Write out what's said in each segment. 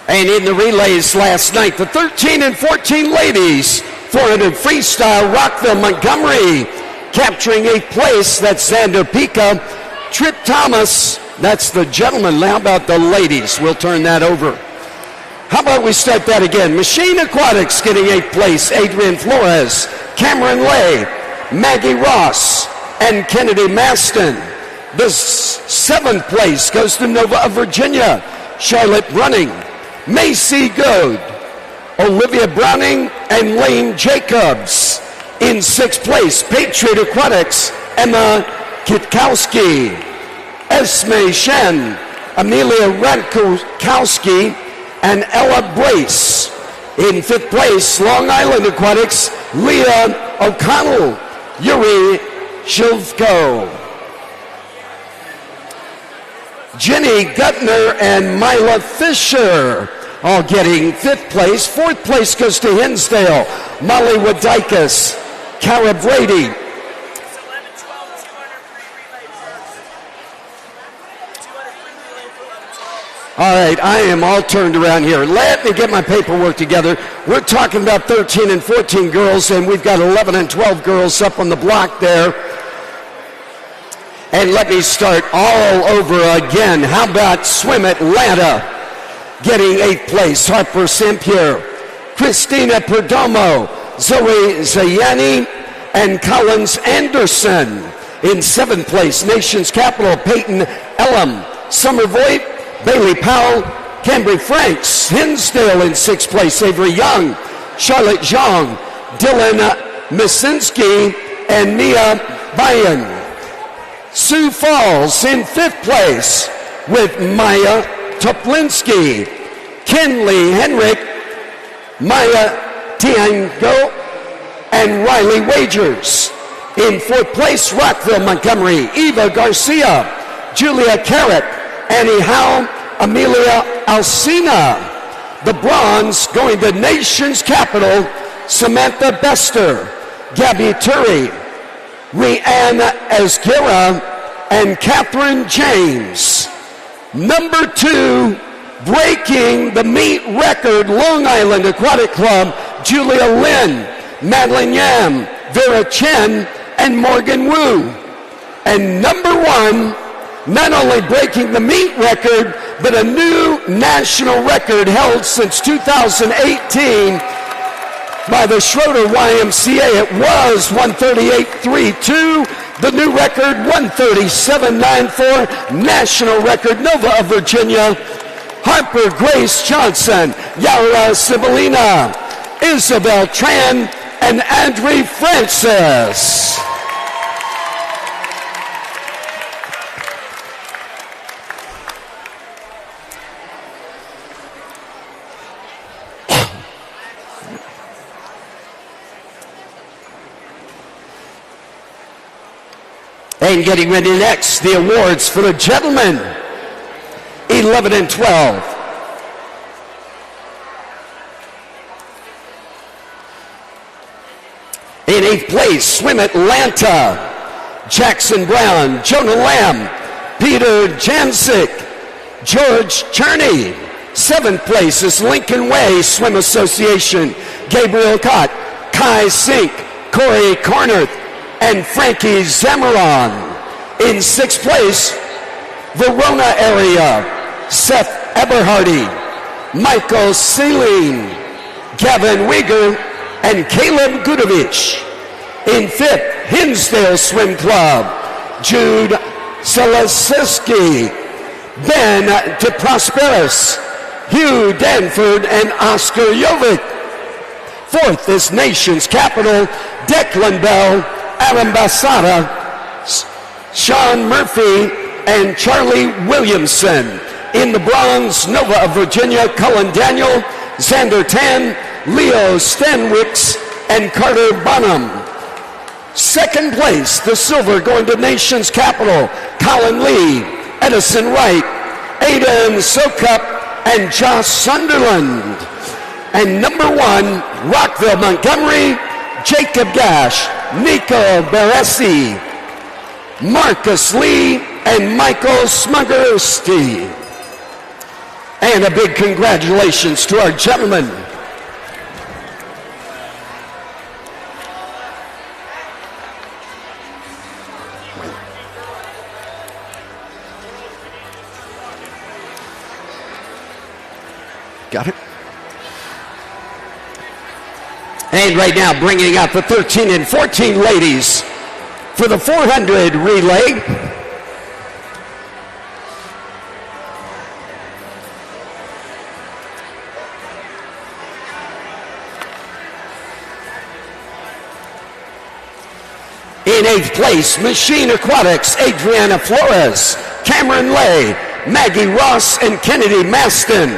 And in the relays last night, the 13 and 14 ladies, 400 freestyle, Rockville, Montgomery, capturing 8th place. That's Xander Pica. Trip Thomas, that's the gentleman. How about the ladies? We'll turn that over. How about we start that again? Machine Aquatics getting 8th place. Adrian Flores, Cameron Lay, Maggie Ross, and Kennedy Maston. The 7th place goes to Nova of Virginia, Charlotte Running, Macy Goad, Olivia Browning, and Lane Jacobs. In 6th place, Patriot Aquatics, Emma Kitkowski, Esme Shen, Amelia Radkowski, and Ella Brace. In 5th place, Long Island Aquatics, Leah O'Connell, Yuri Shilvko. Jenny Gutner and Mila Fisher all getting 5th place. 4th place goes to Hinsdale, Molly Wadikis, Cara Brady. All right, I am all turned around here. Let me get my paperwork together. We're talking about 13 and 14 girls, and we've got 11 and 12 girls up on the block there. And let me start all over again. How about Swim Atlanta getting 8th place? Harper Sampier, Christina Perdomo, Zoe Zayani, and Collins Anderson. In 7th place, Nation's Capital, Peyton Elam, Summer Voigt, Bailey Powell, Cambry Franks. Hinsdale in 6th place, Avery Young, Charlotte Zhang, Dylan Misinski, and Mia Bayan. Sioux Falls in 5th place with Maya Toplinski, Kenley Henrik, Maya Tiango, and Riley Wagers. In 4th place, Rockville, Montgomery, Eva Garcia, Julia Carrot, Annie Howe, Amelia Alcina. The bronze going to Nation's Capital, Samantha Bester, Gabby Turry, Rianne Esguerra, and Catherine James. Number 2, breaking the meet record, Long Island Aquatic Club, Julia Lynn, Madeline Yam, Vera Chen, and Morgan Wu. And number 1, not only breaking the meet record, but a new national record held since 2018 by the Schroeder YMCA. It was 138.32. The new record, 137.94. National record, Nova of Virginia. Harper Grace Johnson, Yara Sibilina, Isabel Tran, and Adri Francis. And getting ready next, the awards for the gentlemen, 11 and 12. In 8th place, Swim Atlanta, Jackson Brown, Jonah Lamb, Peter Jancic, George Cherney. 7th place is Lincoln Way Swim Association, Gabriel Cott, Kai Sink, Corey Cornert, and Frankie Zamaron. In 6th place, Verona area, Seth Eberhardy, Michael Sealing, Gavin Wieger, and Caleb Gudovich. In 5th, Hinsdale Swim Club, Jude Selasiski, Ben DeProsperis, Hugh Danford, and Oscar Jovic. 4th is Nation's Capital, Declan Bell, Adam Basada, Sean Murphy, and Charlie Williamson. In the bronze, Nova of Virginia, Cullen Daniel, Xander Tan, Leo Stanwicks, and Carter Bonham. 2nd place, the silver going to Nation's Capital, Colin Lee, Edison Wright, Aidan Sokup, and Josh Sunderland. And number 1, Rockville, Montgomery, Jacob Gash, Nico Baresi, Marcus Lee, and Michael Smuggerski. And a big congratulations to our gentlemen. Got it? And right now bringing out the 13 and 14 ladies for the 400 relay. In 8th place, Machine Aquatics, Adriana Flores, Cameron Lay, Maggie Ross, and Kennedy Maston.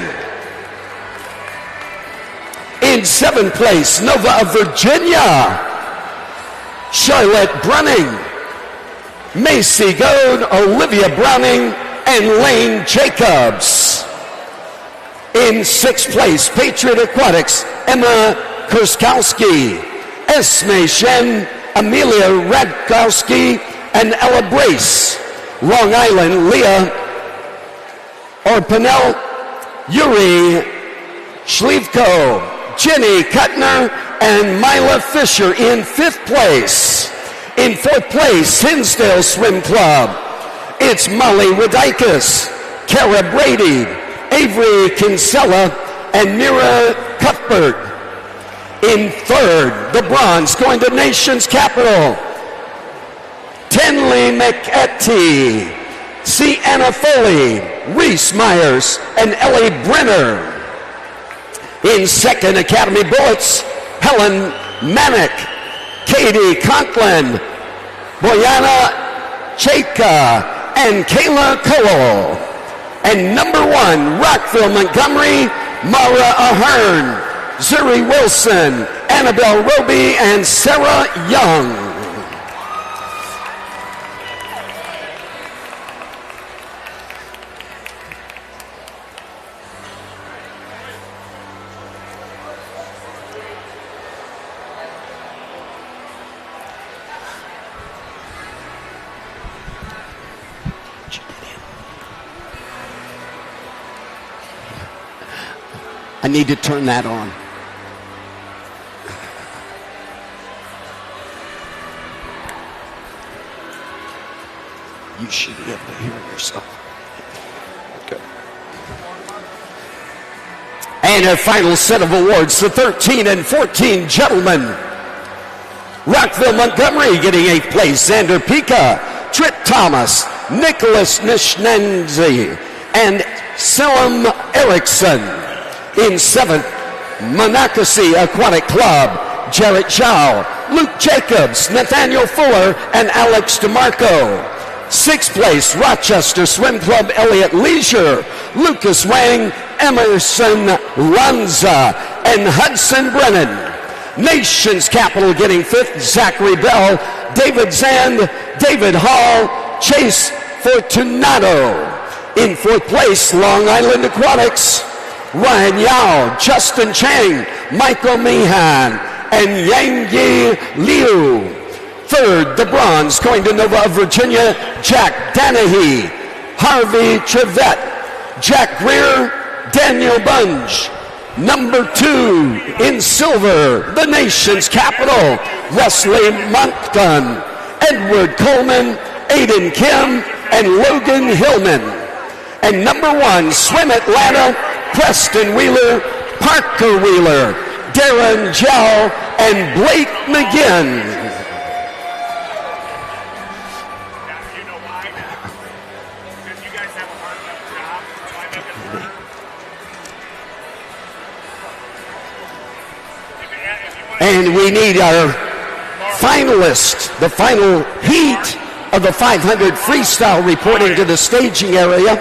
In 7th place, Nova of Virginia, Charlotte Brunning, Macy Goad, Olivia Browning, and Lane Jacobs. In 6th place, Patriot Aquatics, Emma Kurskowski, Esme Shen, Amelia Radkowski, and Ella Brace. Long Island, Leah Orpanel, Yuri Schlivko, Jenny Kuttner, and Mila Fisher in 5th place. In 4th place, Hinsdale Swim Club, it's Molly Rodikis, Kara Brady, Avery Kinsella, and Mira Cuthbert. In 3rd, the bronze going to Nation's Capital, Tenley McEtty, Sienna Foley, Reese Myers, and Ellie Brenner. In 2nd, Academy Bullets, Helen Manick, Katie Conklin, Boyana Chaka, and Kayla Cole. And number 1, Rockville Montgomery, Mara Ahern, Zuri Wilson, Annabelle Roby, and Sarah Young. I need to turn that on. You should be able to hear yourself. Okay. And our final set of awards, the 13 and 14 gentlemen. Rockville Montgomery getting 8th place, Xander Pika, Tritt Thomas, Nicholas Nishnenzi, and Selim Erickson. In 7th, Monocacy Aquatic Club, Jarrett Zhao, Luke Jacobs, Nathaniel Fuller, and Alex DeMarco. 6th place, Rochester Swim Club, Elliott Leisure, Lucas Wang, Emerson Lanza, and Hudson Brennan. Nation's Capital getting 5th, Zachary Bell, David Zand, David Hall, Chase Fortunato. In 4th place, Long Island Aquatics, Ryan Yao, Justin Chang, Michael Meehan, and Yang Liu. 3rd, the bronze going to Nova of Virginia, Jack Danahy, Harvey Trevette, Jack Greer, Daniel Bunge. Number 2 in silver, the Nation's Capital, Wesley Moncton, Edward Coleman, Aiden Kim, and Logan Hillman. And number 1, Swim Atlanta, Preston Wheeler, Parker Wheeler, Darren Jow, and Blake McGinn. And we need our finalist, the final heat of the 500 freestyle reporting to the staging area.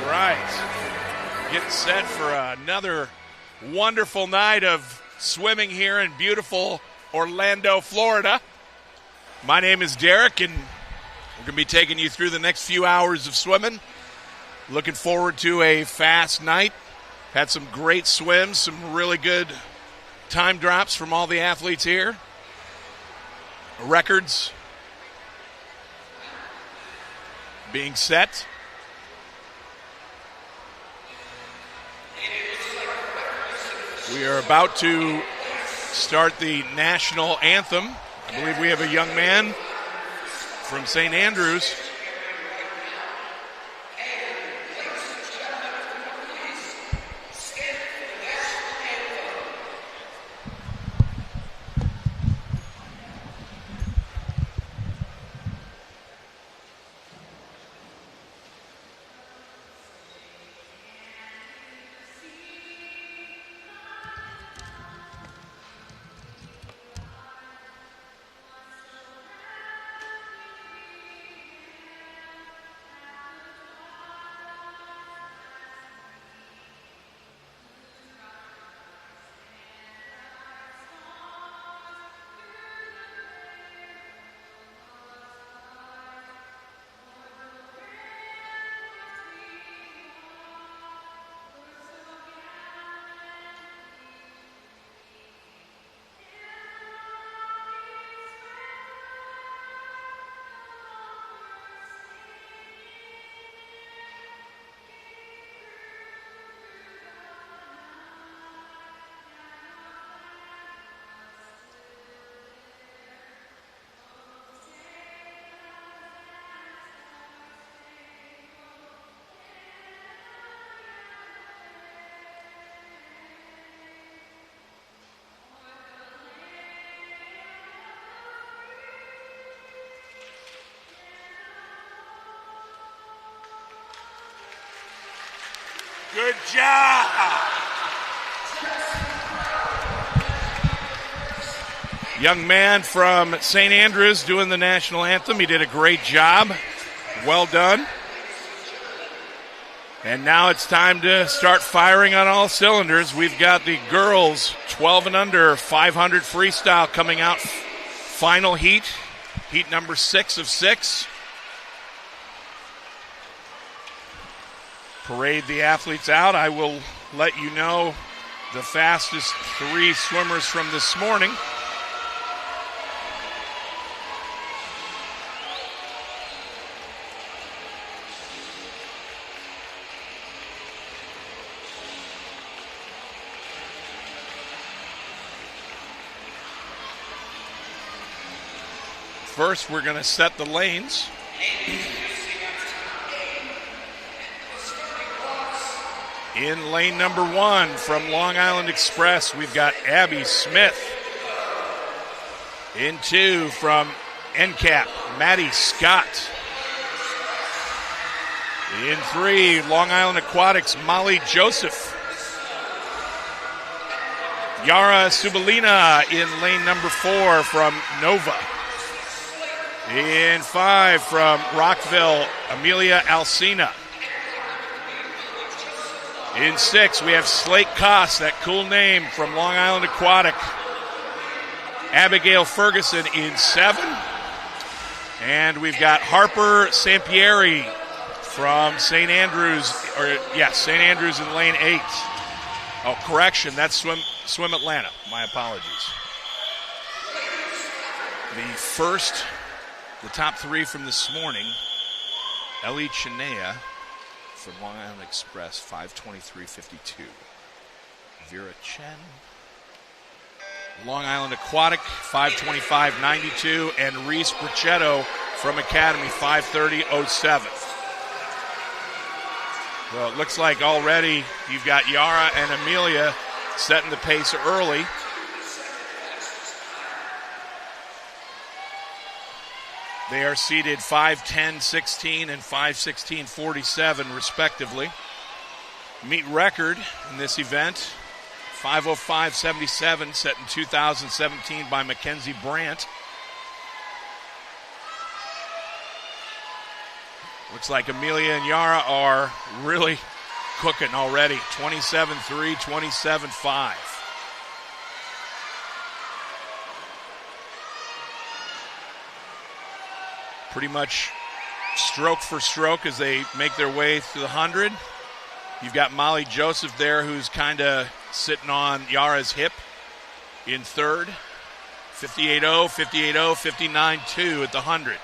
Right. Getting set for another wonderful night of swimming here in beautiful Orlando, Florida. My name is Derek, and we're going to be taking you through the next few hours of swimming. Looking forward to a fast night. Had some great swims, some really good time drops from all the athletes here. Records being set. We are about to start the national anthem. I believe we have a young man from St. Andrews. Good job. Young man from St. Andrews doing the national anthem. He did a great job. Well done. And now it's time to start firing on all cylinders. We've got the girls 12 and under 500 freestyle coming out. Final heat number 6 of 6. Parade the athletes out. I will let you know the fastest 3 swimmers from this morning. First, we're going to set the lanes. In lane number 1 from Long Island Express, we've got Abby Smith. In 2 from NCAP, Maddie Scott. In 3, Long Island Aquatics, Molly Joseph. Yara Subalina in lane number 4 from Nova. In 5 from Rockville, Amelia Alcina. In 6, we have Slate Koss, that cool name from Long Island Aquatic. Abigail Ferguson in 7. And we've got Harper Sampieri from St. Andrews, St. Andrews in lane 8. Oh, correction, that's Swim Atlanta. My apologies. The top 3 from this morning, Ellie Chinea from Long Island Express, 5:23.52. Vera Chen, Long Island Aquatic, 5:25.92. And Reese Brachetto from Academy, 5:30.07. Well, it looks like already you've got Yara and Amelia setting the pace early. They are seated 5:10.16 and 5:16.47 respectively. Meet record in this event, 5:05.77, set in 2017 by Mackenzie Brandt. Looks like Amelia and Yara are really cooking already, 27.3, 27.5. Pretty much stroke for stroke as they make their way through the 100. You've got Molly Joseph there, who's kind of sitting on Yara's hip in 3rd. 58.0, 58.0, 59.2 at the 100.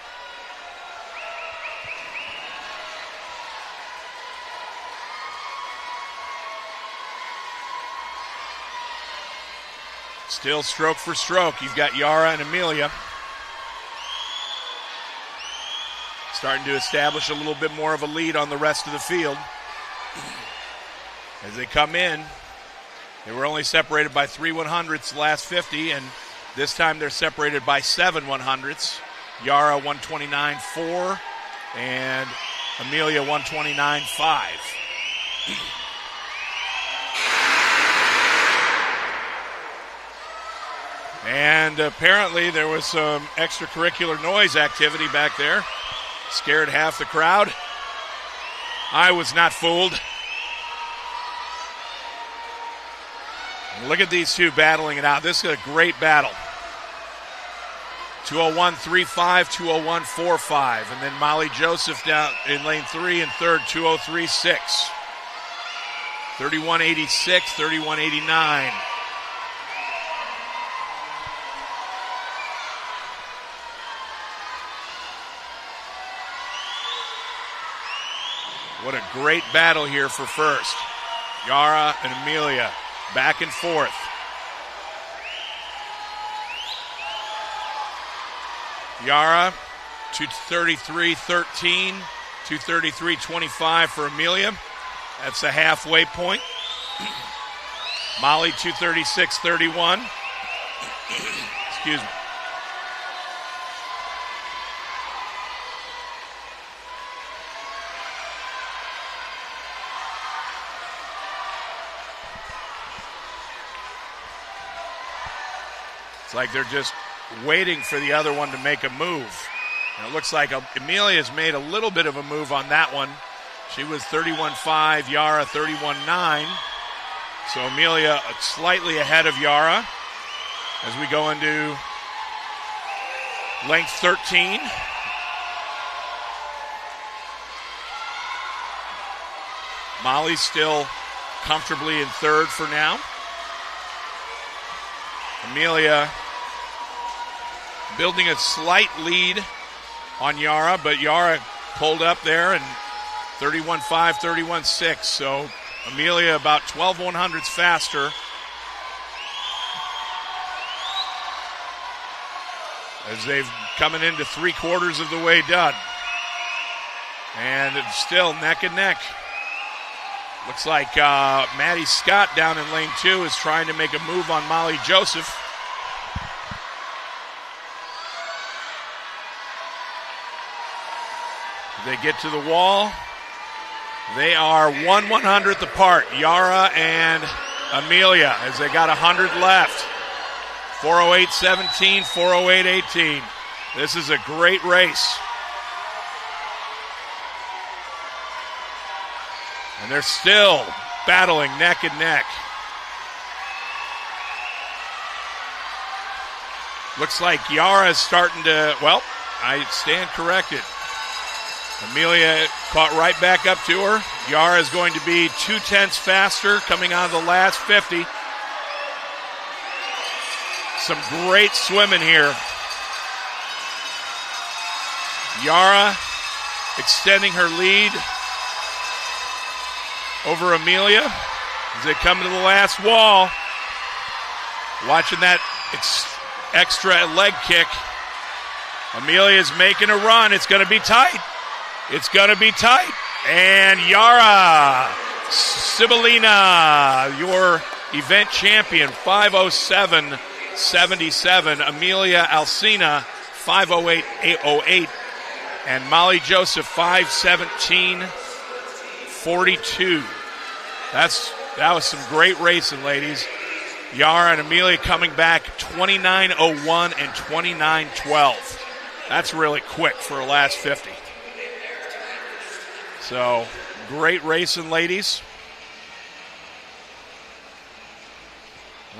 Still stroke for stroke. You've got Yara and Amelia starting to establish a little bit more of a lead on the rest of the field. As they come in, they were only separated by 3 100ths the last 50, and this time they're separated by 7 100ths. Yara 129.4 and Amelia 129.5. And apparently there was some extracurricular noise activity back there. Scared half the crowd. I was not fooled. And look at these two battling it out. This is a great battle. 201.35, 201.45. And then Molly Joseph down in lane 3 and third, 203.6. 31.86, 31.89. What a great battle here for first. Yara and Amelia back and forth. Yara, 233.13, 233.25 for Amelia. That's a halfway point. Molly, 236.31. Excuse me. It's like they're just waiting for the other one to make a move. And it looks like Amelia's made a little bit of a move on that one. She was 31.5, Yara 31.9. So Amelia slightly ahead of Yara as we go into length 13. Molly's still comfortably in third for now. Amelia building a slight lead on Yara, but Yara pulled up there and 31.5, 31.6. So Amelia about 12 100ths faster. As they've coming into 3/4 of the way done. And it's still neck and neck. Looks like Maddie Scott down in lane 2 is trying to make a move on Molly Joseph. They get to the wall. They are 1 100th apart, Yara and Amelia, as they got 100 left. 408.17, 408.18. This is a great race. And they're still battling neck and neck. Looks like Yara is starting to, well, I stand corrected. Amelia caught right back up to her. Yara is going to be 0.2 faster coming out of the last 50. Some great swimming here. Yara extending her lead over Amelia as they come to the last wall. Watching that extra leg kick. Amelia's making a run. It's going to be tight. It's going to be tight. And Yara Sibilina, your event champion, 5:07.77. Amelia Alsina, 5:08.08. And Molly Joseph, 5:17.42. That was some great racing, ladies. Yara and Amelia coming back 29:01 and 29:12. That's really quick for a last 50. So, great racing, ladies.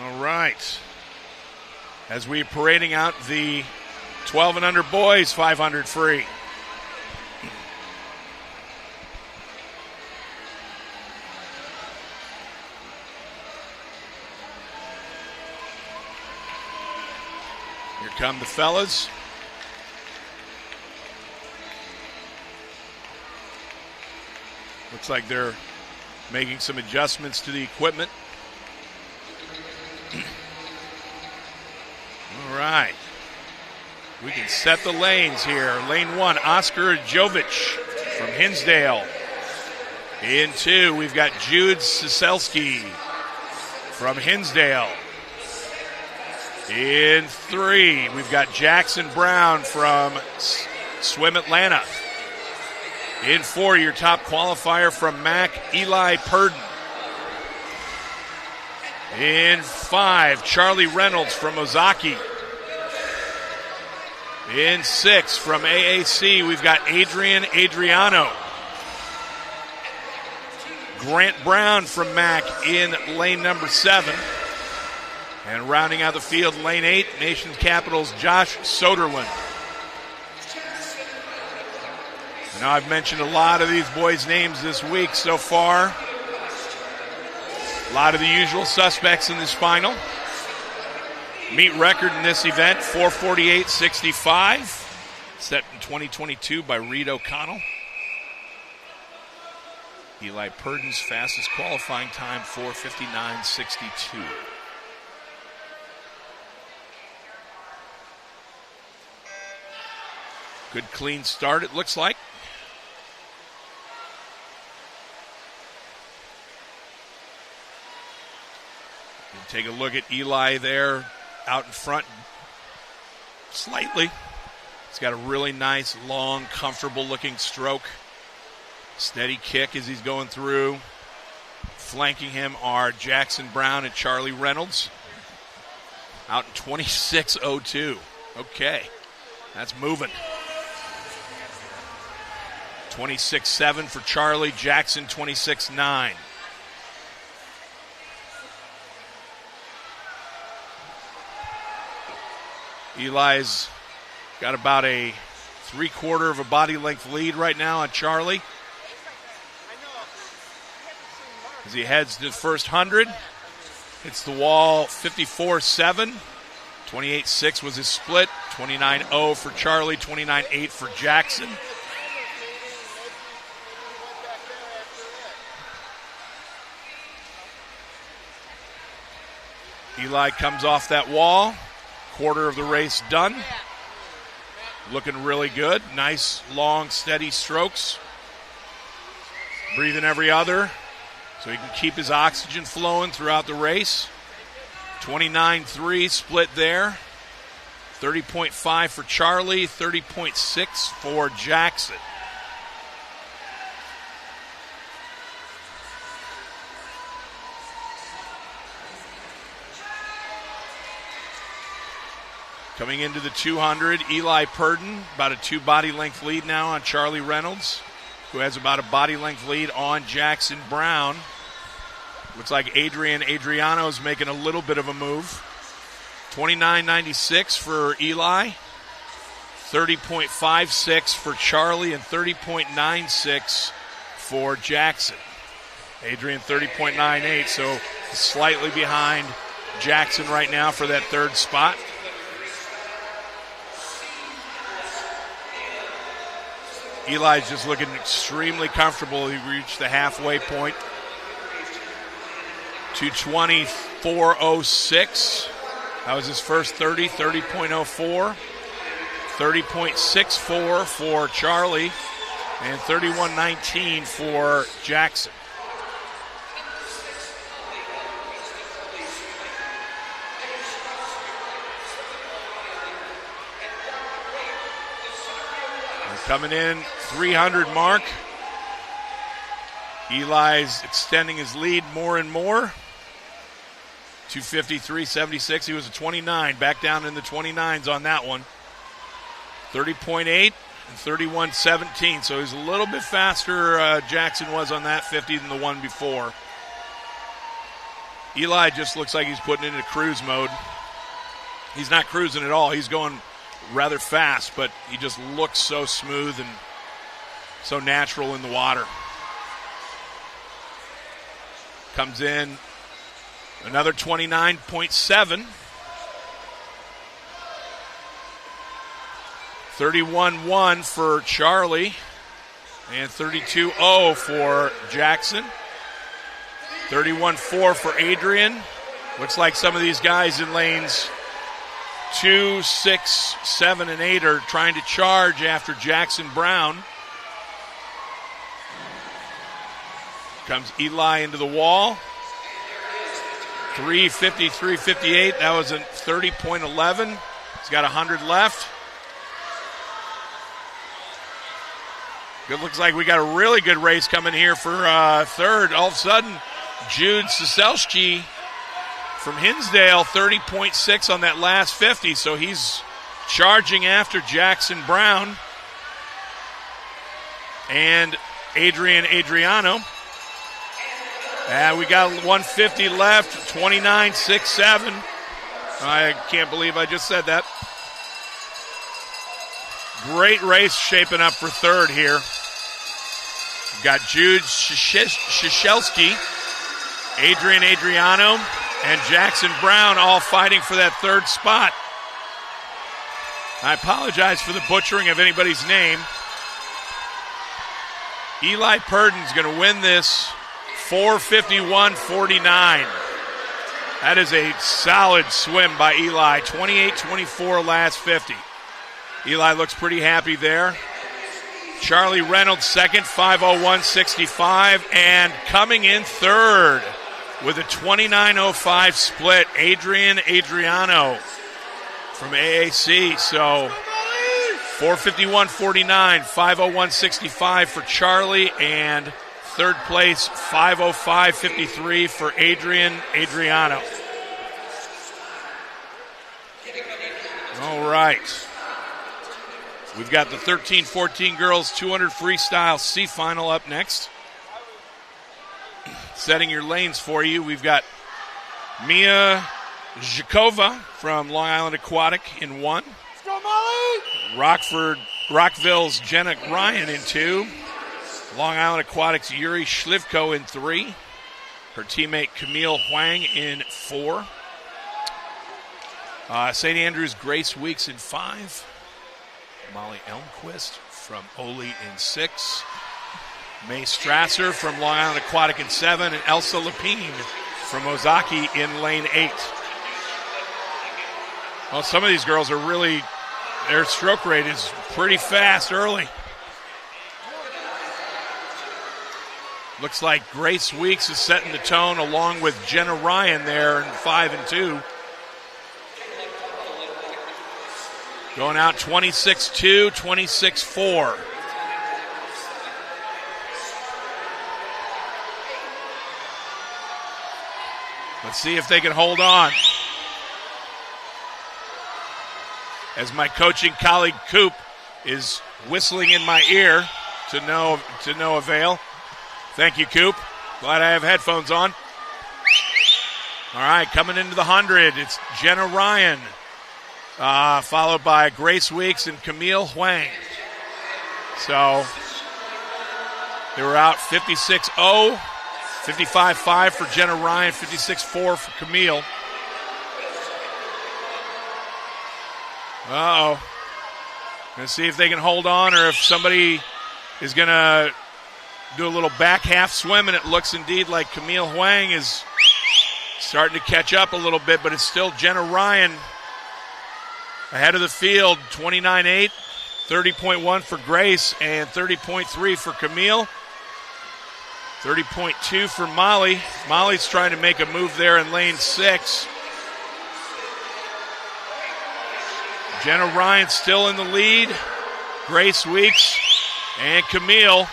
All right. As we parading out the 12 and under boys 500 free. Here come the fellas. Looks like they're making some adjustments to the equipment. All right. We can set the lanes here. Lane 1, Oscar Jovic from Hinsdale. In 2, we've got Jude Siselski from Hinsdale. In 3, we've got Jackson Brown from Swim Atlanta. In 4, your top qualifier from Mac, Eli Purdon. In 5, Charlie Reynolds from Ozaki. In 6, from AAC, we've got Adriano. Grant Brown from Mac in lane number 7. And rounding out the field, lane 8, Nation's Capital's Josh Soderlund. Now, I've mentioned a lot of these boys' names this week so far. A lot of the usual suspects in this final. Meet record in this event, 4:48.65, set in 2022 by Reed O'Connell. Eli Purdon's fastest qualifying time, 4:59.62. Good clean start, it looks like. And take a look at Eli there out in front slightly. He's got a really nice, long, comfortable-looking stroke. Steady kick as he's going through. Flanking him are Jackson Brown and Charlie Reynolds. Out in 26.02. Okay, that's moving. 26.7 for Charlie, Jackson 26.9. Eli's got about a 3/4 of a body length lead right now on Charlie. As he heads to the first 100, hits the wall 54.7. 28.6 was his split. 29.0 for Charlie, 29.8 for Jackson. Eli comes off that wall. Quarter of the race done. Looking really good. Nice, long, steady strokes. Breathing every other so he can keep his oxygen flowing throughout the race. 29.3 split there. 30.5 for Charlie, 30.6 for Jackson. Coming into the 200, Eli Purdon, about a 2 body length lead now on Charlie Reynolds, who has about a body length lead on Jackson Brown. Looks like Adriano's making a little bit of a move. 29.96 for Eli, 30.56 for Charlie, and 30.96 for Jackson. Adrian 30.98, so slightly behind Jackson right now for that 3rd spot. Eli's just looking extremely comfortable. He reached the halfway point. 2:24.06. That was his first 30, 30.04. 30.64 for Charlie. And 31.19 for Jackson. Coming in, 300 mark. Eli's extending his lead more and more. 2:53.76. He was a 29, back down in the 29s on that one. 30.8 and 31.17. So he's a little bit faster, Jackson was on that 50 than the one before. Eli just looks like he's putting it into cruise mode. He's not cruising at all. He's going rather fast, but he just looks so smooth and so natural in the water. Comes in another 29.7. 31.1 for Charlie and 32.0 for Jackson. 31.4 for Adrian. Looks like some of these guys in lanes 2, 6, 7, and 8 are trying to charge after Jackson Brown. Comes Eli into the wall. 350, 358. That was a 30.11. He's got 100 left. It looks like we got a really good race coming here for third. All of a sudden, Jude Siselski from Hinsdale, 30.6 on that last 50. So he's charging after Jackson Brown and Adriano. We got 150 left, 29.67. I can't believe I just said that. Great race shaping up for third here. We've got Jude Shishelsky, Adriano, and Jackson Brown all fighting for that third spot. I apologize for the butchering of anybody's name. Eli Purden's going to win this 4:51.49. That is a solid swim by Eli. 28-24 last 50. Eli looks pretty happy there. Charlie Reynolds second, 5:01.65. And coming in third with a 29.05 split, Adriano from AAC. So 4:51.49, 5:01.65 for Charlie, and third place, 5:05.53 for Adriano. All right. We've got the 13-14 girls 200 freestyle C final up next. Setting your lanes for you, we've got Mia Zhikova from Long Island Aquatic in 1. Let's go, Molly! Rockville's Jenna Ryan in 2. Long Island Aquatics' Yuri Shlivko in 3. Her teammate Camille Huang in 4. St. Andrews' Grace Weeks in 5. Molly Elmquist from Ole in 6. May Strasser from Long Island Aquatic in 7. And Elsa Lapine from Ozaki in lane 8. Well, some of these girls are really, their stroke rate is pretty fast early. Looks like Grace Weeks is setting the tone along with Jenna Ryan there in 5 and 2. Going out 26-2, 26-4. Let's see if they can hold on. As my coaching colleague Coop is whistling in my ear to no avail. Thank you, Coop. Glad I have headphones on. All right, coming into the 100, it's Jenna Ryan, followed by Grace Weeks and Camille Huang. So they were out 56-0, 55-5 for Jenna Ryan, 56-4 for Camille. Uh-oh. Going to see if they can hold on or if somebody is going to do a little back half swim, and it looks indeed like Camille Huang is starting to catch up a little bit, but it's still Jenna Ryan ahead of the field, 29.8, 30.1 for Grace, and 30.3 for Camille. 30.2 for Molly. Molly's trying to make a move there in lane 6. Jenna Ryan still in the lead. Grace Weeks and Camille.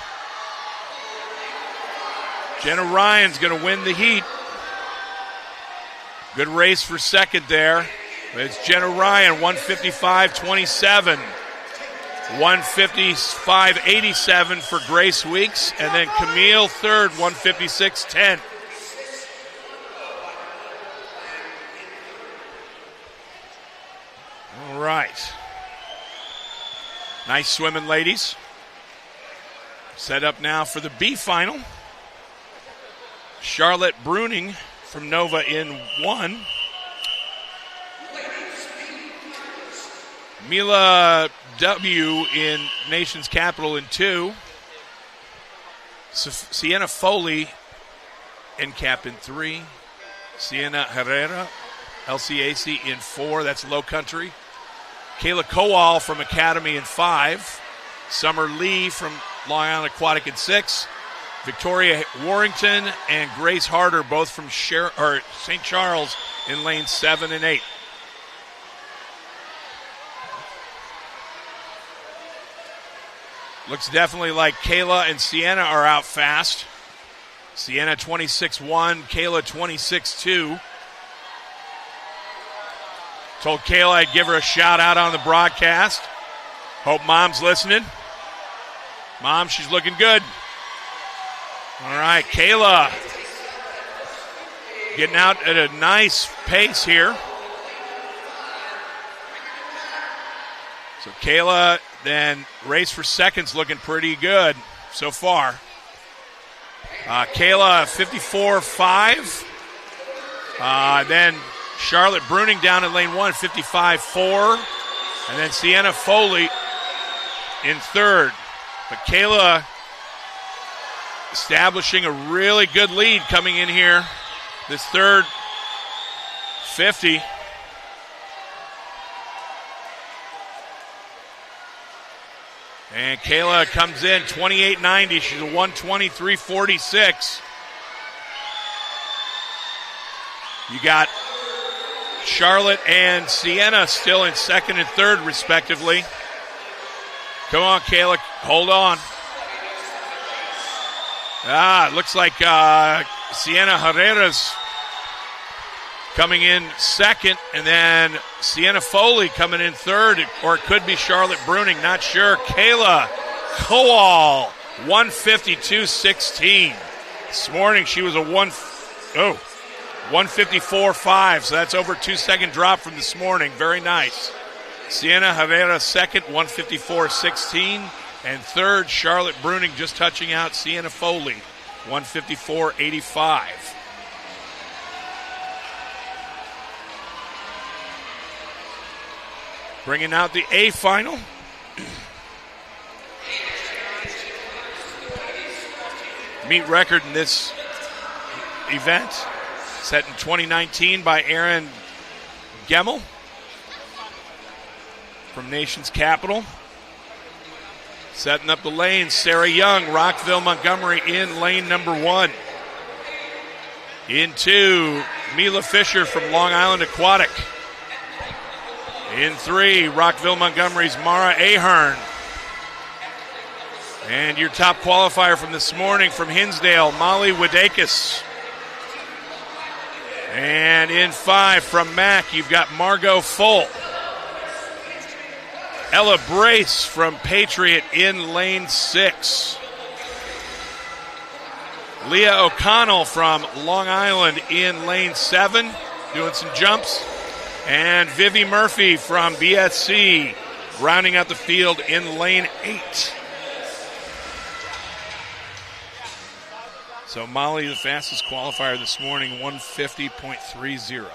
Jenna Ryan's going to win the heat. Good race for second there. It's Jenna Ryan, 155.27. 155.87 for Grace Weeks. And then Camille third, 156.10. All right. Nice swimming, ladies. Set up now for the B final. Charlotte Bruning from Nova in 1. Mila W. in Nation's Capital in 2. Sienna Foley in cap in 3. Sienna Herrera LCAC in 4. That's Low Country. Kayla Kowal from Academy in 5. Summer Lee from Long Island Aquatic in 6. Victoria Warrington and Grace Harder, both from St. Charles, in lanes 7 and 8. Looks definitely like Kayla and Sienna are out fast. Sienna 26-1, Kayla 26-2. Told Kayla I'd give her a shout out on the broadcast. Hope Mom's listening. Mom, she's looking good. All right, Kayla getting out at a nice pace here. So Kayla, then race for seconds looking pretty good so far. Kayla 54.5. Then Charlotte Bruning down in lane 1, 55.4. And then Sienna Foley in third. But Kayla establishing a really good lead coming in here. This third 50. And Kayla comes in 28.90. She's a 123.46. You got Charlotte and Sienna still in second and third, respectively. Come on, Kayla. Hold on. It looks like Sienna Herrera's coming in second, and then Sienna Foley coming in third, or it could be Charlotte Bruning, not sure. Kayla Kowal, 152.16. This morning she was a 154.5, so that's over 2 second drop from this morning. Very nice. Sienna Herrera second, 154.16. And third, Charlotte Bruning just touching out Sienna Foley, 154.85. Bringing out the A final. Meet record in this event, set in 2019 by Aaron Gemmel from Nation's Capital. Setting up the lanes, Sarah Young, Rockville, Montgomery in lane number 1. In 2, Mila Fisher from Long Island Aquatic. In 3, Rockville, Montgomery's Mara Ahern. And your top qualifier from this morning from Hinsdale, Molly Wadakis. And in 5 from Mac, you've got Margot Full. Ella Brace from Patriot in lane 6. Leah O'Connell from Long Island in lane 7, doing some jumps. And Vivi Murphy from BSC rounding out the field in lane 8. So Molly, the fastest qualifier this morning, 150.30.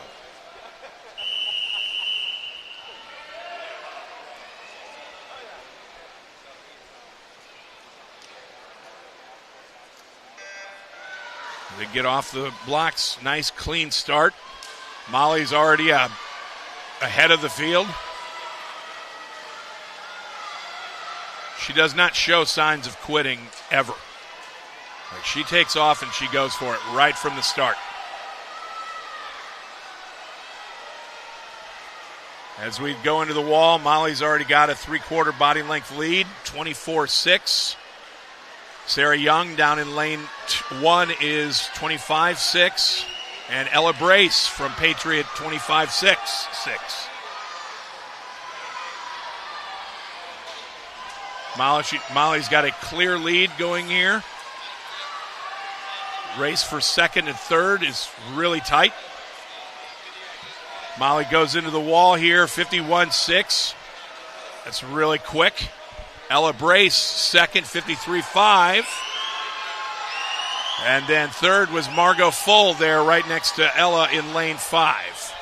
They get off the blocks. Nice, clean start. Molly's already ahead of the field. She does not show signs of quitting ever. Like, she takes off and she goes for it right from the start. As we go into the wall, Molly's already got a 3/4 body length lead, 24.6. Sarah Young down in lane 1 is 25.6. And Ella Brace from Patriot, 25.6. Molly's got a clear lead going here. Race for second and third is really tight. Molly goes into the wall here, 51.6. That's really quick. Ella Brace, second, 53.5. And then third was Margot Full there right next to Ella in lane 5.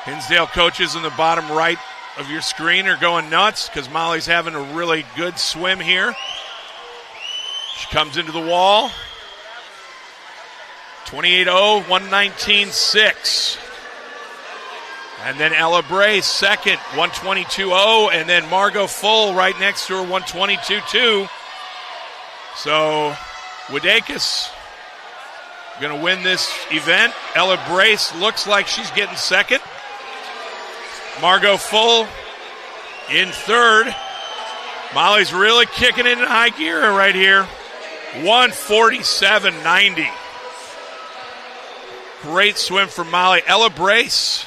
Hinsdale coaches in the bottom right of your screen are going nuts because Molly's having a really good swim here. She comes into the wall. 28-0, 119.6. And then Ella Bray second, 122.0. And then Margot Full right next to her, 122.2. So Wadakis going to win this event. Ella Brace looks like she's getting second. Margot Full in third. Molly's really kicking it in high gear right here. 147.90. Great swim for Molly. Ella Brace,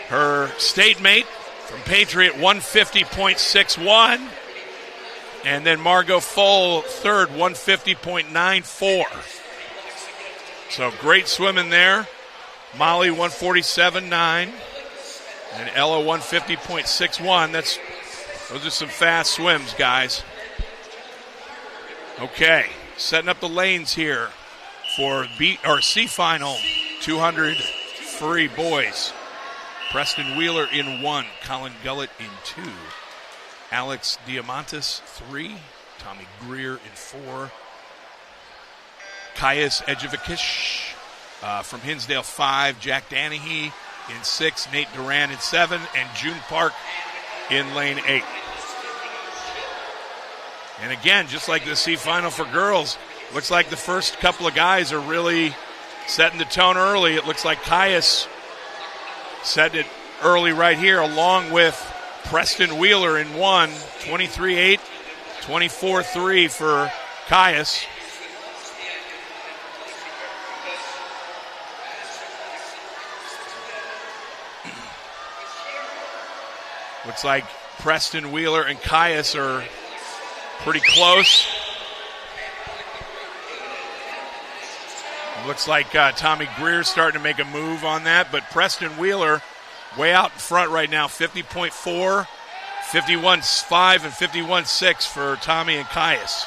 her state mate from Patriot, 150.61. And then Margot Full, third, 150.94. So great swimming there. Molly, 147.9. And Ella, 150.61. Those are some fast swims, guys. Okay, setting up the lanes here for C final, 200 free boys. Preston Wheeler in 1, Colin Gullett in 2, Alex Diamantis 3, Tommy Greer in 4, Caius Edgevikish from Hinsdale 5, Jack Danahy in 6, Nate Duran in 7, and June Park in lane 8. And again, just like the C final for girls, looks like the first couple of guys are really setting the tone early. It looks like Caius set it early right here, along with Preston Wheeler in 1, 23-8, 24-3 for Caius. Looks like Preston Wheeler and Caius are pretty close. Looks like Tommy Greer's starting to make a move on that, but Preston Wheeler way out in front right now, 50.4, 51.5, and 51.6 for Tommy and Caius.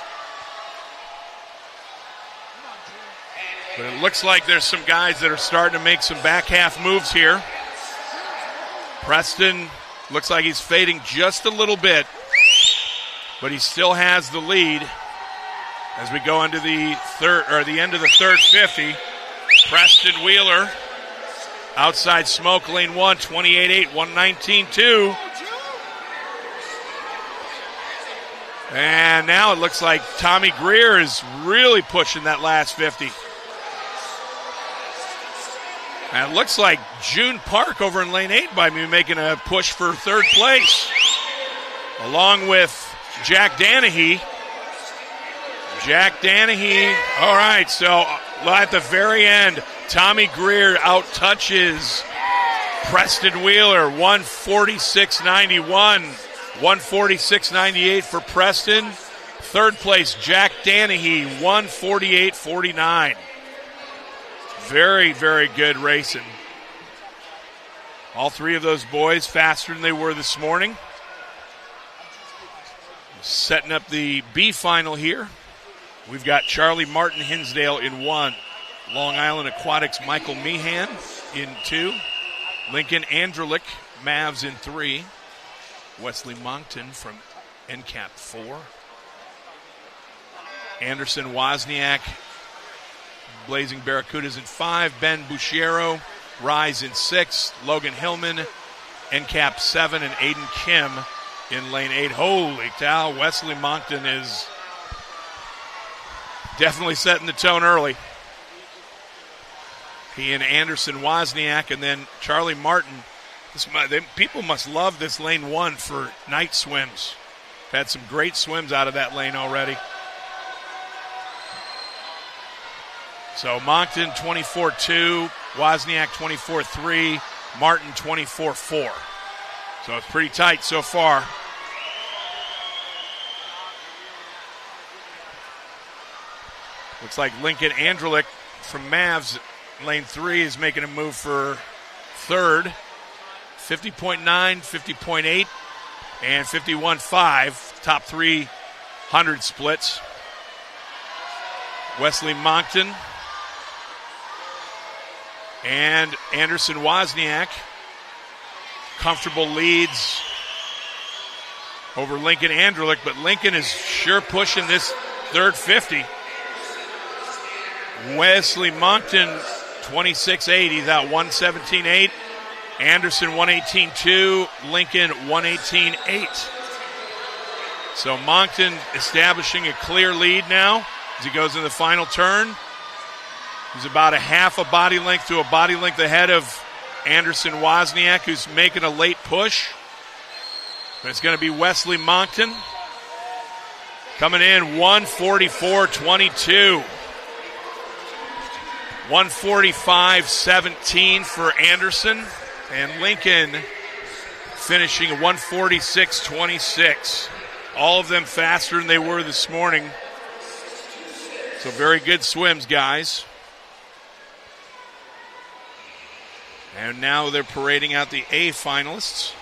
But it looks like there's some guys that are starting to make some back half moves here. Preston looks like he's fading just a little bit, but he still has the lead as we go into the end of the third 50. Preston Wheeler outside smoke lane 1, 28-8, 119.2. And now it looks like Tommy Greer is really pushing that last 50. And it looks like June Park over in lane 8 might be making a push for third place, along with Jack Danahy. Jack Danahy. All right, so at the very end, Tommy Greer out-touches Preston Wheeler, 146.91, 146.98 for Preston. Third place, Jack Danahy, 148.49. Very, very good racing. All three of those boys faster than they were this morning. Setting up the B final here. We've got Charlie Martin Hinsdale in 1. Long Island Aquatics Michael Meehan in 2. Lincoln Andrelic Mavs in 3. Wesley Moncton from NCAP 4. Anderson Wozniak Blazing Barracudas in 5. Ben Bushiero Rise in 6. Logan Hillman NCAP 7, and Aiden Kim in lane 8. Holy cow, Wesley Moncton is definitely setting the tone early. He and Anderson Wozniak, and then Charlie Martin. People must love this lane 1 for night swims. Had some great swims out of that lane already. So Moncton 24-2, Wozniak 24-3, Martin 24-4. So it's pretty tight so far. Looks like Lincoln Andrelic from Mavs, lane 3, is making a move for third. 50.9, 50.8, and 51.5. Top 300 splits. Wesley Moncton and Anderson Wozniak. Comfortable leads over Lincoln Andrelic, but Lincoln is sure pushing this third 50. Wesley Moncton, 26-8. He's out 117-8. Anderson, 118-2. Lincoln, 118-8. So Moncton establishing a clear lead now as he goes in the final turn. He's about a half a body length to a body length ahead of Anderson Wozniak, who's making a late push. But it's going to be Wesley Moncton coming in 144.22. 145.17 for Anderson. And Lincoln finishing 146.26. All of them faster than they were this morning. So very good swims, guys. And now they're parading out the A finalists.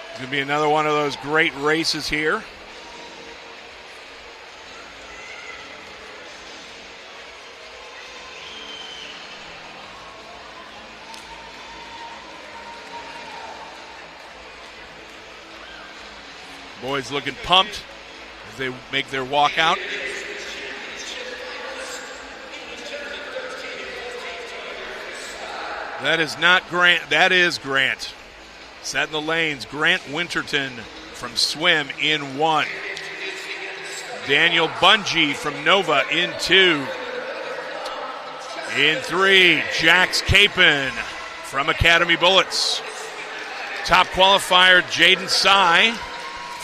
It's going to be another one of those great races here. Boys looking pumped as they make their walkout. That is not Grant. That is Grant. Set in the lanes. Grant Winterton from Swim in 1. Daniel Bungie from Nova in 2. In 3, Jax Capon from Academy Bullets. Top qualifier, Jaden Sy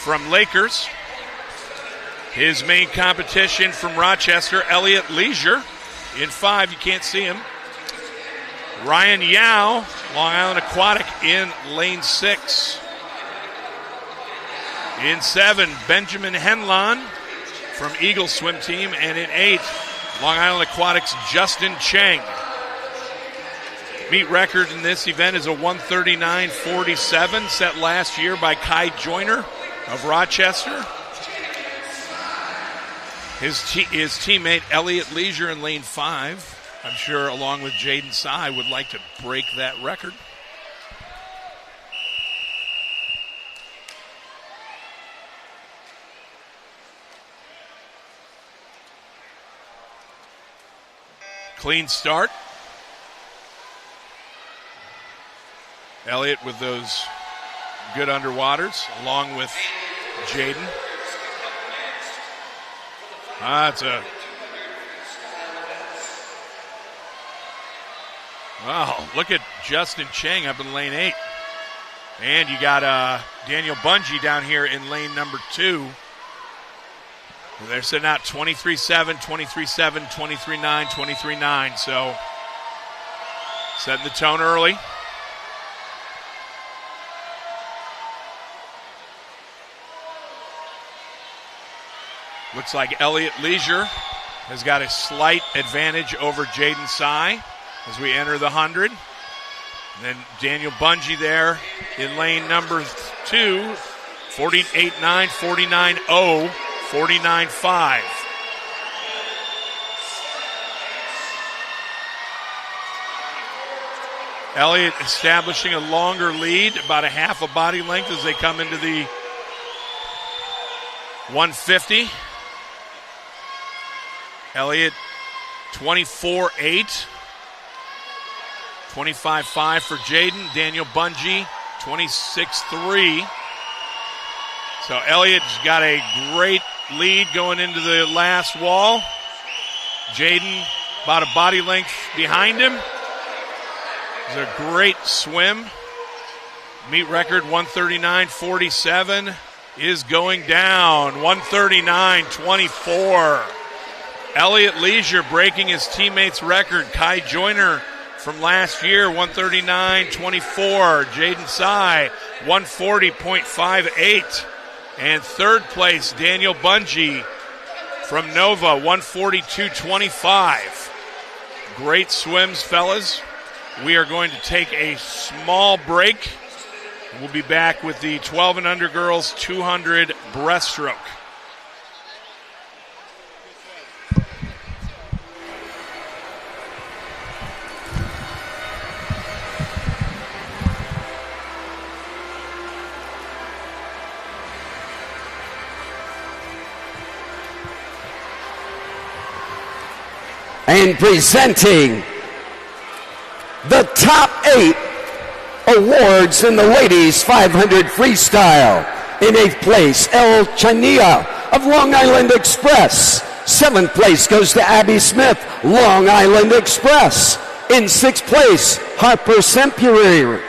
from Lakers. His main competition from Rochester, Elliott Leisure in 5. You can't see him. Ryan Yao, Long Island Aquatic in lane 6. In 7, Benjamin Henlon from Eagle Swim Team. And in 8, Long Island Aquatics' Justin Cheng. Meet record in this event is a 139.47 set last year by Kai Joyner of Rochester. His teammate Elliott Leisure in lane 5. I'm sure, along with Jaden Sy, would like to break that record. Clean start. Elliott with those good underwaters, along with Jaden. Wow, look at Justin Cheng up in lane 8. And you got Daniel Bungie down here in lane number 2. They're sitting out 23-7, 23-7, 23-9, 23-9. So setting the tone early. Looks like Elliott Leisure has got a slight advantage over Jaden Sy as we enter the 100. And then Daniel Bungie there in lane number 2, 48.9, 49.0, 49.5. Elliott establishing a longer lead, about a half a body length as they come into the 150. Elliott 24.8. 25.5 for Jaden. Daniel Bungie 26.3. So Elliott's got a great lead going into the last wall. Jaden about a body length behind him. It's a great swim. Meet record 139.47 is going down. 139.24. Elliott Leisure breaking his teammate's record. Kai Joyner from last year, 139.24. Jaden Sy, 140.58. And third place, Daniel Bungie from Nova, 142.25. Great swims, fellas. We are going to take a small break. We'll be back with the 12 and under girls 200 breaststroke. And presenting the top 8 awards in the ladies 500 freestyle. In 8th place, El Chania of Long Island Express. 7th place goes to Abby Smith, Long Island Express. In 6th place, Harper Sempier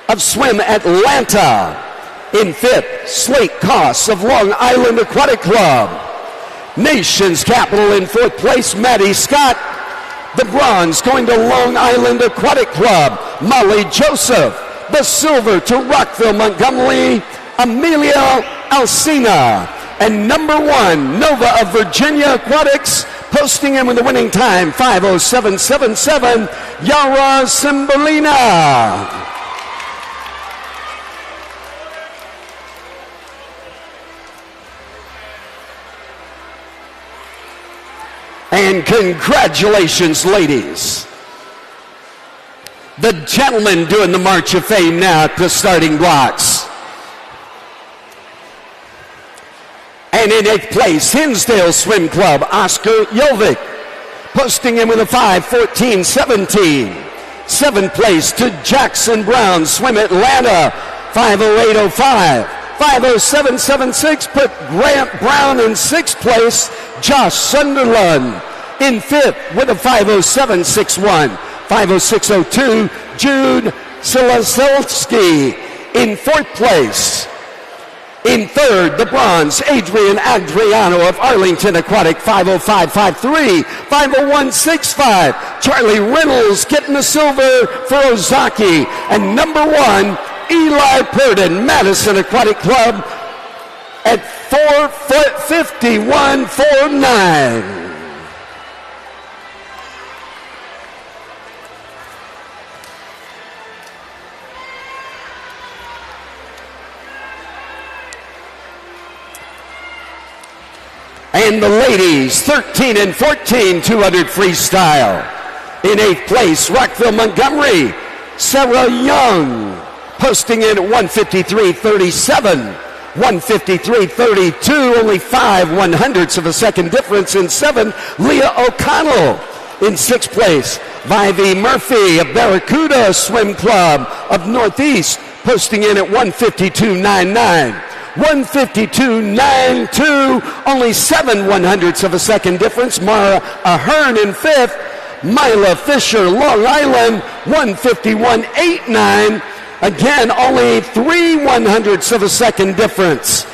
of Swim Atlanta. In 5th, Slate Koss of Long Island Aquatic Club. Nation's capital in 4th place, Maddie Scott. The bronze going to Long Island Aquatic Club, Molly Joseph. The silver to Rockville, Montgomery, Amelia Alcina. And number 1, Nova of Virginia Aquatics, posting in with the winning time, 5:07.77, Yara Cimbolina. And congratulations, ladies. The gentlemen doing the March of Fame now at the starting blocks. And in 8th place, Hinsdale Swim Club, Oscar Jovic, posting in with a 5:14.17. 7th place to Jackson Brown, Swim Atlanta, 5:08.05. 5:07.76 put Grant Brown in 6th place. Josh Sunderland in 5th with a 5:07.61. 5:06.02, Jude Silaselski in 4th place. In 3rd, the bronze, Adrian Adriano of Arlington Aquatic, 5:05.53. 5:01.65, Charlie Reynolds getting the silver for Ozaki. And number 1, Eli Purden, Madison Aquatic Club at 4:51.49. And the ladies, 13 and 14, 200 freestyle. In 8th place, Rockville, Montgomery, Sarah Young, posting in at 1:53.37. 1:53.32, only 5/100ths of a second difference. In 7th, Leah O'Connell. In 6th place, Vivie Murphy of Barracuda Swim Club of Northeast, posting in at 1:52.99. 1:52.92, only 7/100ths of a second difference. Mara Ahern in 5th. Mila Fisher, Long Island, 1:51.89. Again, only 3/100ths of a second difference.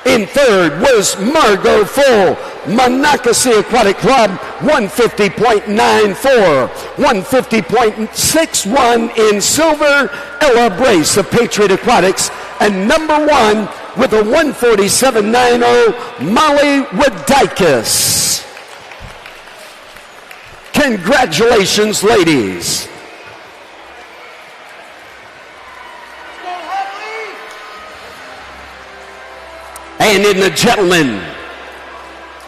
In 3rd was Margot Full, Monocacy Aquatic Club, 1:50.94. 1:50.61 in silver, Ella Brace of Patriot Aquatics. And number 1 with a 1:47.90, Molly Wadikis. Congratulations, ladies. And in the gentlemen,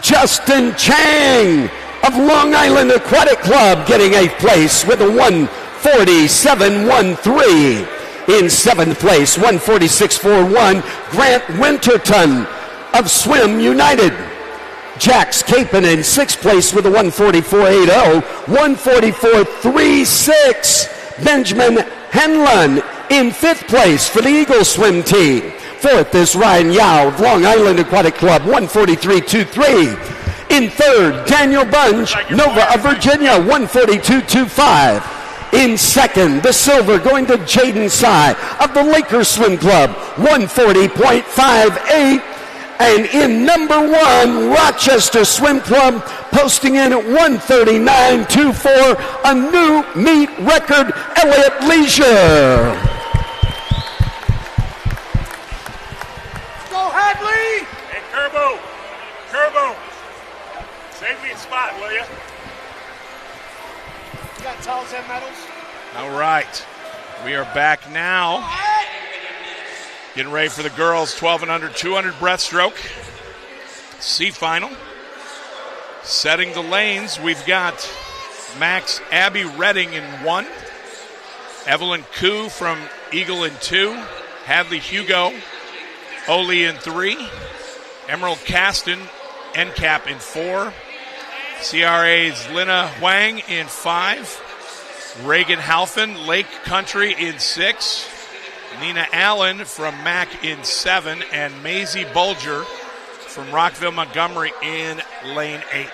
Justin Chang of Long Island Aquatic Club getting 8th place with a 1:47.13. In 7th place, 1:46.41, Grant Winterton of Swim United. Jax Capon in 6th place with a 1:44.80. 1:44.36, Benjamin Henlon in 5th place for the Eagle Swim team. 4th is Ryan Yao of Long Island Aquatic Club, 1:43.23. In 3rd, Daniel Bunge, Nova of Virginia, 1:42.25. In 2nd, the silver going to Jaden Sy of the Lakers Swim Club, 1:40.58. And in number 1, Rochester Swim Club, posting in at 1:39.24, a new meet record, Elliott Leisure. Go Hadley! Hey, Kerbo! Save me a spot, will you? You got towels and medals? All right. We are back now. Getting ready for the girls' 12 and under 200 breaststroke C final. Setting the lanes, we've got Max Abby Redding in 1. Evelyn Koo from Eagle in 2. Hadley Hugo, Oli in 3. Emerald Caston, NCAP in 4. CRA's Lina Huang in 5. Reagan Halfin, Lake Country in 6. Nina Allen from Mac in 7. And Maisie Bulger from Rockville Montgomery in lane 8.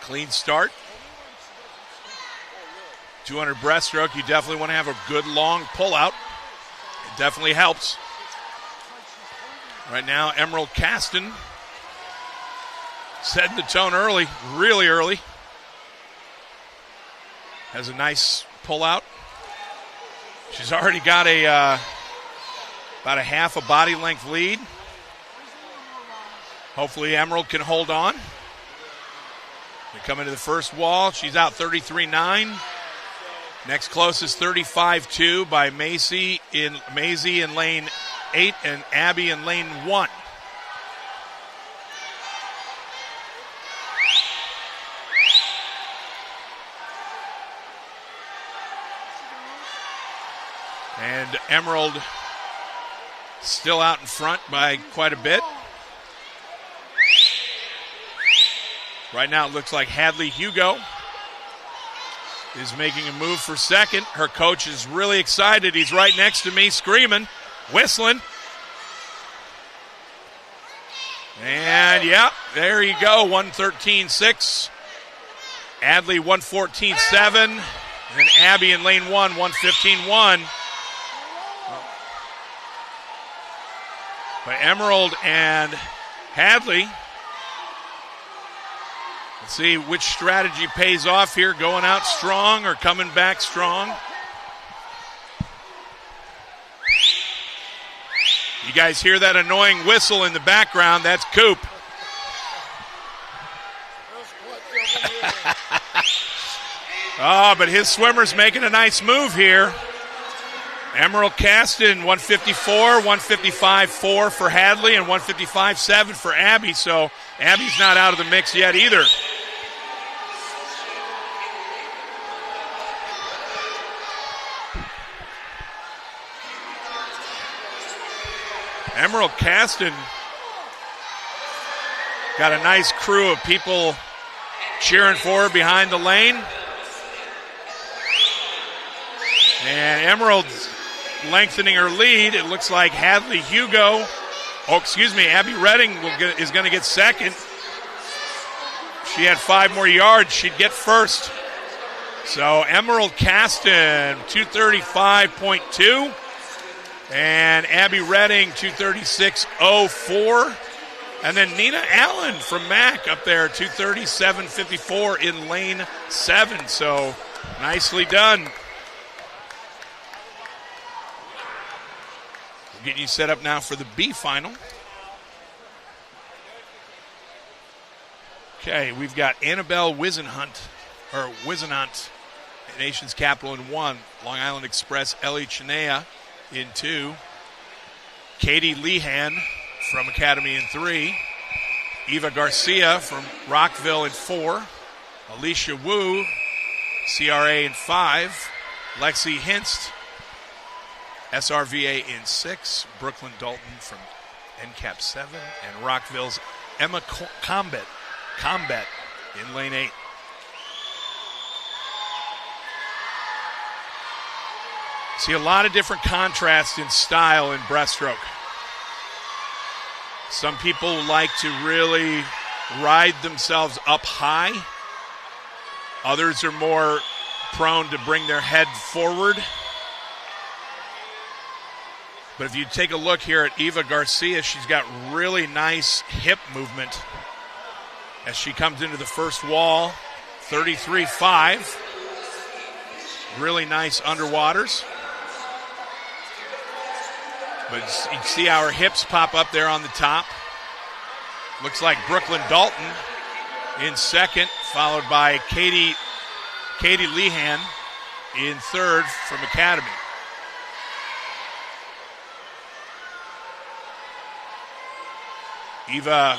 Clean start. 200 breaststroke, you definitely want to have a good long pullout. It definitely helps. Right now, Emerald Caston setting the tone early, really early. Has a nice pullout. She's already got about a half a body length lead. Hopefully Emerald can hold on. They come into the first wall. She's out 33-9. Next closest 35-2 by Maisie in lane 8 and Abby in lane 1. And Emerald still out in front by quite a bit. Right now it looks like Hadley Hugo is making a move for second. Her coach is really excited. He's right next to me screaming, whistling. And, yeah, there you go, 113.6. Hadley 114.7. And then Abby in lane 1, 115.1. By Emerald and Hadley. Let's see which strategy pays off here, going out strong or coming back strong. You guys hear that annoying whistle in the background? That's Coop. Oh, but his swimmer's making a nice move here. Emerald Caston, 154, 155.4 for Hadley, and 155.7 for Abby. So Abby's not out of the mix yet either. Emerald Caston got a nice crew of people cheering for her behind the lane. And Emerald's lengthening her lead. It looks like Hadley Hugo, Abby Redding is going to get second. She had 5 more yards. She'd get first. So Emerald Caston, 235.2. And Abby Redding, 236.04. And then Nina Allen from Mac up there, 237.54 in lane 7. So nicely done. Getting you set up now for the B final. Okay, we've got Annabelle Wisenhunt, Nation's Capital in 1. Long Island Express, Ellie Chinea in 2. Katie Lehan from Academy in 3. Eva Garcia from Rockville in 4. Alicia Wu, CRA in 5. Lexi Hinst, SRVA in 6. Brooklyn Dalton from NCAP 7. And Rockville's Emma Combat in lane 8. See a lot of different contrasts in style in breaststroke. Some people like to really ride themselves up high. Others are more prone to bring their head forward. But if you take a look here at Eva Garcia, she's got really nice hip movement as she comes into the first wall. 33.5. Really nice underwaters. But you see how her hips pop up there on the top. Looks like Brooklyn Dalton in second, followed by Katie Lehan in third from Academy. Eva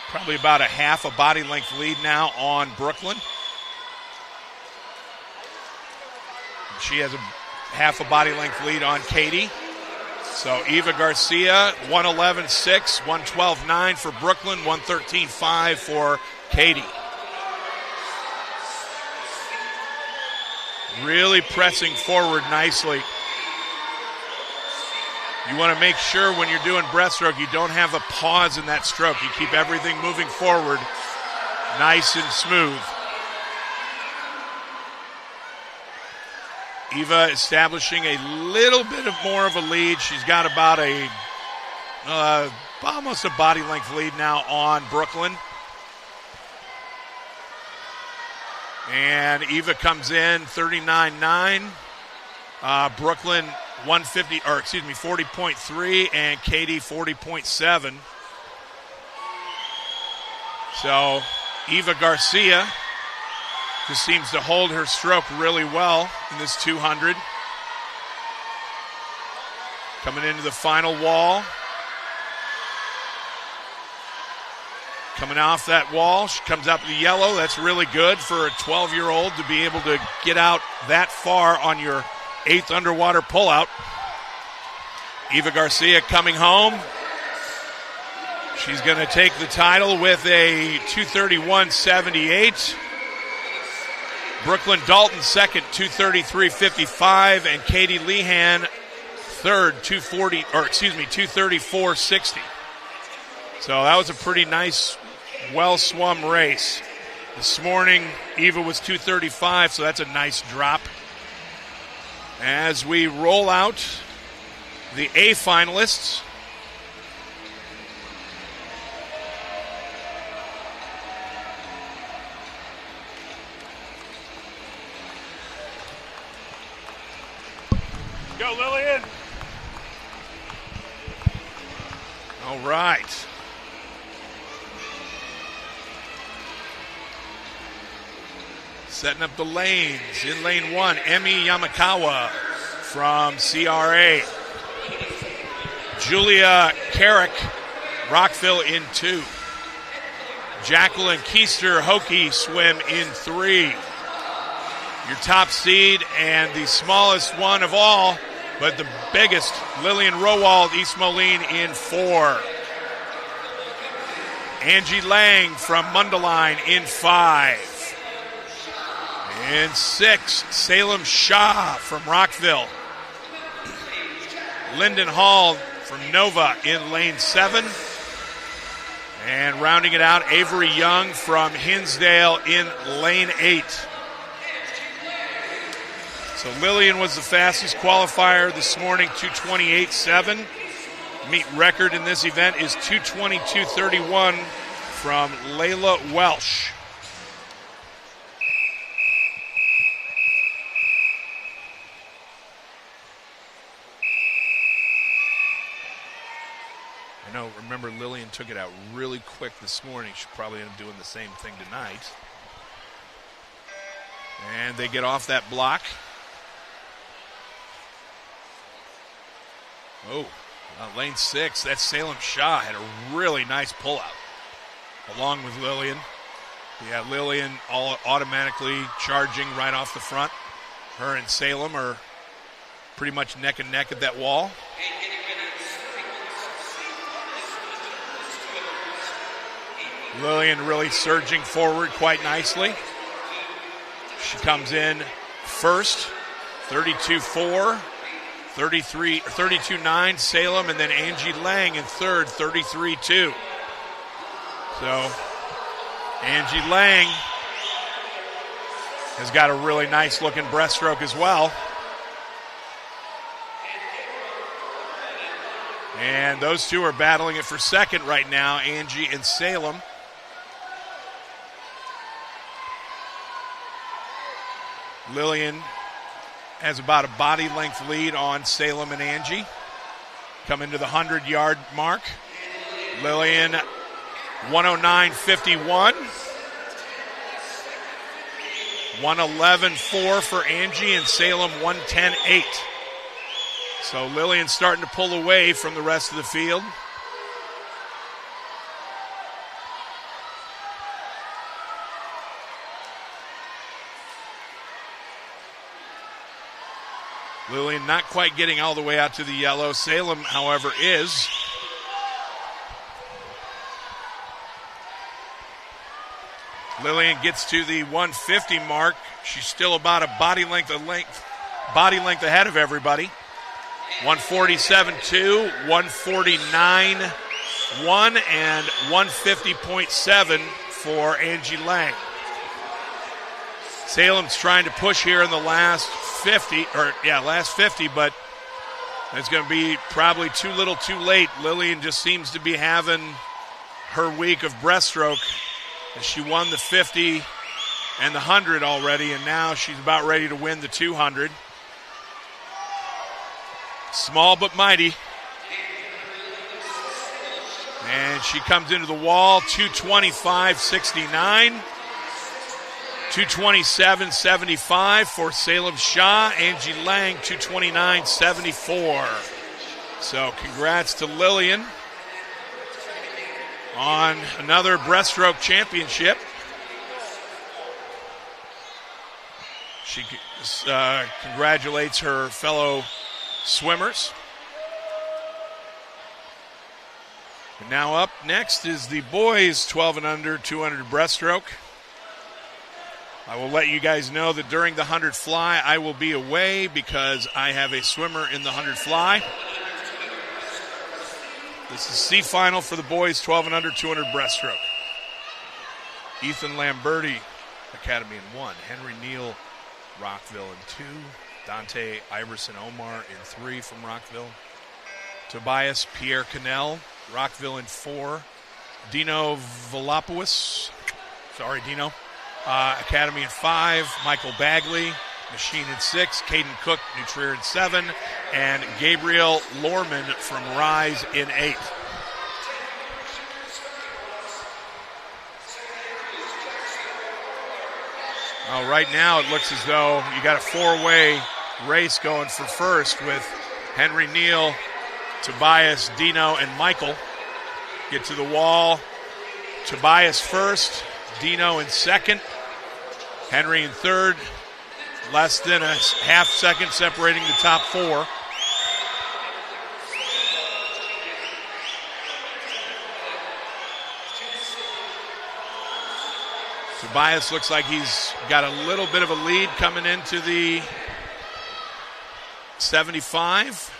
probably about a half a body length lead now on Brooklyn. She has a half a body length lead on Katie. So Eva Garcia, 111.6, 112.9 for Brooklyn, 113.5 for Katie. Really pressing forward nicely. You want to make sure when you're doing breaststroke you don't have a pause in that stroke. You keep everything moving forward nice and smooth. Eva establishing a little bit of more of a lead. She's got about almost a body length lead now on Brooklyn. And Eva comes in 39.9. Brooklyn 40.3 and Katie 40.7. So Eva Garcia just seems to hold her stroke really well in this 200. Coming into the final wall. Coming off that wall, she comes up the yellow. That's really good for a 12-year-old to be able to get out that far on your 8th underwater pullout. Eva Garcia coming home. She's going to take the title with a 231.78. Brooklyn Dalton second, 233.55, and Katie Lehan third, 234.60. So that was a pretty nice, well-swum race. This morning, Eva was 235, so that's a nice drop. As we roll out the A finalists, Go, Lillian. all right. Setting up the lanes. In lane 1, Emi Yamakawa from CRA. Julia Carrick, Rockville in 2. Jacqueline Keister Hokie swim in 3. Your top seed and the smallest one of all, but the biggest, Lillian Rowald, East Moline in 4. Angie Lang from Mundelein in 5. In 6, Salem Shah from Rockville. Lyndon Hall from Nova in lane 7. And rounding it out, Avery Young from Hinsdale in lane 8. So Lillian was the fastest qualifier this morning, 2:28.7. Meet record in this event is 2:22.31 from Layla Welsh. I know, remember Lillian took it out really quick this morning. She'll probably end up doing the same thing tonight. And they get off that block. Oh, lane 6, that's Salem Shah, had a really nice pullout along with Lillian. Yeah, Lillian all automatically charging right off the front. Her and Salem are pretty much neck and neck at that wall. Lillian really surging forward quite nicely. She comes in first, 32.4. 32.9 Salem, and then Angie Lang in third, 33.2. So Angie Lang has got a really nice looking breaststroke as well. And those two are battling it for second right now, Angie and Salem. Lillian has about a body length lead on Salem and Angie. Coming to the 100-yard mark. Lillian, 109.51. 111.4 for Angie, and Salem 110.8. So Lillian starting to pull away from the rest of the field. Lillian not quite getting all the way out to the yellow. Salem, however, is. Lillian gets to the 150 mark. She's still about a body length ahead of everybody. 147.2, 149.1, and 150.7 for Angie Lang. Salem's trying to push here in the last 50, but it's going to be probably too little too late. Lillian just seems to be having her week of breaststroke. She won the 50 and the 100 already, and now she's about ready to win the 200. Small but mighty. And she comes into the wall, 225.69. 227.75 for Salem Shaw. Angie Lang, 229.74. So congrats to Lillian on another breaststroke championship. She congratulates her fellow swimmers. And now up next is the boys 12 and under 200 breaststroke. I will let you guys know that during the 100 fly I will be away because I have a swimmer in the 100 fly. This is C final for the boys 12 and under 200 breaststroke. Ethan Lamberti, Academy in 1. Henry Neal, Rockville in 2. Dante Iverson Omar in 3 from Rockville. Tobias Pierre Cannell, Rockville in 4. Dino Volopoulos, Academy in 5. Michael Bagley, Machine in 6. Caden Cook, New Trier in 7. And Gabriel Lorman from Rise in 8. Well, right now it looks as though you got a 4-way race going for first with Henry Neal, Tobias, Dino, and Michael. Get to the wall. Tobias first, Dino in second, Henry in third. Less than a half second separating the top 4. Tobias looks like he's got a little bit of a lead coming into the 75.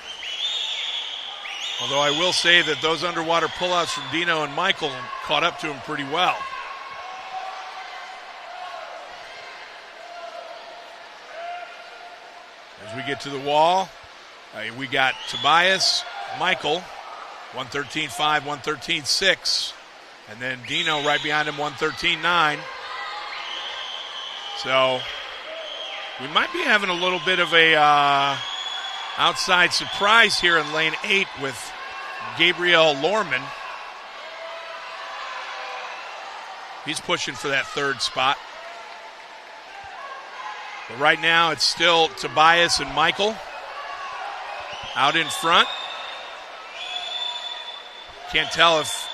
Although I will say that those underwater pullouts from Dino and Michael caught up to him pretty well. As we get to the wall, we got Tobias, Michael, 113.5, 113.6. And then Dino right behind him, 113.9. So we might be having a little bit of a outside surprise here in lane 8 with Gabriel Lorman. He's pushing for that third spot. But right now it's still Tobias and Michael out in front. Can't tell if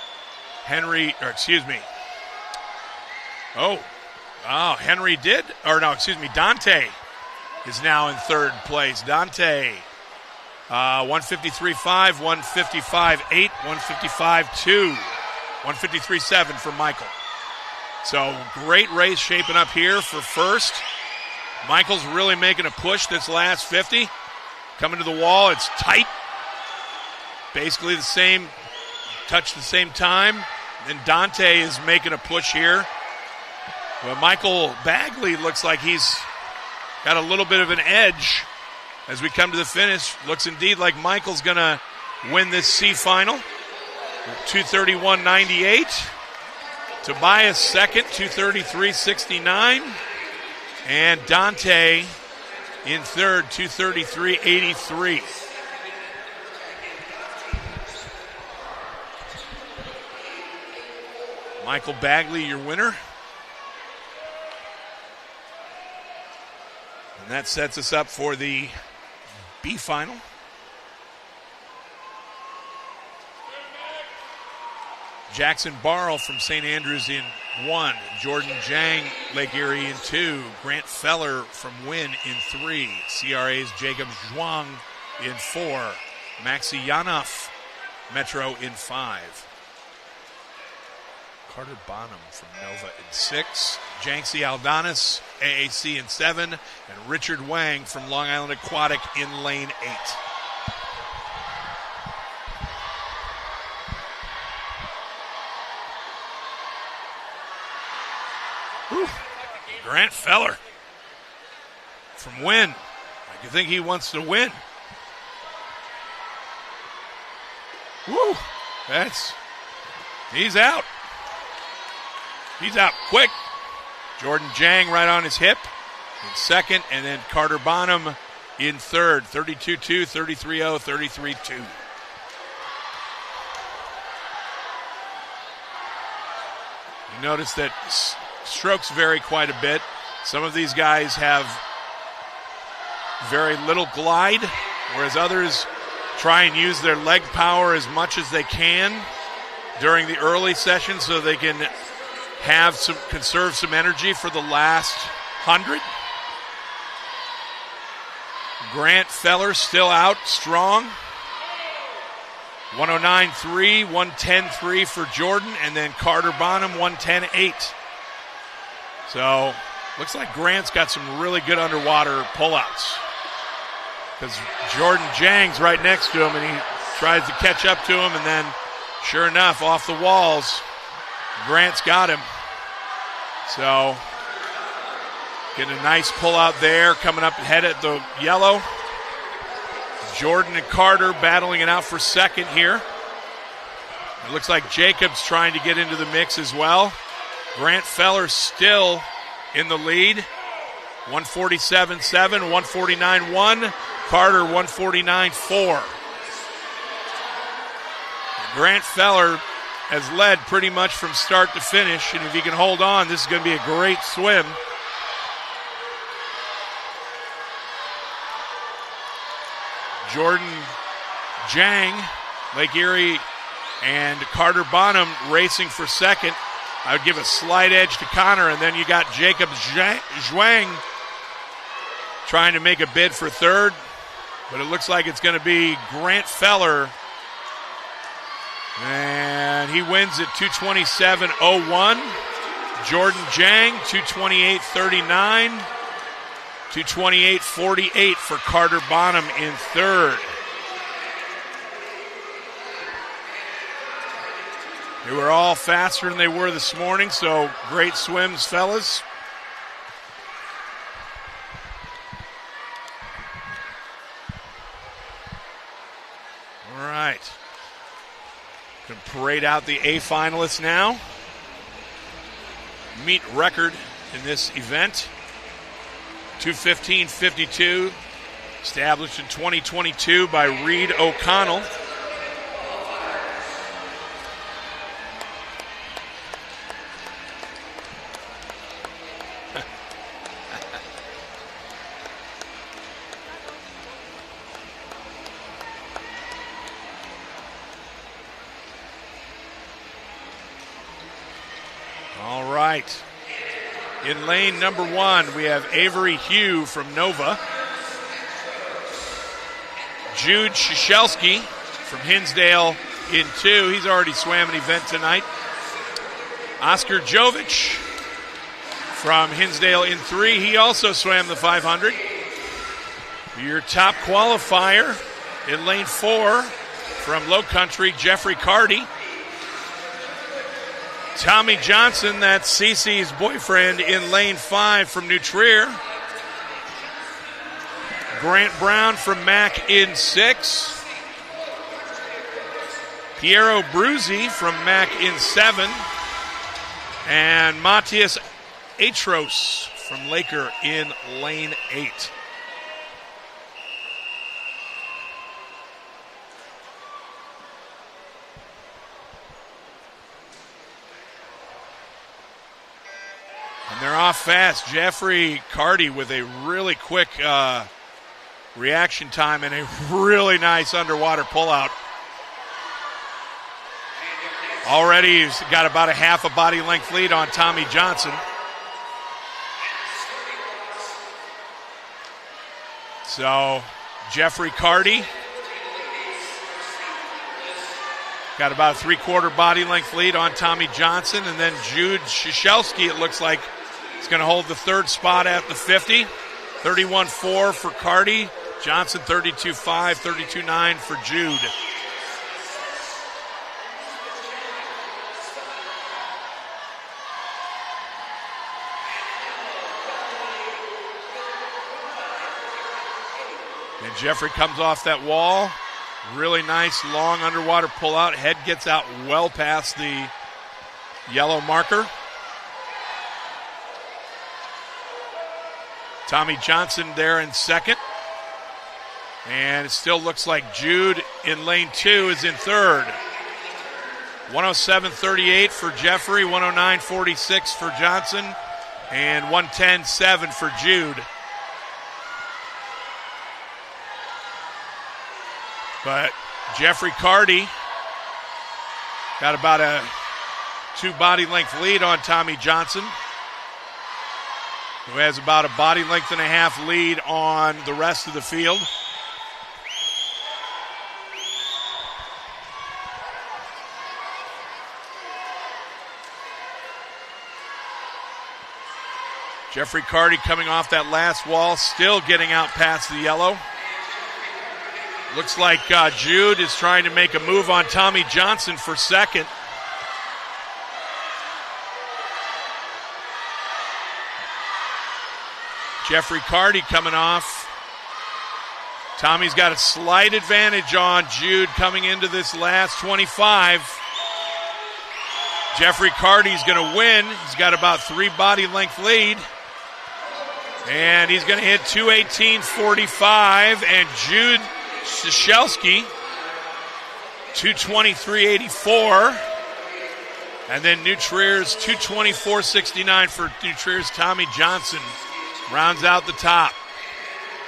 Dante is now in third place. Dante, 153.5, 155.8, 155.2, 153.7 for Michael. So great race shaping up here for first. Michael's really making a push this last 50. Coming to the wall, it's tight. Basically the same time. And Dante is making a push here. Well, Michael Bagley looks like he's got a little bit of an edge as we come to the finish. Looks indeed like Michael's going to win this C final. 231.98. Tobias second, 233.69. And Dante in third, 233.83. Michael Bagley, your winner. And that sets us up for the B final. Jackson Barrell from St. Andrews in 1. Jordan Jang, Lake Erie in 2. Grant Feller from Wynn in 3. CRA's Jacob Zhuang in 4. Maxi Yanov, Metro in 5. Carter Bonham from Nova in 6. Janksy Aldonis, AAC in 7. And Richard Wang from Long Island Aquatic in lane 8. Whew. Grant Feller from Wynn. I think he wants to win. Woo! He's out. He's out quick. Jordan Jang right on his hip in second, and then Carter Bonham in third. 32-2, 33-0, 33-2. You notice that strokes vary quite a bit. Some of these guys have very little glide, whereas others try and use their leg power as much as they can during the early session so they can conserve some energy for the last 100. Grant Feller still out strong. 109.3, 110.3 for Jordan, and then Carter Bonham 110.8. So looks like Grant's got some really good underwater pullouts, because Jordan Jang's right next to him, and he tries to catch up to him, and then sure enough, off the walls, Grant's got him. So getting a nice pullout there, coming up ahead at the yellow. Jordan and Carter battling it out for second here. It looks like Jacobs trying to get into the mix as well. Grant Feller still in the lead. 147.7, 149.1. Carter 149.4. Grant Feller has led pretty much from start to finish, and if he can hold on, this is going to be a great swim. Jordan Jang, Lake Erie, and Carter Bonham racing for second. I would give a slight edge to Connor, and then you got Jacob Zhuang trying to make a bid for third, but it looks like it's going to be Grant Feller, and he wins at 227.01. Jordan Jang, 228.39. 228.48 for Carter Bonham in third. They were all faster than they were this morning, so great swims, fellas. All right. Going to parade out the A finalists now. Meet record in this event. 2:15.52, established in 2022 by Reed O'Connell. All right. In lane number 1, we have Avery Hugh from Nova. Jude Shishelsky from Hinsdale in 2. He's already swam an event tonight. Oscar Jovic from Hinsdale in 3. He also swam the 500. Your top qualifier in lane 4 from Low Country, Jeffrey Carty. Tommy Johnson, that's Cece's boyfriend, in lane 5 from New Trier. Grant Brown from Mac in 6. Piero Bruzzi from Mac in 7. And Matthias Atros from Laker in lane 8. And they're off fast. Jeffrey Carty with a really quick reaction time and a really nice underwater pullout. Already he's got about a half a body length lead on Tommy Johnson. So Jeffrey Carty got about a 3/4 body length lead on Tommy Johnson, and then Jude Shashelski, it looks like, is going to hold the third spot at the 50. 31.4 for Carty. Johnson 32.5, 32.9 for Jude. And Jeffrey comes off that wall. Really nice long underwater pullout. Head gets out well past the yellow marker. Tommy Johnson there in second. And it still looks like Jude in lane 2 is in third. 107.38 for Jeffrey, 109.46 for Johnson, and 110.7 for Jude. But Jeffrey Carty got about a 2 body length lead on Tommy Johnson, who has about a body length and a half lead on the rest of the field. Jeffrey Carty coming off that last wall, still getting out past the yellow. Looks like Jude is trying to make a move on Tommy Johnson for second. Jeffrey Carty coming off. Tommy's got a slight advantage on Jude coming into this last 25. Jeffrey Carty's going to win. He's got about 3 body length lead. And he's going to hit 2:18.45. And Jude Shashelski, 2:23.84. And then New Trier's 2:24.69 for New Trier's Tommy Johnson. Rounds out the top.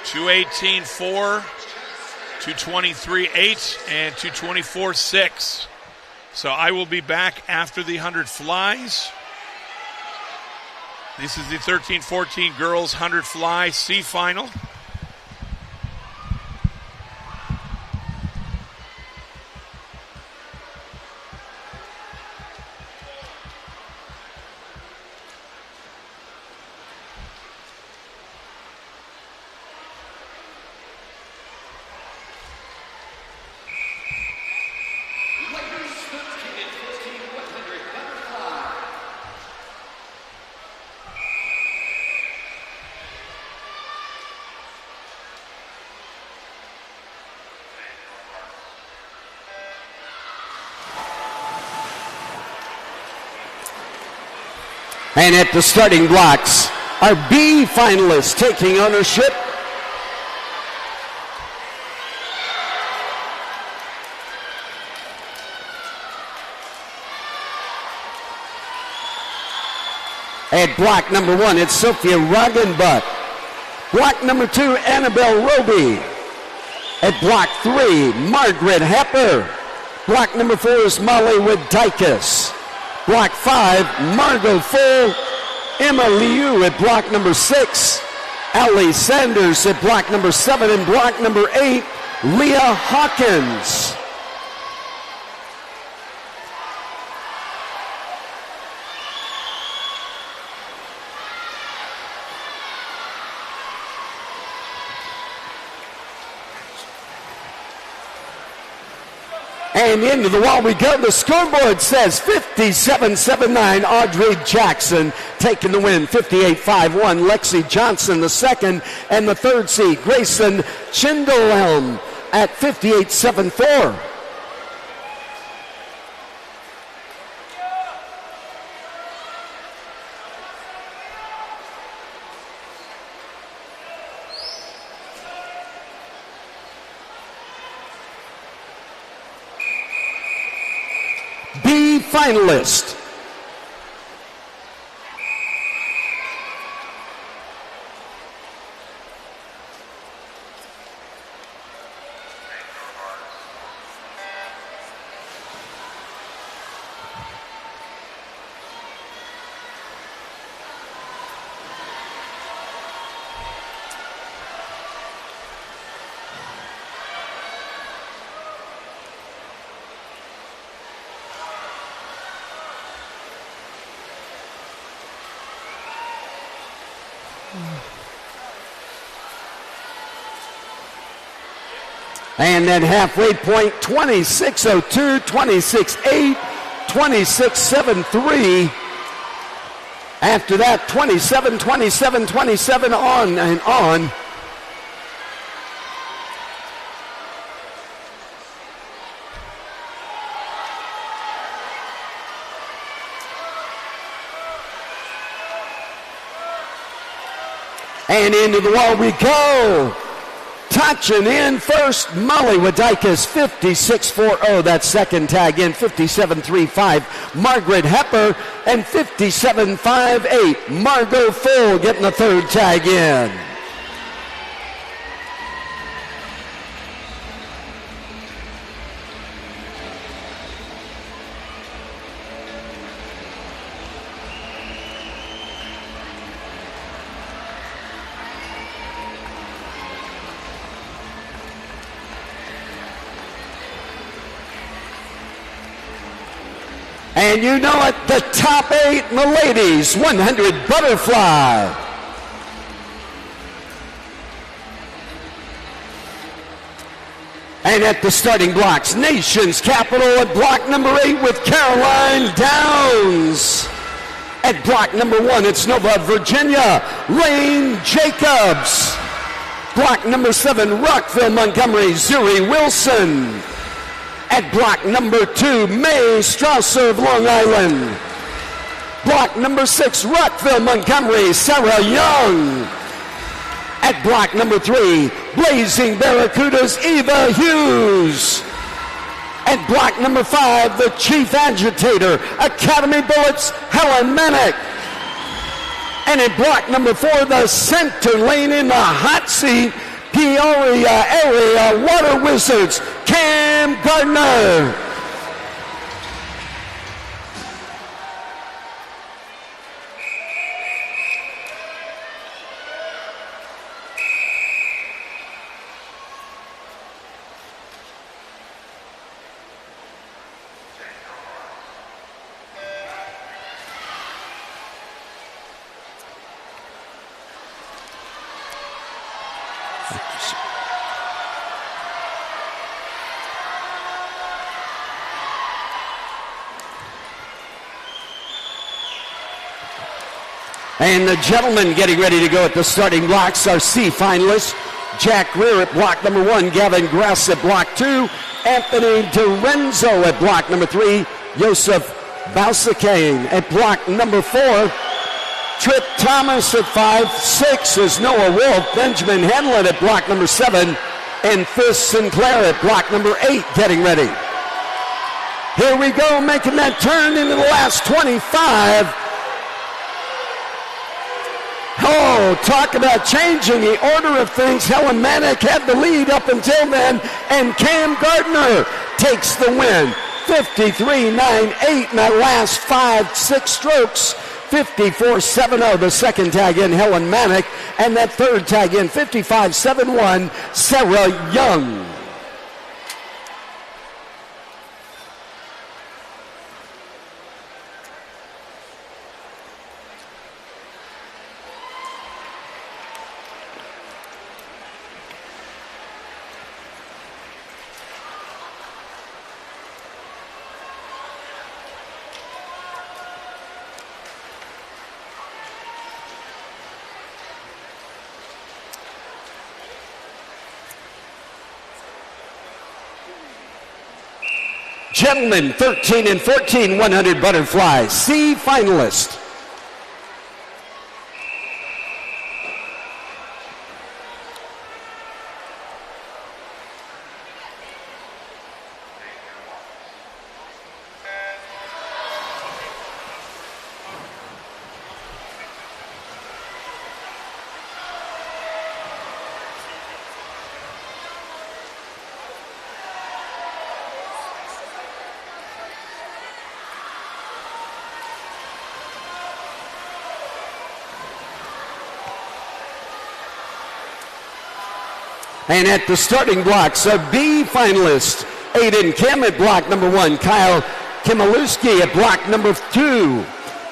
2:18.4, 2:23.8, and 2:24.6. So I will be back after the 100 flies. This is the 13-14 girls 100 fly C final. And at the starting blocks, our B finalists taking ownership. At block number 1, it's Sophia Roggenbuck. Block number 2, Annabelle Roby. At block 3, Margaret Hepper. Block number 4 is Molly Woodikis. Block 5, Margot Full. Emma Liu at block number 6. Allie Sanders at block number 7. And block number 8, Leah Hawkins. And into the wall we go. The scoreboard says 57.79. Audrey Jackson taking the win. 58.51. Lexi Johnson the second. And the third seed, Grayson Chindelhelm at 58.74. Finalist. And then halfway point, 26:02, 26:8, 26:73. After that, 27, 27, 27, on and on. And into the wall we go. Touching in first, Molly Wadikis, 56.40. That second tag in, 57.35. Margaret Hepper, and 57.58. Margot Full getting the third tag in. And you know it, the top 8 in the ladies, 100 butterfly. And at the starting blocks, Nation's Capital at block number 8 with Caroline Downs. At block number 1, it's Nova, Virginia, Lane Jacobs. Block number 7, Rockville, Montgomery, Zuri Wilson. At block number 2, May Strausser of Long Island. Block number 6, Rockville, Montgomery, Sarah Young. At block number 3, Blazing Barracudas, Eva Hughes. At block number 5, the Chief Agitator, Academy Bullets, Helen Manick. And at block number 4, the center lane in the hot seat, Peoria Area Water Wizards, Cam Gardner. And the gentlemen getting ready to go at the starting blocks are C finalists. Jack Greer at block number 1, Gavin Grass at block 2, Anthony DiRenzo at block number 3, Joseph Balsakane at block number 4, Trip Thomas at 5, 6 is Noah Wolf, Benjamin Hanlon at block number 7, and Fizz Sinclair at block number 8 getting ready. Here we go, making that turn into the last 25. Oh, talk about changing the order of things. Helen Manick had the lead up until then, and Cam Gardner takes the win. 53.98 in that last 5-6 strokes. 54.70 the second tag in, Helen Manick, and that third tag in, 55.71, Sarah Young. Gentlemen, 13 and 14, 100 butterfly, C finalist. And at the starting blocks, a B finalist, Aiden Kim at block number 1, Kyle Kimalewski at block number 2,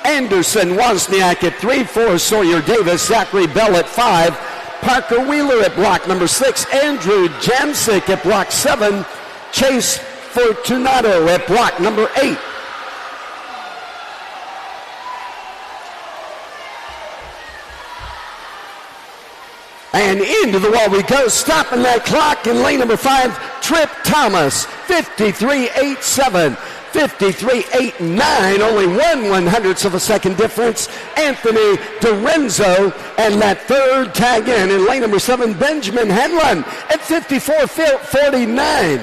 Anderson Wozniak at 3, 4 Sawyer Davis, Zachary Bell at 5, Parker Wheeler at block number 6, Andrew Jamsick at block 7, Chase Fortunato at block number 8. And into the wall we go, stopping that clock in lane number 5, Trip Thomas, 53.87, 53.89, only 1/100th of a second difference. Anthony DiRenzo, and that third tag in lane number 7, Benjamin Henlon at 54.49.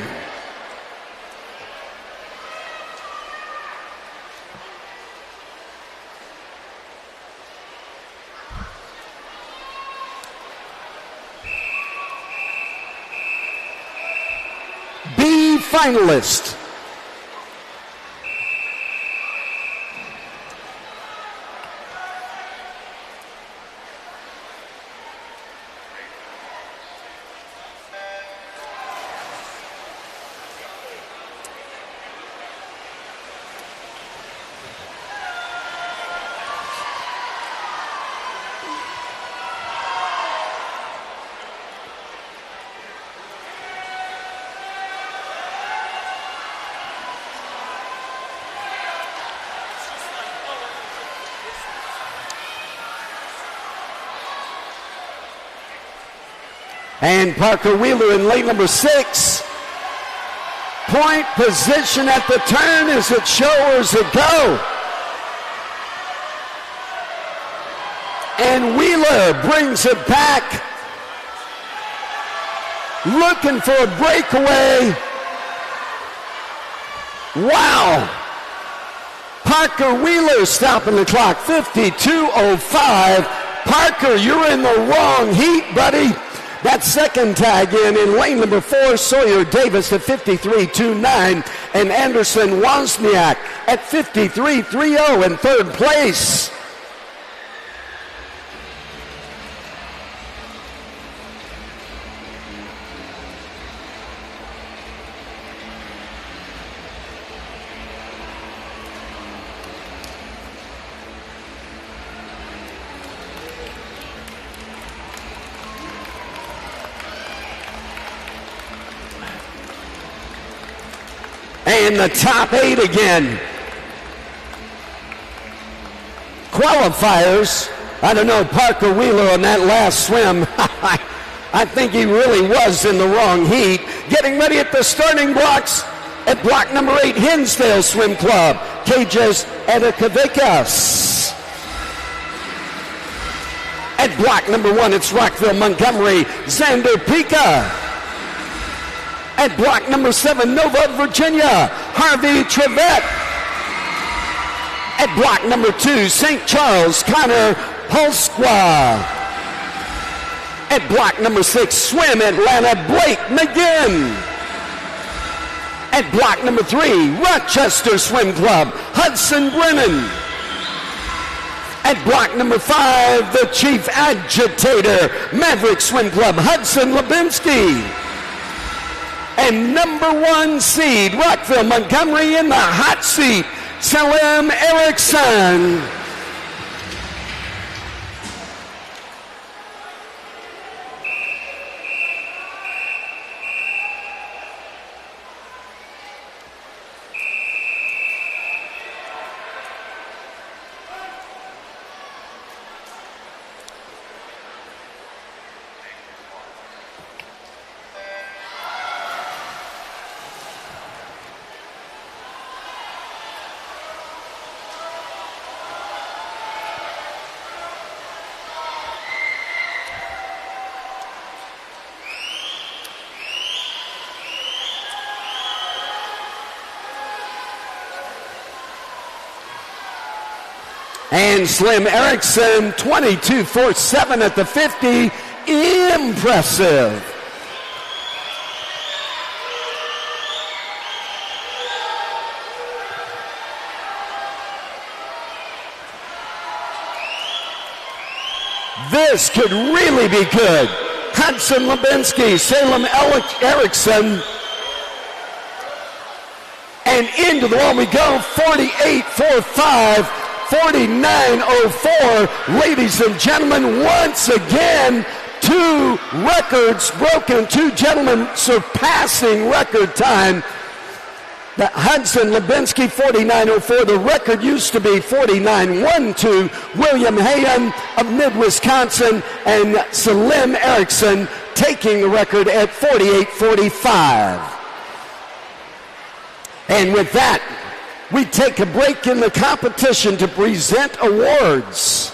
Finalist. And Parker Wheeler in lane number 6. Point position at the turn. Is it show or is it go? And Wheeler brings it back. Looking for a breakaway. Wow. Parker Wheeler stopping the clock. 52.05. Parker, you're in the wrong heat, buddy. That second tag in lane number 4, Sawyer Davis at 53.29, and Anderson Wozniak at 53.30 in third place. And the top 8 again. Qualifiers. I don't know, Parker Wheeler on that last swim. I think he really was in the wrong heat. Getting ready at the starting blocks at block number 8, Hinsdale Swim Club. Cages Edekavikas. At block number 1, it's Rockville Montgomery, Xander Pica. At block number 7, Nova, Virginia, Harvey Trevette. At block number 2, St. Charles, Connor Holsqua. At block number 6, Swim Atlanta, Blake McGinn. At block number 3, Rochester Swim Club, Hudson Brennan. At block number 5, the Chief Agitator, Maverick Swim Club, Hudson Lubinsky. And number 1 seed, Rockville Montgomery in the hot seat, Salim Erickson. And Slim Erickson, 22.47 at the 50. Impressive. This could really be good. Hudson Lubinsky, Salem Erickson. And into the wall we go, 48.45. 49.04. Ladies and gentlemen, once again, two records broken, two gentlemen surpassing record time. The Hudson Lubinsky, 49.04. The record used to be 49.12. William Hayen of Mid-Wisconsin and Salim Erickson taking the record at 48.45. And with that, we take a break in the competition to present awards.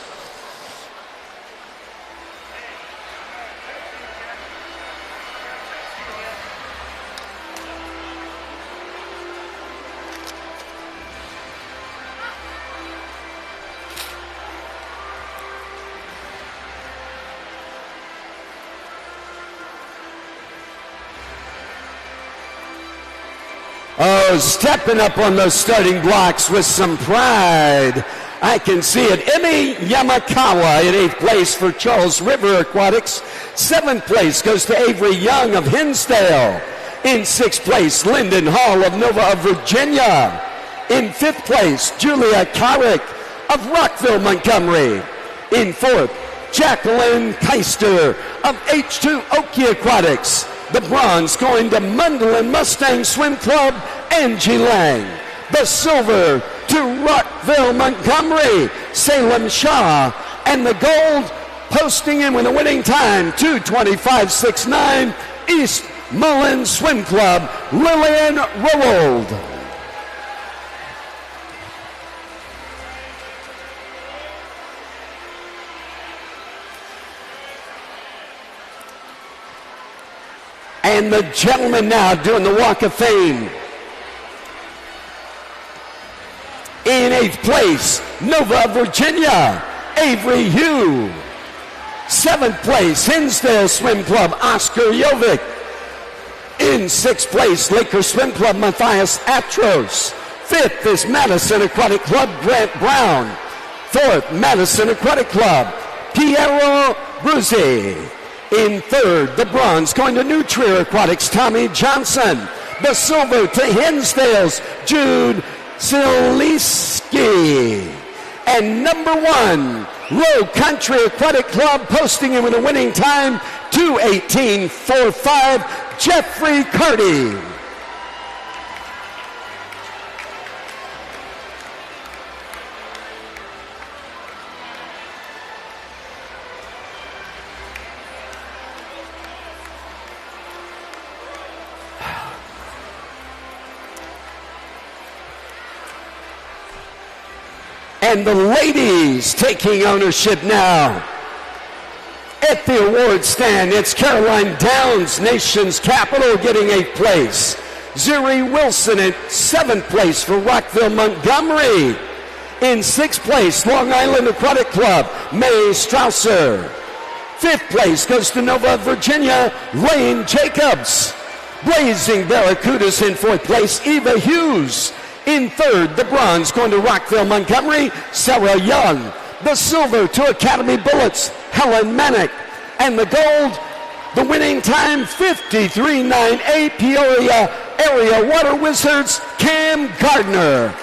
Oh, stepping up on those starting blocks with some pride. I can see it. Emi Yamakawa in 8th place for Charles River Aquatics. 7th place goes to Avery Young of Hinsdale. In 6th place, Lyndon Hall of Nova, Virginia. In 5th place, Julia Carrick of Rockville, Montgomery. In 4th, Jacqueline Keister of H2 Oki Aquatics. The bronze going to Mundelein Mustang Swim Club, Angie Lang. The silver to Rockville, Montgomery, Salem Shaw. And the gold posting in with a winning time, 2:25.69, East Mullen Swim Club, Lillian Rowold. And the gentleman now doing the Walk of Fame. In 8th place, Nova, Virginia, Avery Hugh. 7th place, Hinsdale Swim Club, Oscar Jovic. In 6th place, Laker Swim Club, Matthias Atros. 5th is Madison Aquatic Club, Grant Brown. 4th, Madison Aquatic Club, Piero Bruzzi. In 3rd, the bronze going to New Trier Aquatics, Tommy Johnson. The silver to Hinsdale's Jude Siliski. And number 1, Low Country Aquatic Club, posting in with a winning time, 2:18.45, Jeffrey Carty. And the ladies taking ownership now. At the award stand, it's Caroline Downs, nation's capital, getting 8th place. Zuri Wilson at 7th place for Rockville, Montgomery. In 6th place, Long Island Aquatic Club, May Strausser. 5th place goes to Nova, Virginia, Lane Jacobs. Blazing Barracudas in 4th place, Eva Hughes. In 3rd, the bronze going to Rockville, Montgomery, Sarah Young. The silver to Academy Bullets, Helen Manick. And the gold, the winning time, 53.98, Peoria Area Water Wizards, Cam Gardner.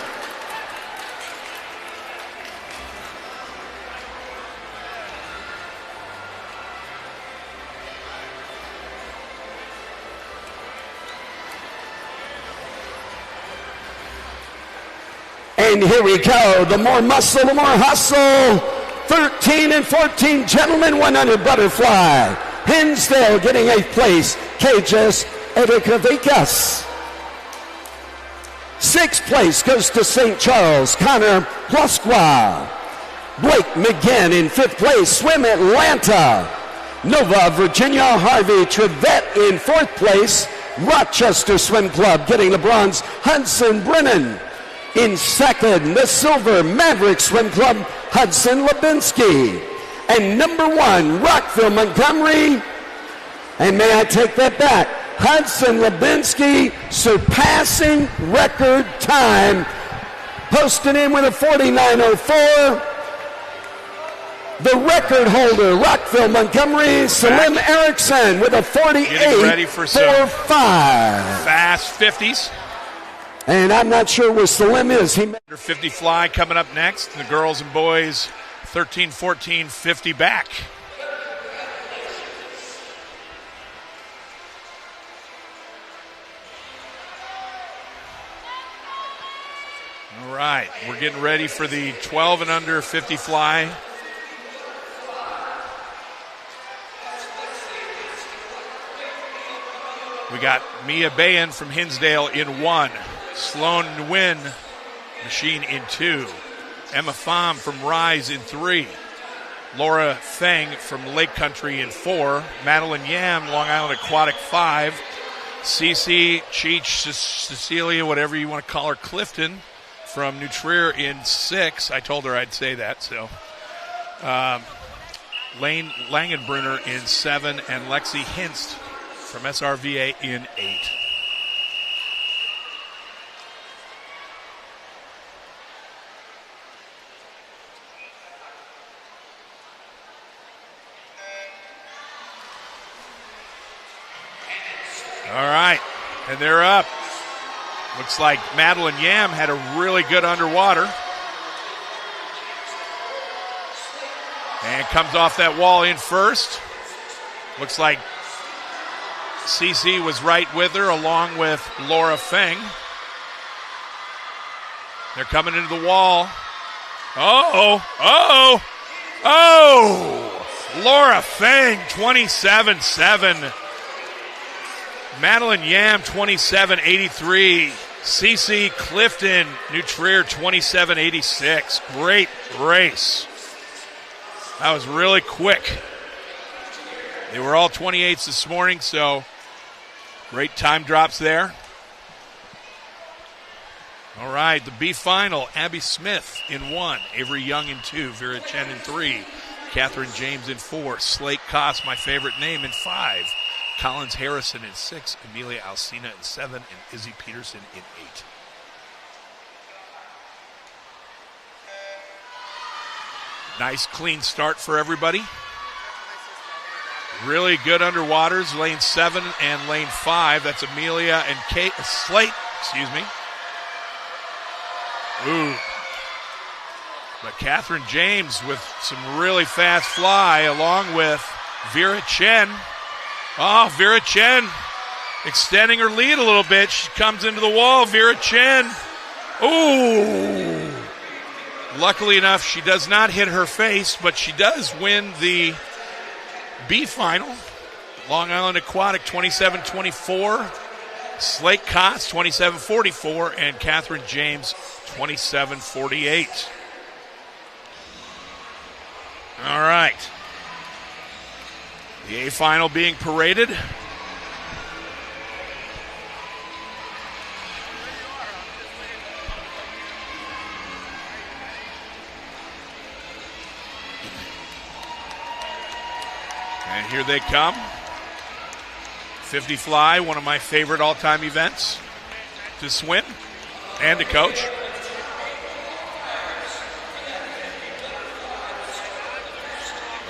And here we go. The more muscle, the more hustle. 13 and 14 gentlemen, 100 butterfly. Hinsdale getting 8th place. Cajas Edekavikas. 6th place goes to St. Charles. Connor Plusqua. Blake McGinn in 5th place. Swim Atlanta. Nova, Virginia. Harvey Trevette in 4th place. Rochester Swim Club getting the bronze. Hudson Brennan. In 2nd, the silver, Maverick Swim Club, Hudson Lubinsky. And number 1, Rockville, Montgomery. And may I take that back? Hudson Lubinsky surpassing record time. Posted in with a 49.04. The record holder, Rockville, Montgomery, Salim Erickson with a 48.45. Fast 50s. And I'm not sure what the limb is. Under 50 fly coming up next. The girls and boys 13, 14, 50 back. All right, we're getting ready for the 12 and under 50 fly. We got Mia Bayan from Hinsdale in 1. Sloan Nguyen Machine in 2. Emma Pham from Rise in 3. Laura Feng from Lake Country in 4. Madeline Yam, Long Island Aquatic 5. Cece Cheech, Cecilia, whatever you want to call her, Clifton from New Trier in 6. I told her I'd say that, so. Lane Langenbrunner in 7, and Lexi Hinst from SRVA in 8. All right, and they're up. Looks like Madeline Yam had a really good underwater. And comes off that wall in first. Looks like Cece was right with her along with Laura Feng. They're coming into the wall. Oh! Laura Feng, 27-7. Madeline Yam, 27-83. Cece Clifton, New Trier, 27-86. Great race. That was really quick. They were all 28s this morning, so great time drops there. All right, the B final, Abby Smith in 1, Avery Young in 2, Vera Chen in 3, Catherine James in 4, Slate Koss, my favorite name, in 5, Collins Harrison in 6, Amelia Alcina in 7, and Izzy Peterson in 8. Nice clean start for everybody. Really good underwaters, lane 7 and lane 5. That's Amelia and Slate, Ooh. But Catherine James with some really fast fly along with Vera Chen. Oh, Vera Chen extending her lead a little bit. She comes into the wall, Vera Chen. Ooh. Luckily enough, she does not hit her face, but she does win the B final. Long Island Aquatic 27-24. Slate Koss 27-44, and Catherine James 27-48. All right. The A final being paraded. And here they come. 50 fly, one of my favorite all-time events to swim and to coach.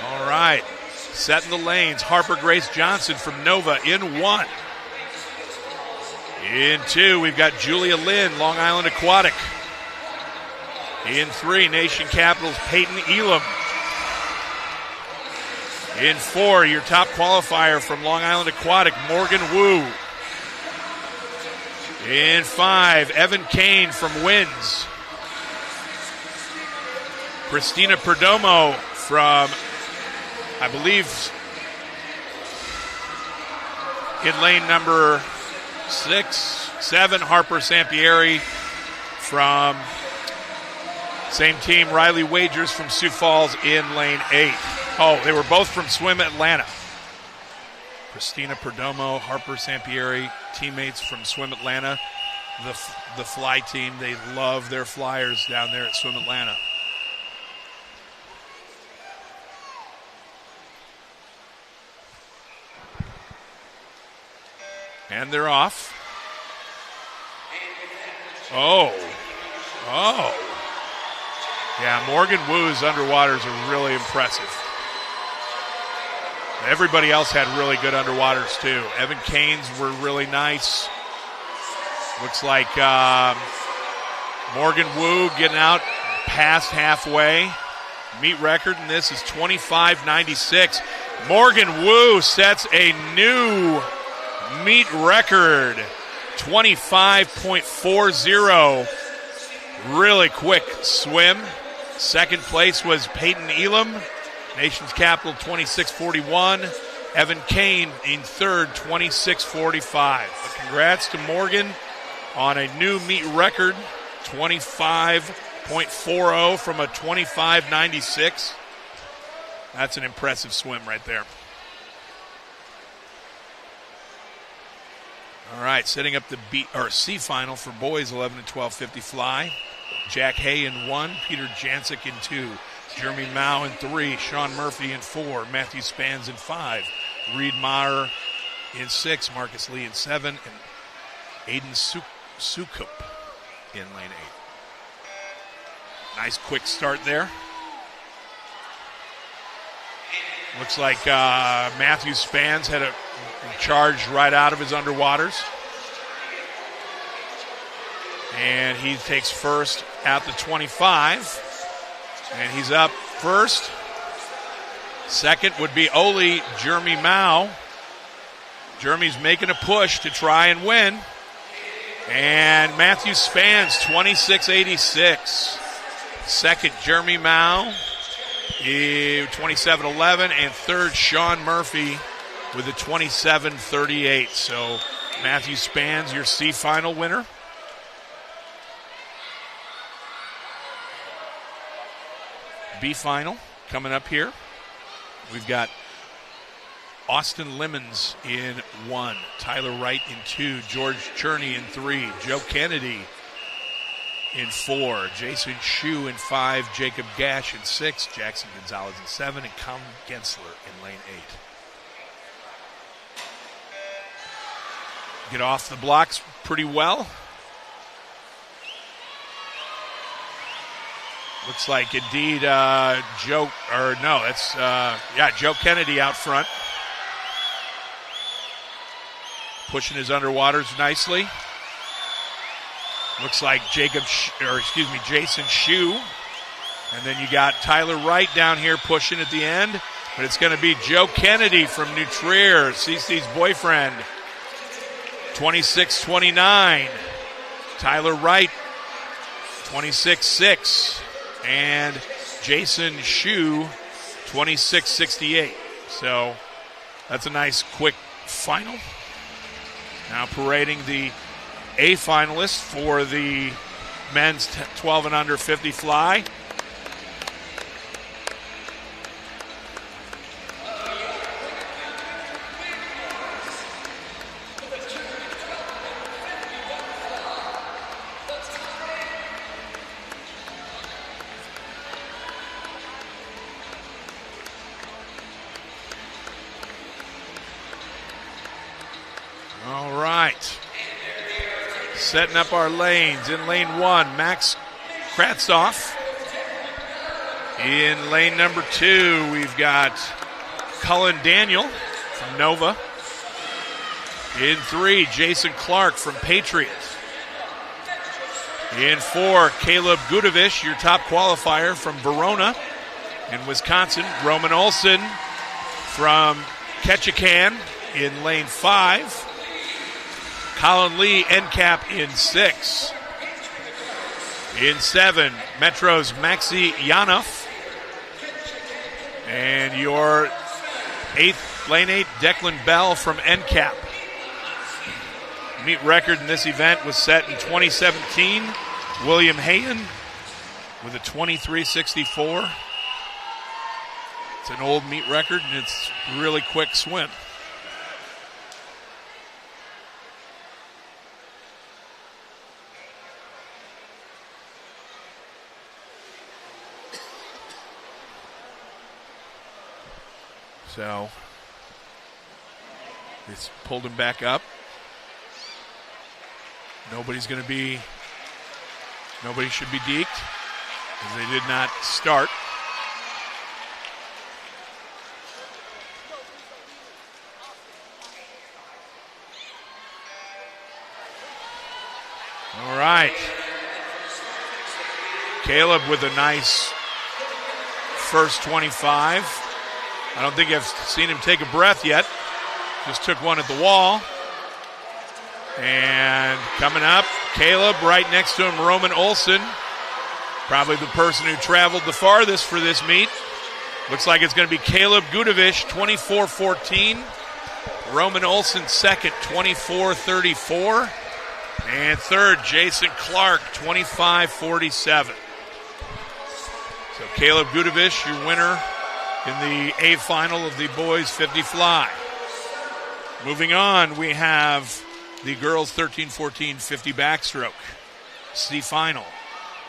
All right, setting the lanes. Harper Grace Johnson from Nova in 1. In 2, we've got Julia Lynn, Long Island Aquatic. In 3, Nation Capitals Peyton Elam. In 4, your top qualifier from Long Island Aquatic, Morgan Wu. In 5, Evan Kane from Winds. Christina Perdomo from, I believe, in lane number 7, Harper Sampieri from same team, Riley Wagers from Sioux Falls in lane 8. Oh, they were both from Swim Atlanta. Christina Perdomo, Harper Sampieri, teammates from Swim Atlanta. The fly team, they love their flyers down there at Swim Atlanta. And they're off. Oh. Yeah, Morgan Wu's underwaters are really impressive. Everybody else had really good underwaters too. Evan Kane's were really nice. Looks like Morgan Wu getting out past halfway. Meet record in this is 25.96. Morgan Wu sets a new meet record, 25.40. Really quick swim. Second place was Peyton Elam, Nation's Capital, 26.41. Evan Kane in third, 26.45. But congrats to Morgan on a new meet record, 25.40 from a 25.96. That's an impressive swim right there. All right, setting up the C final for boys, 11 and 1250 fly. Jack Hay in 1, Peter Jancic in 2, Jeremy Mao in 3, Sean Murphy in 4, Matthew Spans in 5, Reed Maher in 6, Marcus Lee in 7, and Aiden Sukup in lane 8. Nice quick start there. Looks like Matthew Spans had a charge right out of his underwaters. And he takes first at the 25. And he's up first. Second would be Oli Jeremy Mao. Jeremy's making a push to try and win. And Matthew Spans, 26.86. Second, Jeremy Mao, 27.11. And third, Sean Murphy with a 27.38. So Matthew Spans, your C final winner. B final coming up here. We've got Austin Lemons in 1, Tyler Wright in 2, George Cherney in 3, Joe Kennedy in 4, Jason Shue in 5, Jacob Gash in 6, Jackson Gonzalez in 7, and Colin Gensler in lane 8. Get off the blocks pretty well. Looks like indeed Joe Kennedy out front. Pushing his underwaters nicely. Looks like Jason Shue. And then you got Tyler Wright down here pushing at the end. But it's going to be Joe Kennedy from New Trier, Cece's boyfriend. 26.29. Tyler Wright, 26.6. And Jason Shue, 26.68. So that's a nice quick final. Now parading the A finalists for the men's 12 and under 50 fly. Setting up our lanes. In lane 1, Max Kratzoff. In lane number 2, we've got Cullen Daniel from Nova. In 3, Jason Clark from Patriot. In 4, Caleb Gudovich, your top qualifier from Verona. In Wisconsin, Roman Olson from Ketchikan in lane 5. Colin Lee, NCAP in 6. In 7, Metro's Maxi Yanov. And your lane 8, Declan Bell from NCAP. Meet record in this event was set in 2017. William Hayen with a 23.64. It's an old meet record, and it's a really quick swim. So it's pulled him back up. Nobody should be deked because they did not start. All right. Caleb with a nice first 25. I don't think I've seen him take a breath yet. Just took one at the wall. And coming up, Caleb right next to him, Roman Olsen. Probably the person who traveled the farthest for this meet. Looks like it's going to be Caleb Gudovich, 24-14. Roman Olsen second, 24-34. And third, Jason Clark, 25-47. So Caleb Gudovich, your winner in the A final of the boys 50 fly. Moving on, we have the girls 13-14 50 backstroke. C final.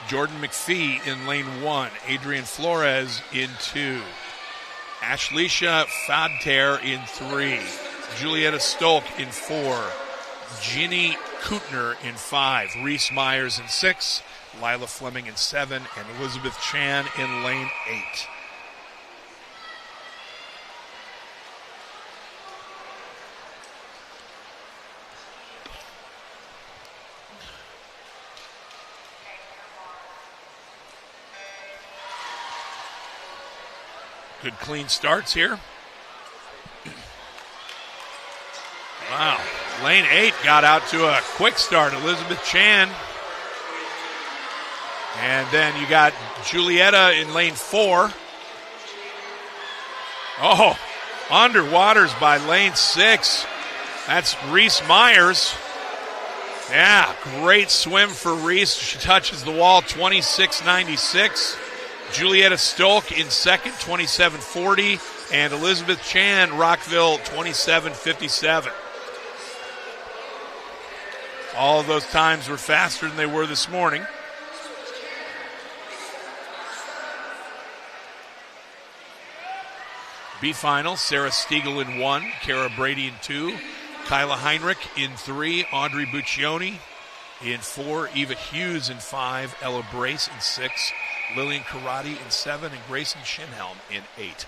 Jordan McPhee in lane 1. Adrian Flores in 2. Ashleisha Fadter in 3. Julietta Stolk in 4. Ginny Kutner in 5. Reese Myers in 6. Lila Fleming in 7. And Elizabeth Chan in lane 8. Good clean starts here. Wow. Lane 8 got out to a quick start. Elizabeth Chan. And then you got Julietta in lane 4. Oh, underwaters by lane 6. That's Reese Myers. Yeah, great swim for Reese. She touches the wall, 26.96. Julietta Stolk in second, 27.40. And Elizabeth Chan, Rockville, 27.57. All of those times were faster than they were this morning. B final, Sarah Stiegel in 1, Kara Brady in 2, Kyla Heinrich in 3, Audrey Buccioni in 4, Eva Hughes in 5, Ella Brace in 6, Lillian Karate in 7, and Grayson Schinhelm in 8.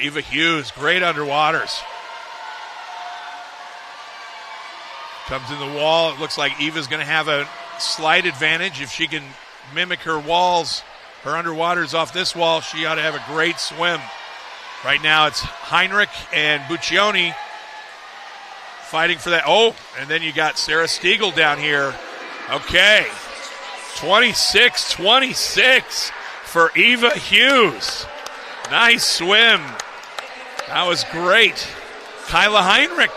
Eva Hughes, great underwaters. Comes in the wall. It looks like Eva's going to have a slight advantage. If she can mimic her walls, her underwaters off this wall, she ought to have a great swim. Right now it's Heinrich and Buccioni fighting for that. Oh, and then you got Sarah Stiegel down here. Okay, 26-26 for Eva Hughes. Nice swim. That was great. Kyla Heinrich,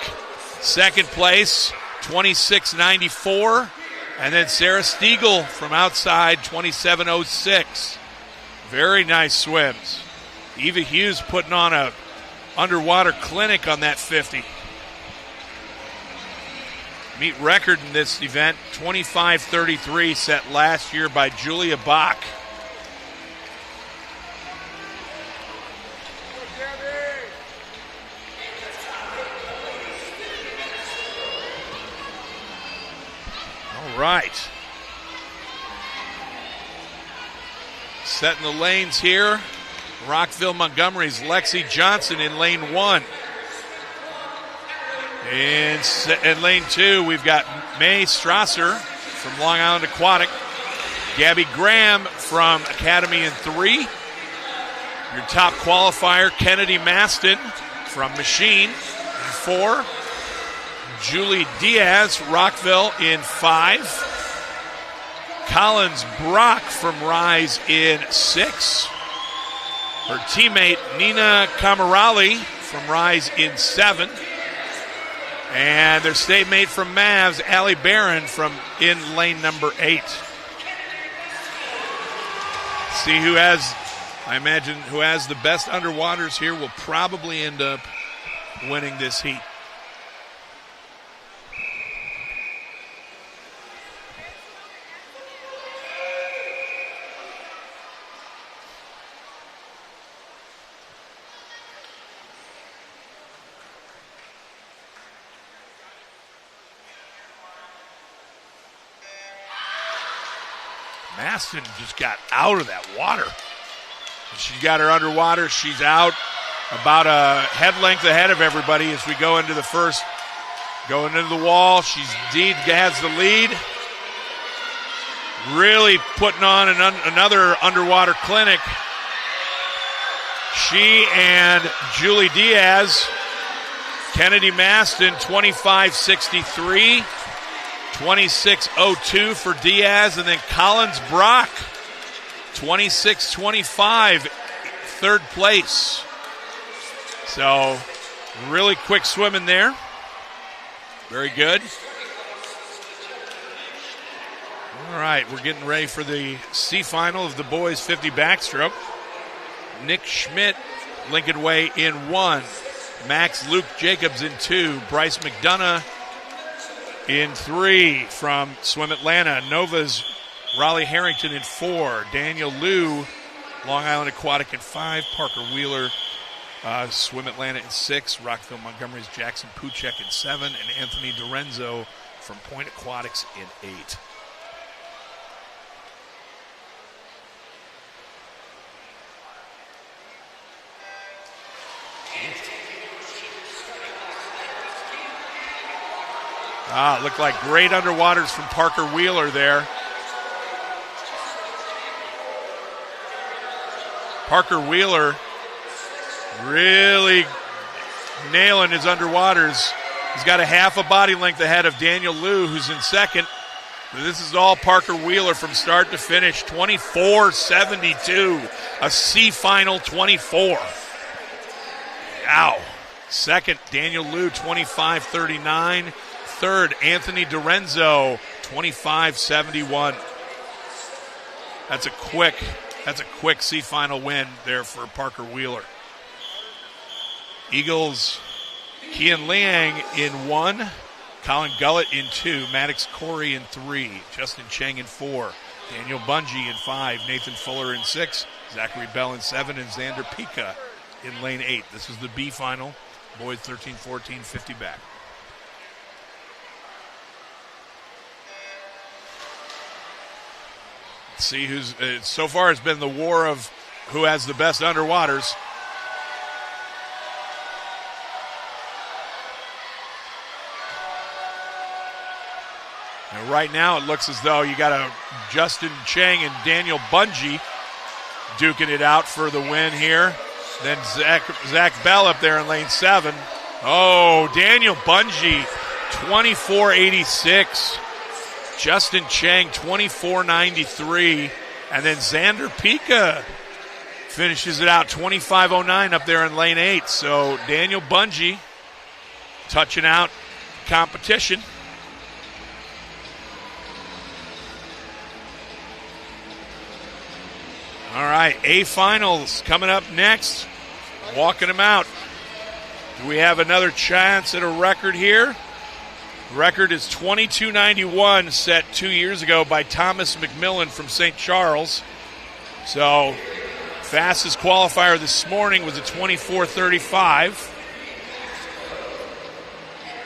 second place, 26.94. And then Sarah Stiegel from outside, 27.06. Very nice swims. Eva Hughes putting on a underwater clinic on that 50. Meet record in this event, 25.33, set last year by Julia Bach. Right. Setting the lanes here. Rockville Montgomery's Lexi Johnson in lane 1. In lane 2, we've got May Strasser from Long Island Aquatic. Gabby Graham from Academy in 3. Your top qualifier, Kennedy Maston from Machine in 4. Julie Diaz, Rockville in 5. Collins Brock from Rise in 6. Her teammate Nina Camarali from Rise in 7. And their state mate from Mavs, Allie Barron from in lane number 8. See who has, I imagine, who has the best underwaters here will probably end up winning this heat. Maston just got out of that water. She got her underwater. She's out about a head length ahead of everybody as we go into the first. Going into the wall. She's indeed has the lead. Really putting on another underwater clinic. She and Julie Diaz. Kennedy Maston, 25-63. 26-02 for Diaz. And then Collins Brock, 26-25, third place. So, really quick swimming there. Very good. All right, we're getting ready for the C final of the boys 50 backstroke. Nick Schmidt, Lincoln Way in 1. Max Luke Jacobs in 2. Bryce McDonough in 3 from Swim Atlanta. Nova's Raleigh Harrington in 4. Daniel Liu, Long Island Aquatic in 5. Parker Wheeler, Swim Atlanta in 6. Rockville Montgomery's Jackson Puchek in 7. And Anthony Dorenzo from Point Aquatics in 8. Looked like great underwaters from Parker Wheeler there. Parker Wheeler really nailing his underwaters. He's got a half a body length ahead of Daniel Liu, who's in second. This is all Parker Wheeler from start to finish. 24-72, a C final 24. Wow. Second, Daniel Liu, 25-39. Third, Anthony Dorenzo, 25-71. That's a quick C final win there for Parker Wheeler. Eagles, Kian Liang in 1, Colin Gullett in 2, Maddox Corey in 3, Justin Cheng in 4, Daniel Bungie in 5, Nathan Fuller in 6, Zachary Bell in 7, and Xander Pika in lane 8. This is the B final, boys 13-14, 50 back. See who's so far it's been the war of who has the best underwaters. And right now it looks as though you got a Justin Cheng and Daniel Bungie duking it out for the win here. Then Zach Bell up there in lane 7. Oh, Daniel Bungie, 24-86. Justin Cheng, 24-93. And then Xander Pika finishes it out, 25-09 up there in lane 8. So Daniel Bungie touching out competition. All right, A finals coming up next. Walking them out. Do we have another chance at a record here? Record is 22.91, set 2 years ago by Thomas McMillan from St. Charles. So, fastest qualifier this morning was a 24.35.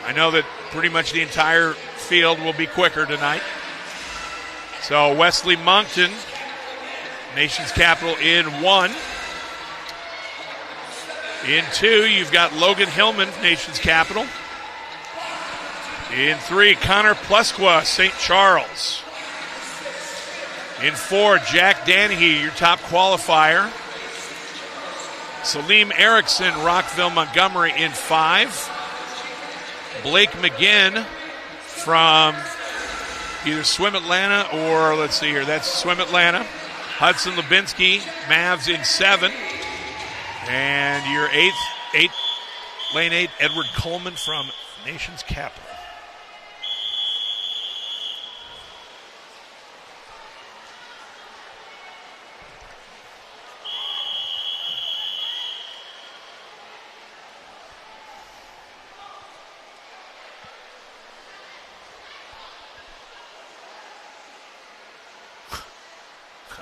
I know that pretty much the entire field will be quicker tonight. So, Wesley Moncton, Nation's Capital, in 1. In 2, you've got Logan Hillman, Nation's Capital. In 3, Connor Plusqua, St. Charles. In 4, Jack Danahy, your top qualifier. Salim Erickson, Rockville Montgomery, in 5. Blake McGinn from either Swim Atlanta or, let's see here, that's Swim Atlanta. Hudson Lubinsky, Mavs, in 7. And your lane 8, Edward Coleman from Nation's Capital.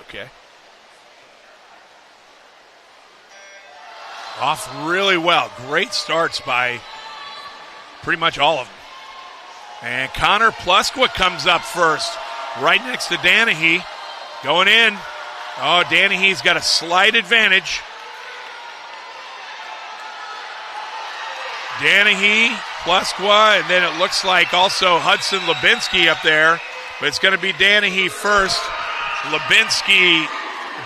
Okay. Off really well. Great starts by pretty much all of them. And Connor Plusqua comes up first, right next to Danahy. Going in. Oh, Danahy's got a slight advantage. Danahy, Pluskwa, and then it looks like also Hudson Lubinsky up there. But it's going to be Danahy first. Lubinsky,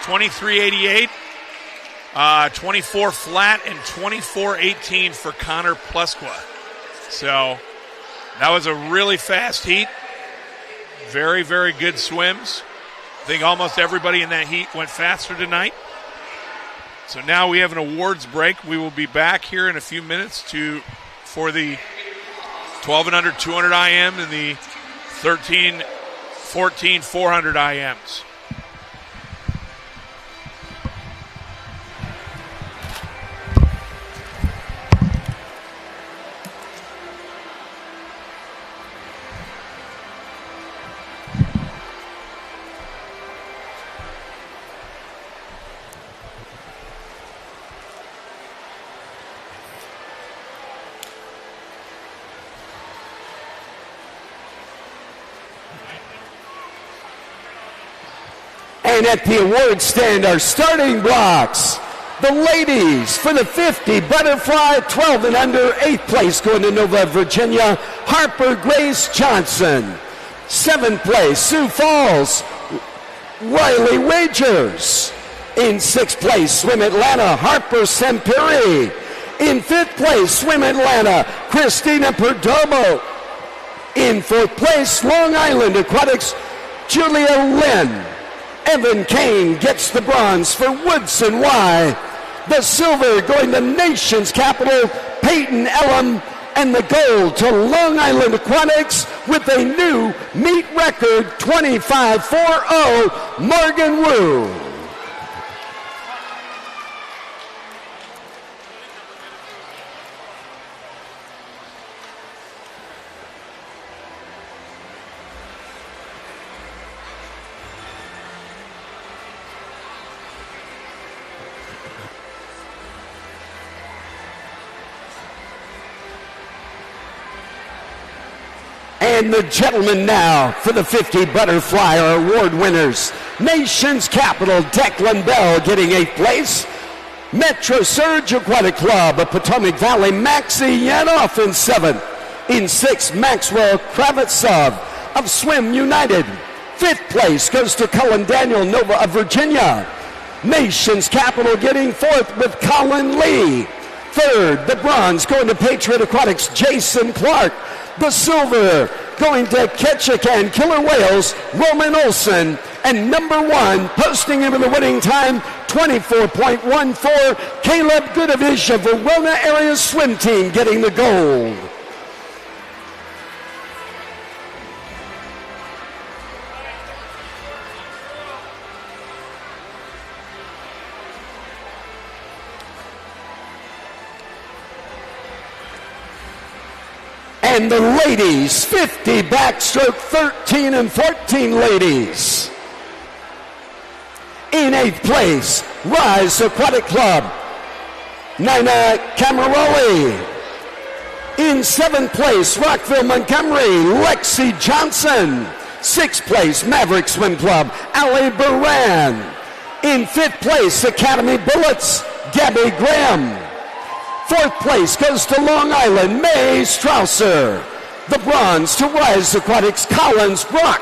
23.88, 24 flat, and 24.18 for Connor Pluskwa. So that was a really fast heat. Very, very good swims. I think almost everybody in that heat went faster tonight. So now we have an awards break. We will be back here in a few minutes for the 12 and under 200 IM and the 13, 14, 400 IMs. And at the award stand, our starting blocks. The ladies for the 50 butterfly, 12 and under, 8th place going to Nova, Virginia, Harper Grace Johnson. 7th place, Sioux Falls, Riley Wagers. In 6th place, Swim Atlanta, Harper Semperi. In 5th place, Swim Atlanta, Christina Perdomo. In 4th place, Long Island Aquatics, Julia Lynn. Evan Kane gets the bronze for Woodson Y. The silver going to Nation's Capital, Peyton Ellum, and the gold to Long Island Aquatics with a new meet record 25.40, Morgan Wu. And the gentlemen now for the 50 butterfly are award winners. Nation's Capital, Declan Bell getting 8th place. Metro Surge Aquatic Club of Potomac Valley, Maxie Yanoff in 7th. In 6th, Maxwell Kravitsov of Swim United. 5th place goes to Cullen Daniel Nova of Virginia. Nation's Capital getting 4th with Colin Lee. 3rd, the bronze going to Patriot Aquatics, Jason Clark. The silver going to Ketchikan Killer Whales, Roman Olson. And number 1, posting him in the winning time, 24.14, Caleb Goodovich of Verona Area Swim Team getting the gold. And the ladies, 50 backstroke, 13 and 14 ladies. In 8th place, Rise Aquatic Club, Nina Camaroli. In 7th place, Rockville Montgomery, Lexi Johnson. 6th place, Maverick Swim Club, Ali Buran. In 5th place, Academy Bullets, Gabby Graham. 4th place goes to Long Island, May Strausser. The bronze to Rise Aquatics, Collins Brock.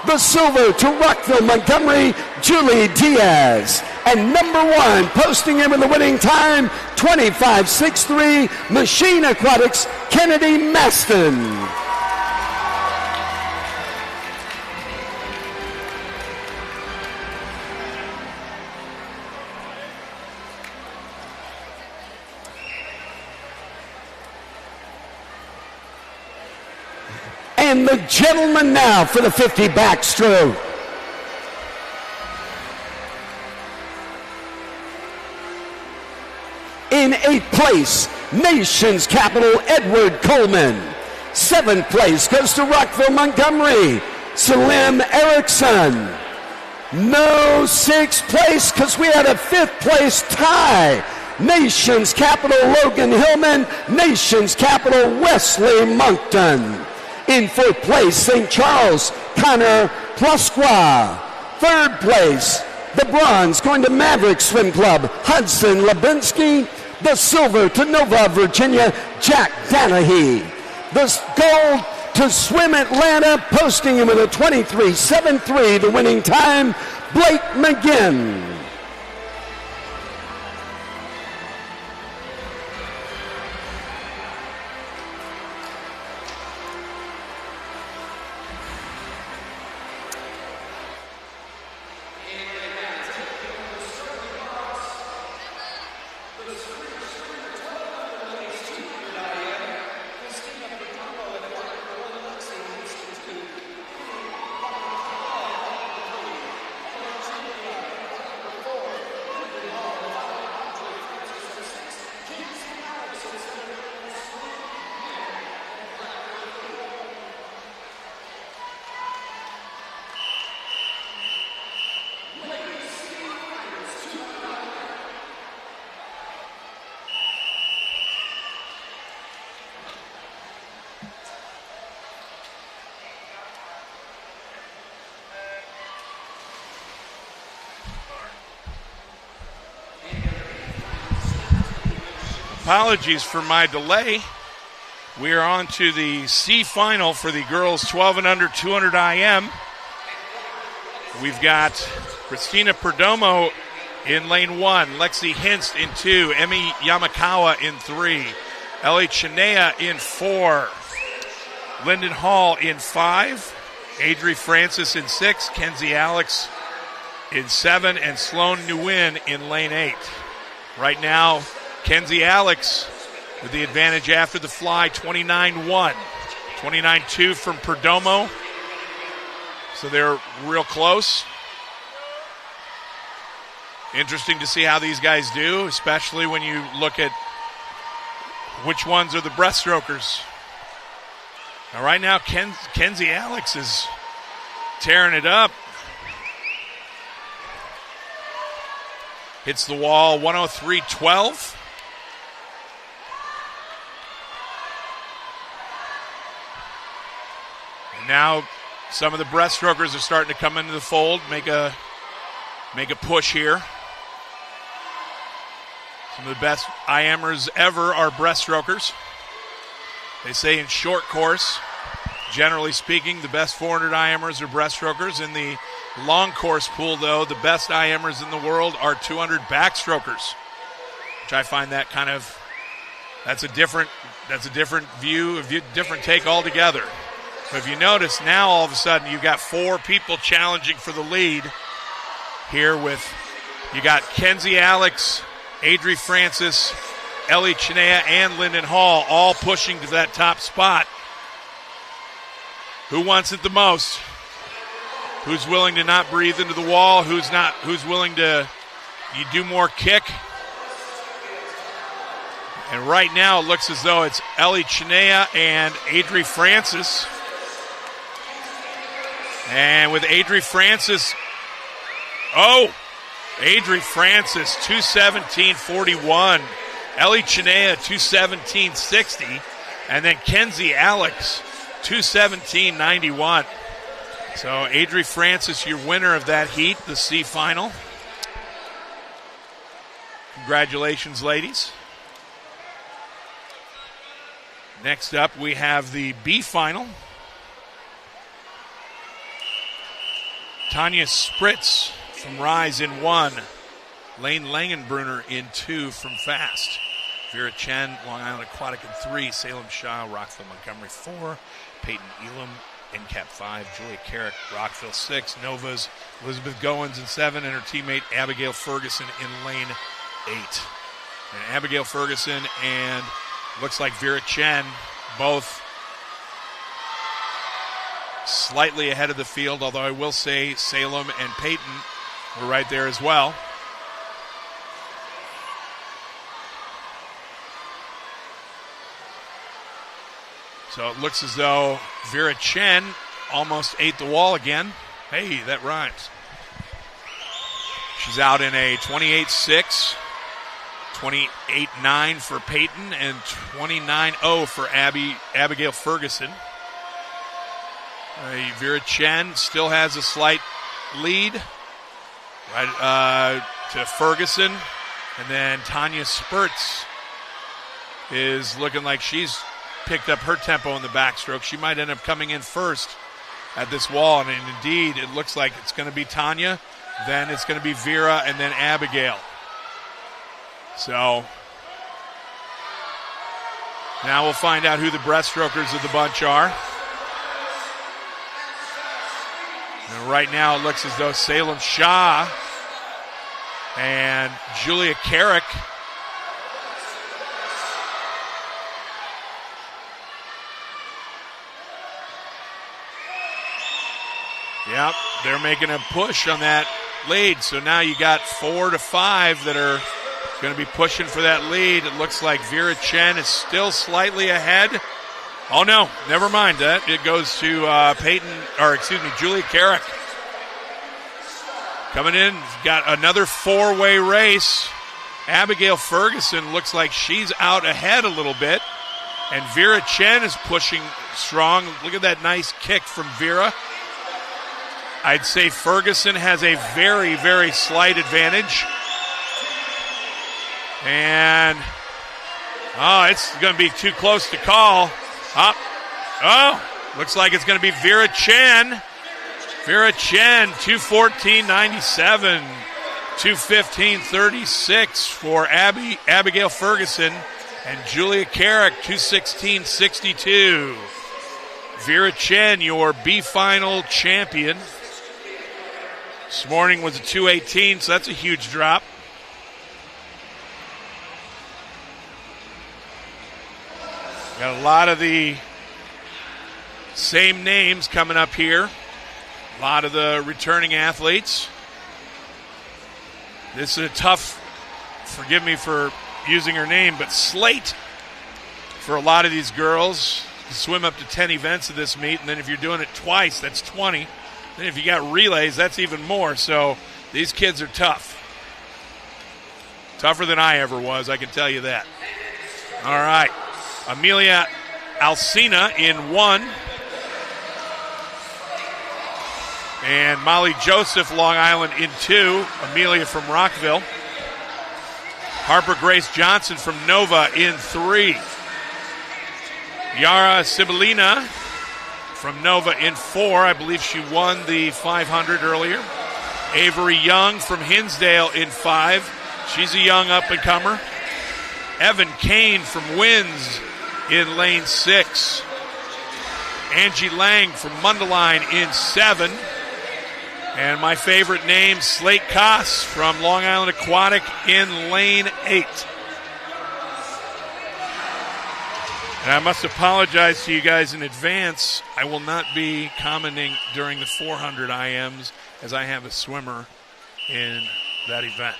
The silver to Rockville Montgomery, Julie Diaz. And number 1, posting him in the winning time, 25.63, Machine Aquatics, Kennedy Maston. And the gentleman now for the 50 backstroke. In 8th place, Nation's Capital, Edward Coleman. 7th place goes to Rockville Montgomery, Salim Erickson. No 6th place because we had a 5th place tie. Nation's Capital, Logan Hillman. Nation's Capital, Wesley Moncton. In 4th place, St. Charles, Connor Pluskwa. Third place, the bronze going to Maverick Swim Club, Hudson Lebinsky. The silver to Nova, Virginia, Jack Danahy. The gold to Swim Atlanta, posting in with a 23.73, the winning time, Blake McGinn. Apologies for my delay. We are on to the C final for the girls 12 and under 200 IM. We've got Christina Perdomo in lane 1, Lexi Hinst in 2, Emi Yamakawa in 3, Ellie Chinea in 4, Lyndon Hall in 5, Adri Francis in 6, Kenzie Alex in 7, and Sloan Nguyen in lane 8. Right now, Kenzie Alex with the advantage after the fly, 29-1. 29-2 from Perdomo. So they're real close. Interesting to see how these guys do, especially when you look at which ones are the breaststrokers. Now right now, Kenzie Alex is tearing it up. Hits the wall, 103.12. Now some of the breaststrokers are starting to come into the fold, make a push here. Some of the best IMers ever are breaststrokers. They say in short course, generally speaking, the best 400 IMers are breaststrokers. In the long course pool, though, the best IMers in the world are 200 backstrokers, which I find that that's a different view, different take altogether. But if you notice, now all of a sudden you've got 4 people challenging for the lead here with, you got Kenzie Alex, Adri Francis, Ellie Chinea, and Lyndon Hall all pushing to that top spot. Who wants it the most? Who's willing to not breathe into the wall? Who's willing to do more kick? And right now it looks as though it's Ellie Chinea and Adri Francis. And with Adri Francis, Adri Francis, 2:17.41. Ellie Chinea, 2:17.60. And then Kenzie Alex, 2:17.91. So Adri Francis, your winner of that heat, the C final. Congratulations, ladies. Next up, we have the B final. Tanya Spritz from Rise in 1. Lane Langenbrunner in 2 from Fast. Vera Chen, Long Island Aquatic in 3. Salem Shaw, Rockville Montgomery 4. Peyton Elam, NCAP 5. Julia Carrick, Rockville 6. Nova's Elizabeth Goins in 7. And her teammate Abigail Ferguson in lane 8. And Abigail Ferguson and looks like Vera Chen both slightly ahead of the field, although I will say Salem and Peyton were right there as well. So it looks as though Vera Chen almost ate the wall again. Hey, that rhymes. She's out in a 28-6, 28-9 for Peyton, and 29-0 for Abigail Ferguson. Vera Chen still has a slight lead right to Ferguson. And then Tanya Spurts is looking like she's picked up her tempo in the backstroke. She might end up coming in first at this wall. And indeed, it looks like it's going to be Tanya, then it's going to be Vera, and then Abigail. So now we'll find out who the breaststrokers of the bunch are. And right now it looks as though Salem Shah and Julia Carrick yep, they're making a push on that lead. So now you got 4 to 5 that are going to be pushing for that lead. It looks like Vera Chen is still slightly ahead. Oh no, never mind that. It goes to Julia Carrick. Coming in, got another 4-way race. Abigail Ferguson looks like she's out ahead a little bit. And Vera Chen is pushing strong. Look at that nice kick from Vera. I'd say Ferguson has a very, very slight advantage. And, it's going to be too close to call. Looks like it's going to be Vera Chen. Vera Chen, 2:14.97, 2:15.36 for Abigail Ferguson, and Julia Carrick, 2:16.62. Vera Chen, your B-final champion. This morning was a 2:18, so that's a huge drop. Got a lot of the same names coming up here. A lot of the returning athletes. This is a tough, forgive me for using her name, but slate for a lot of these girls. You swim up to 10 events of this meet, and then if you're doing it twice, that's 20. Then if you got relays, that's even more. So these kids are tough. Tougher than I ever was, I can tell you that. All right. Amelia Alsina in 1. And Molly Joseph, Long Island, in 2. Amelia from Rockville. Harper Grace Johnson from Nova in 3. Yara Sibilina from Nova in 4. I believe she won the 500 earlier. Avery Young from Hinsdale in 5. She's a young up-and-comer. Evan Kane from Winds in lane 6. Angie Lang from Mundelein in 7. And my favorite name, Slate Koss from Long Island Aquatic in lane 8. And I must apologize to you guys in advance. I will not be commenting during the 400 IMs as I have a swimmer in that event.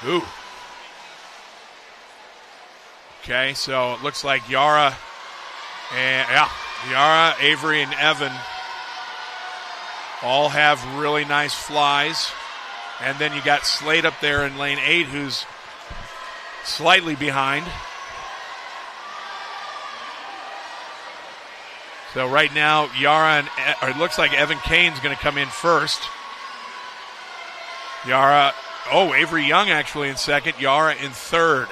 Ooh. Okay, so it looks like Yara, Avery, and Evan all have really nice flies. And then you got Slate up there in lane 8, who's slightly behind. So right now, it looks like Evan Kane's going to come in first. Avery Young actually in second, Yara in third.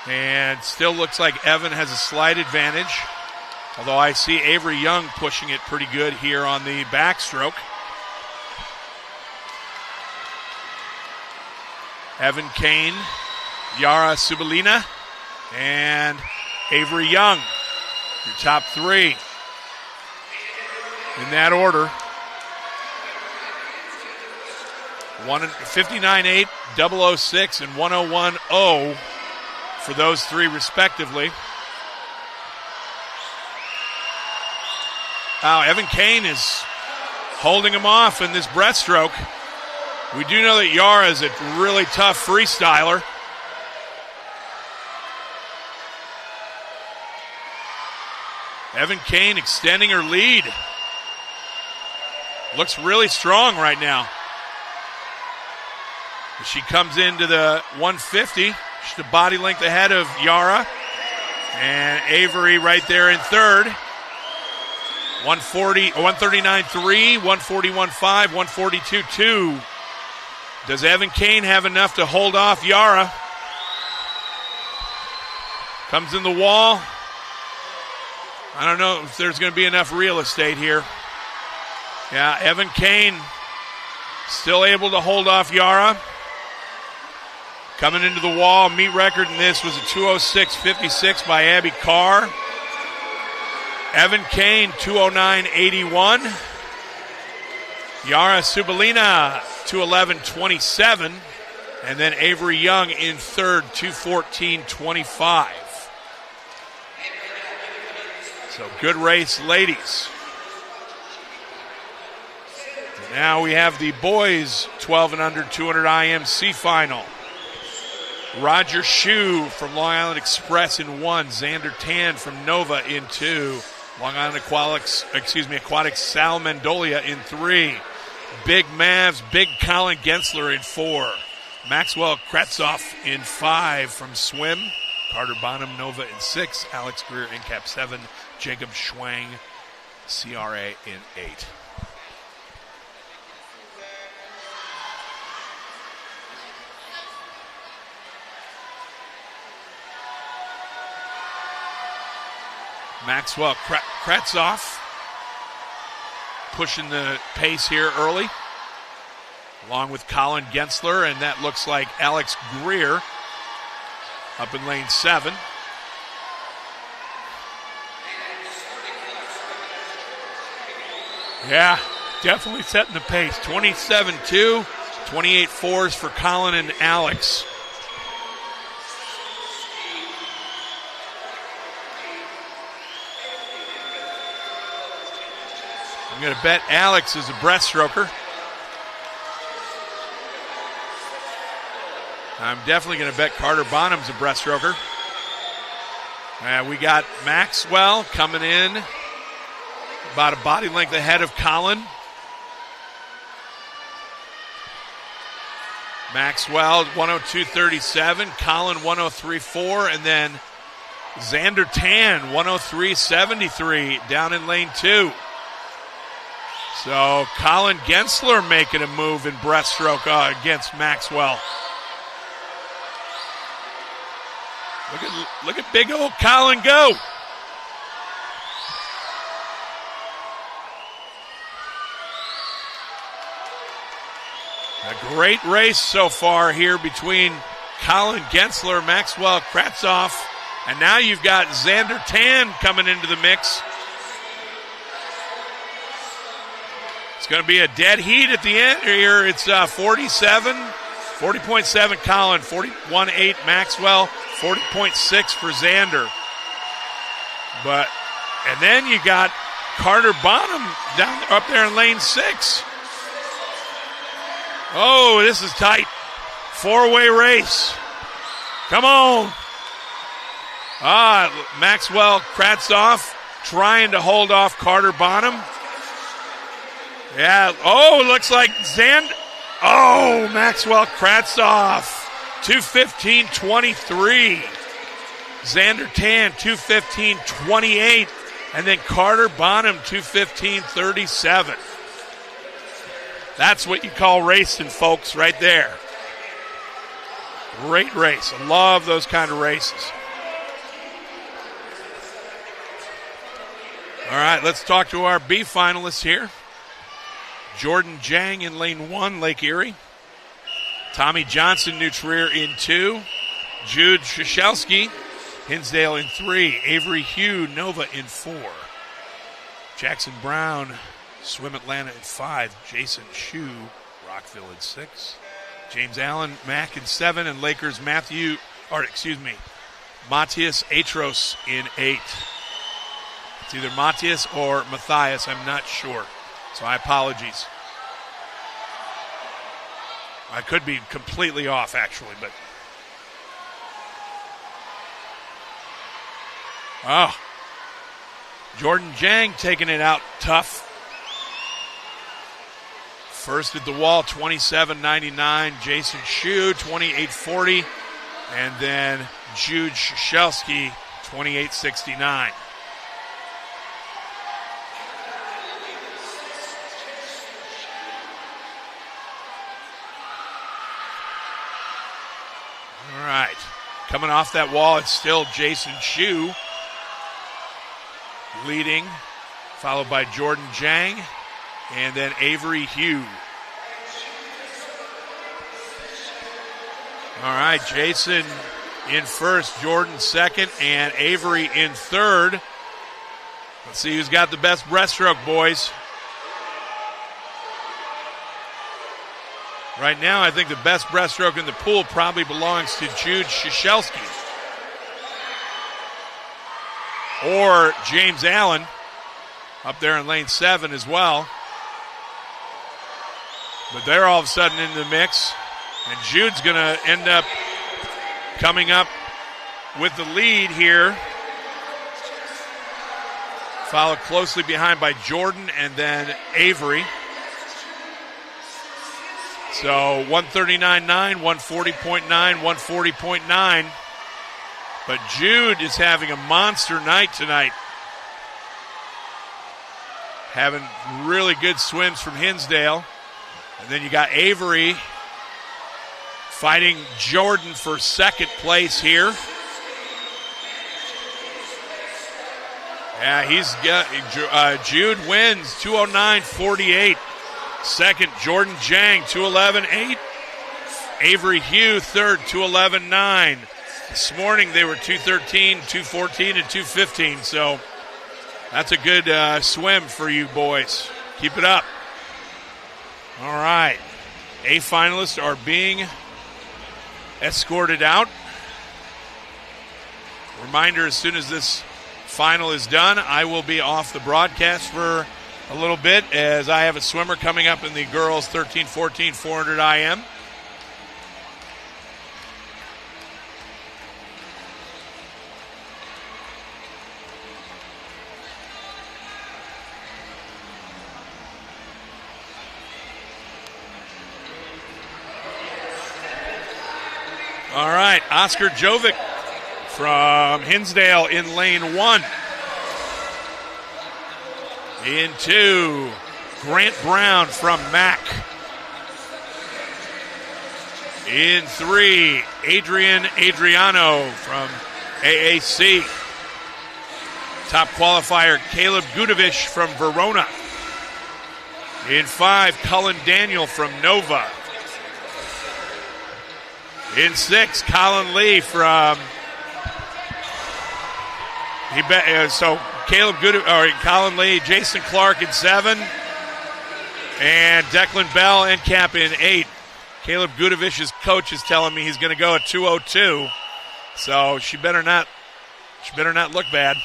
And still looks like Evan has a slight advantage, although I see Avery Young pushing it pretty good here on the backstroke. Evan Kane, Yara Sibilina, and Avery Young, your top 3 in that order. 59.8, 006, and 101.0 for those 3 respectively. Evan Kane is holding him off in this breaststroke. We do know that Yara is a really tough freestyler. Evan Kane extending her lead. Looks really strong right now. She comes into the 150. She's a body length ahead of Yara. And Avery right there in third. 139.3, 141.5, 142.2. Does Evan Kane have enough to hold off Yara? Comes in the wall. I don't know if there's going to be enough real estate here. Yeah, Evan Kane still able to hold off Yara. Coming into the wall, meet record in this was a 206.56 by Abby Carr. Evan Kane, 209.81. Yara Subalina, 211.27. And then Avery Young in third, 214.25. So good race, ladies. And now we have the boys 12 and under 200 IMC final. Roger Shue from Long Island Express in 1. Xander Tan from Nova in 2. Long Island Aquatics Sal Mendolia in 3. Big Mavs, Big Colin Gensler in 4. Maxwell Kretzoff in 5 from Swim. Carter Bonham, Nova in 6. Alex Greer in Cap 7. Jacob Schwang, CRA in 8. Maxwell Kretzoff pushing the pace here early, along with Colin Gensler, and that looks like Alex Greer up in lane 7. Yeah, definitely setting the pace. 27-2, 28 fours for Colin and Alex. I'm going to bet Alex is a breaststroker. I'm definitely going to bet Carter Bonham's a breaststroker. We got Maxwell coming in about a body length ahead of Colin. Maxwell 102.37, Colin 103.4, and then Xander Tan 103.73 down in lane 2. So Colin Gensler making a move in breaststroke against Maxwell. Look at big old Colin go. A great race so far here between Colin Gensler, Maxwell Kretzoff, and now you've got Xander Tan coming into the mix. It's going to be a dead heat at the end here. It's 40.7 Colin, 41.8 Maxwell, 40.6 for Xander. And then you got Carter Bonham down up there in lane 6. Oh, this is tight. 4-way race. Come on. Maxwell Kretzoff trying to hold off Carter Bonham. Yeah. Oh, looks like Maxwell Kretzoff, 2:15.23. Xander Tan, 2:15.28. And then Carter Bonham, 2:15.37. That's what you call racing, folks, right there. Great race. I love those kind of races. All right, let's talk to our B finalists here. Jordan Jang in lane 1, Lake Erie. Tommy Johnson, New Trier in 2. Jude Shashelsky, Hinsdale in 3. Avery Hugh, Nova in 4. Jackson Brown, Swim Atlanta in 5. Jason Shue, Rockville in 6. James Allen, Mack in 7. And Lakers Matthias Atros in 8. It's either Matthias or Matthias, I'm not sure. So I apologies. I could be completely off, actually, but. Oh. Jordan Jang taking it out tough. First at the wall, 27.99. Jason Shu, 28.40. And then Jude Shishelsky, 28.69. All right. Coming off that wall, it's still Jason Shu leading, followed by Jordan Jang, and then Avery Hugh. All right, Jason in first, Jordan second, and Avery in third. Let's see who's got the best breaststroke, boys. Right now, I think the best breaststroke in the pool probably belongs to Jude Shishelsky. Or James Allen up there in lane 7 as well. But they're all of a sudden in the mix. And Jude's going to end up coming up with the lead here. Followed closely behind by Jordan and then Avery. So 139.9, 140.9, 140.9. But Jude is having a monster night tonight. Having really good swims from Hinsdale. And then you got Avery fighting Jordan for second place here. Yeah, Jude wins 209.48. Second, Jordan Jang, 211.8. Avery Hugh, third, 211.9. This morning they were 213, 214, and 215. So that's a good swim for you boys. Keep it up. All right. A finalists are being escorted out. Reminder, as soon as this final is done, I will be off the broadcast for a little bit as I have a swimmer coming up in the girls 13-14 400 IM. All right, Oscar Jovic from Hinsdale in lane 1. In 2, Grant Brown from Mac. In 3, Adriano from AAC. Top qualifier, Caleb Gudovich from Verona. In 5, Cullen Daniel from Nova. In 6, Colin Lee from Colin Lee, Jason Clark in 7, and Declan Bell NCAP in 8. Caleb Gudovich's coach is telling me he's going to go at 2:02, so she better not look bad.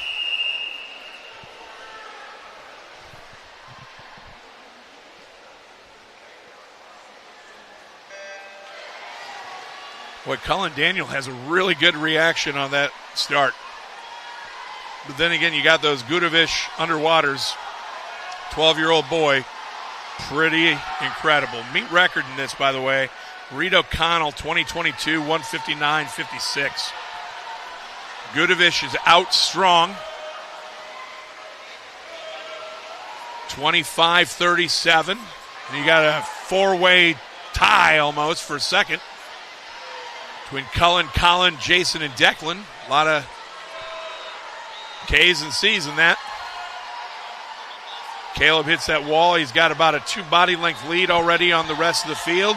Boy, Cullen Daniel has a really good reaction on that start. But then again, you got those Gudovich underwaters. 12-year-old boy. Pretty incredible. Meet record in this, by the way. Reed O'Connell, 2022, 159.56. Gudovich is out strong. 25.37. And you got a four-way tie almost for second between Cullen, Colin, Jason, and Declan. A lot of K's and C's in that. Caleb hits that wall. He's got about a 2 body length lead already on the rest of the field.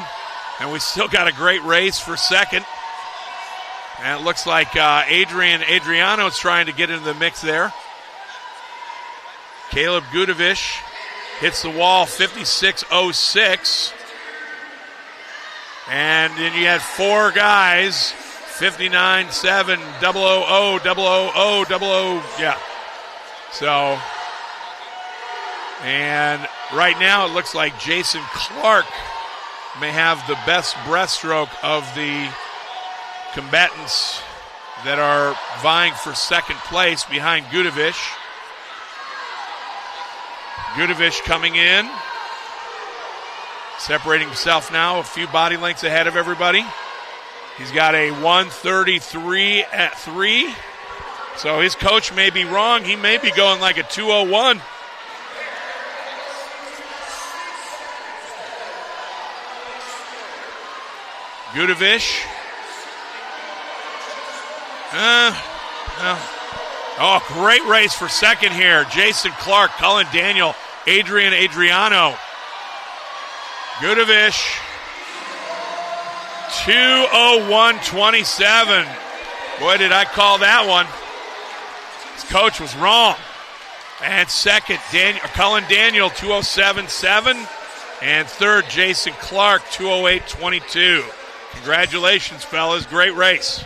And we still got a great race for second. And it looks like Adriano is trying to get into the mix there. Caleb Gudovich hits the wall, 56.06. And then you had 4 guys, 59.7, 000, 000, yeah. So, and right now it looks like Jason Clark may have the best breaststroke of the combatants that are vying for second place behind Gudovich. Gudovich coming in, Separating himself now a few body lengths ahead of everybody. He's got a 1:33 at 3. So his coach may be wrong. He may be going like a 2:01. Gudovic. Oh, great race for second here. Jason Clark, Cullen Daniel, Adrian Adriano. Gudovic. 2:01.27. Boy, did I call that one. His coach was wrong. And second, Cullen Daniel, 2:07.7. And third, Jason Clark, 2:08.22. Congratulations, fellas. Great race.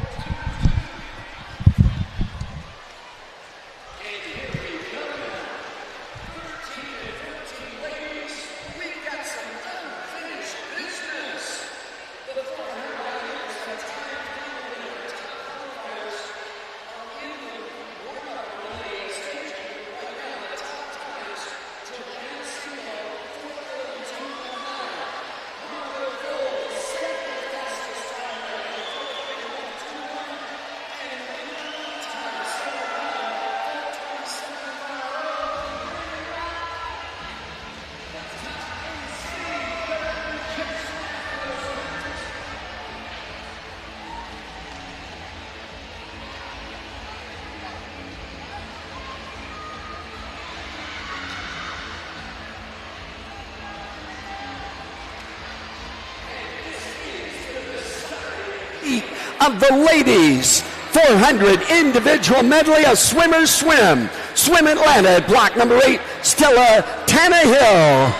Of the ladies 400 individual medley of swimmers swim. Swim Atlanta, block number 8, Stella Tannehill.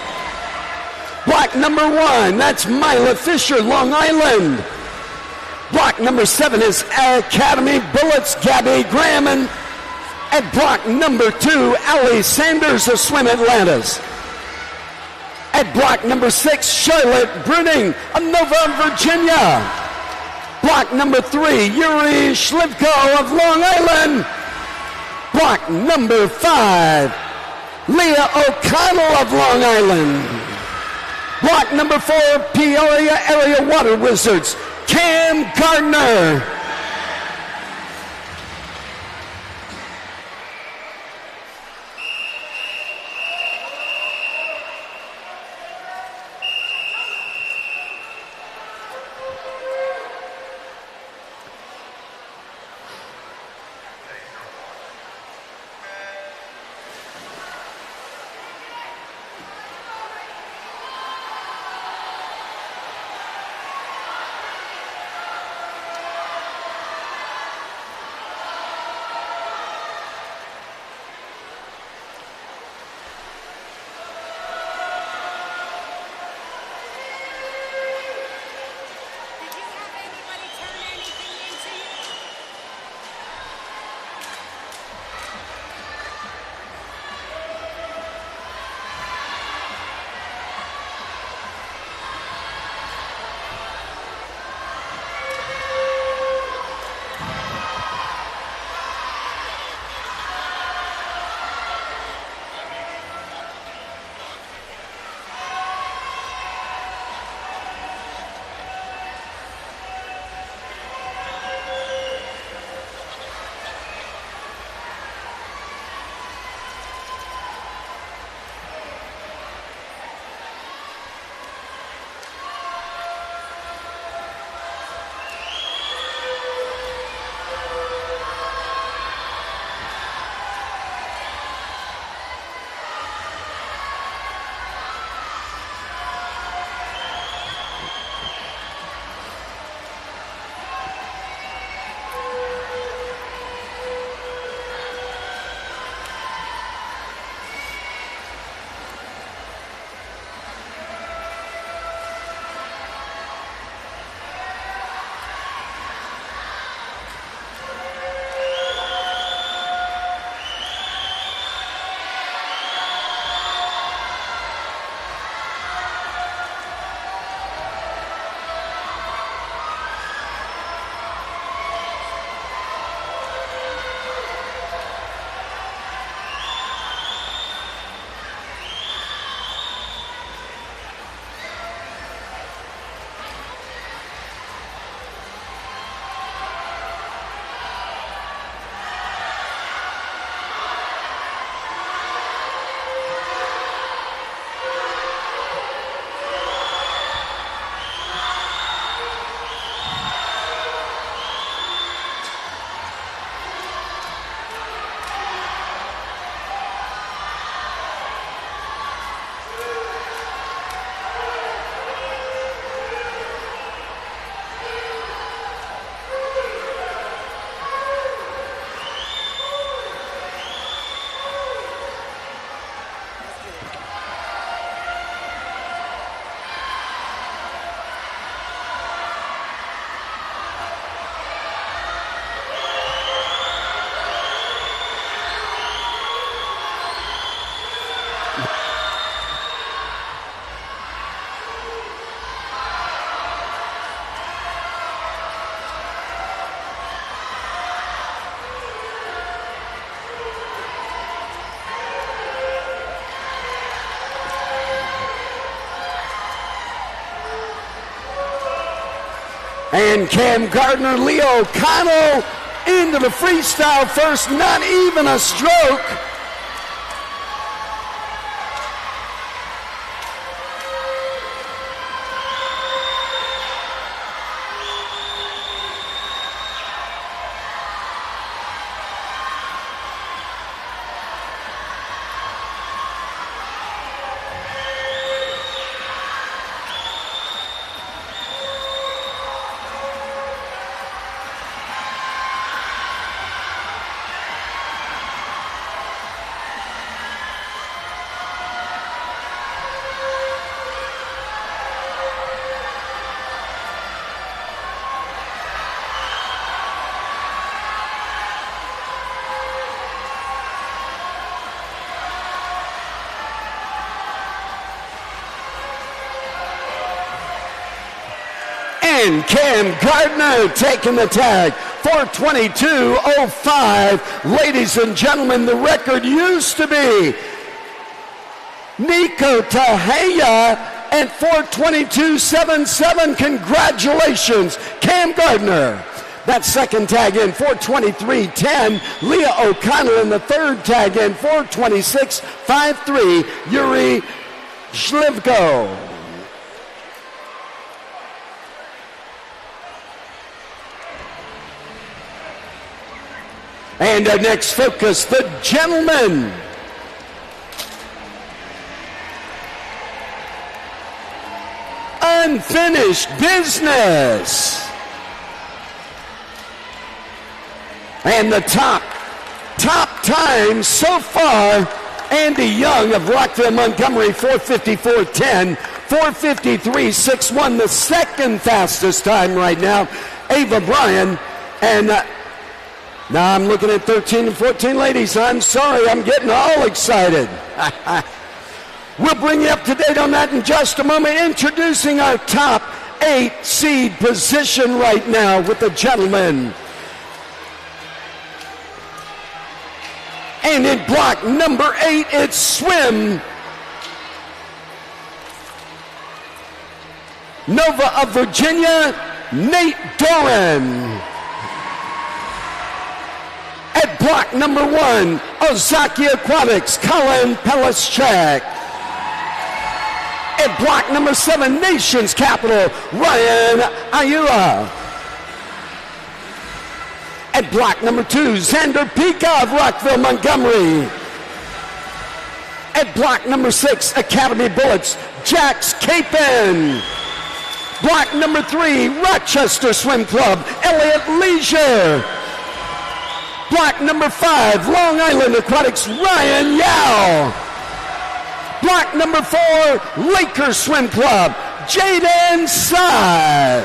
Block number 1, that's Mila Fisher, Long Island. Block number 7 is Academy Bullets, Gabby Graham. And at block number 2, Allie Sanders of Swim Atlantis. At block number 6, Charlotte Bruning of Nova, Virginia. Block number 3, Yuri Shlivko of Long Island. Block number 5, Leah O'Connell of Long Island. Block number 4, Peoria Area Water Wizards, Cam Gardner. And Cam Gardner, Leo O'Connell into the freestyle first, not even a stroke. And Cam Gardner taking the tag, 4:22.05. Ladies and gentlemen, the record used to be Nico Tahaya at 4:22.77. Congratulations, Cam Gardner. That second tag in, 4:23.10. Leah O'Connell in the third tag in, 4:26.53. Yuri Shlivko. And our next focus, the gentlemen. Unfinished business. And the top time so far, Andy Young of Rockville Montgomery, 4:54.10, 4:53.61, the second fastest time right now. Ava Bryan, and now I'm looking at 13 and 14 ladies. I'm sorry, I'm getting all excited. We'll bring you up to date on that in just a moment. Introducing our top 8 seed position right now with the gentlemen. And in block number 8, it's swim. Nova of Virginia, Nate Doran. At block number 1, Ozaki Aquatics, Colin Pelischak. At block number 7, Nations Capital, Ryan Ayula. At block number 2, Xander Pika of Rockville Montgomery. At block number 6, Academy Bullets, Jax Capon. Block number 3, Rochester Swim Club, Elliott Leisure. Block number 5, Long Island Aquatics, Ryan Yao. Block number 4, Lakers Swim Club, Jaden Sy.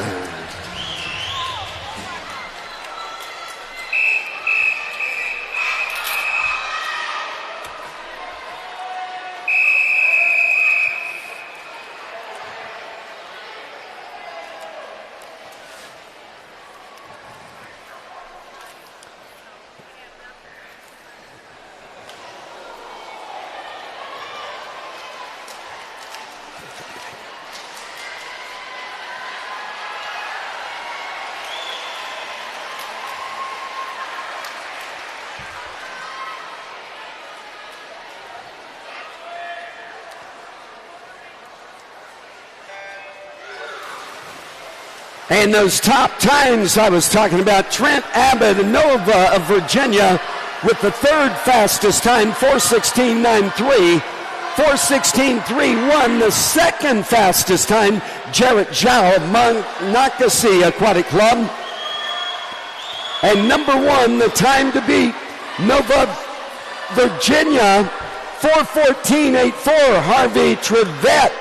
And those top times I was talking about, Trent Abbott and Nova of Virginia with the third fastest time, 4:16.93. 4:16.31, the second fastest time, Jarrett Zhao of Montgomery Aquatic Club. And number 1, the time to beat, Nova Virginia, 4:14.84, Harvey Trevette.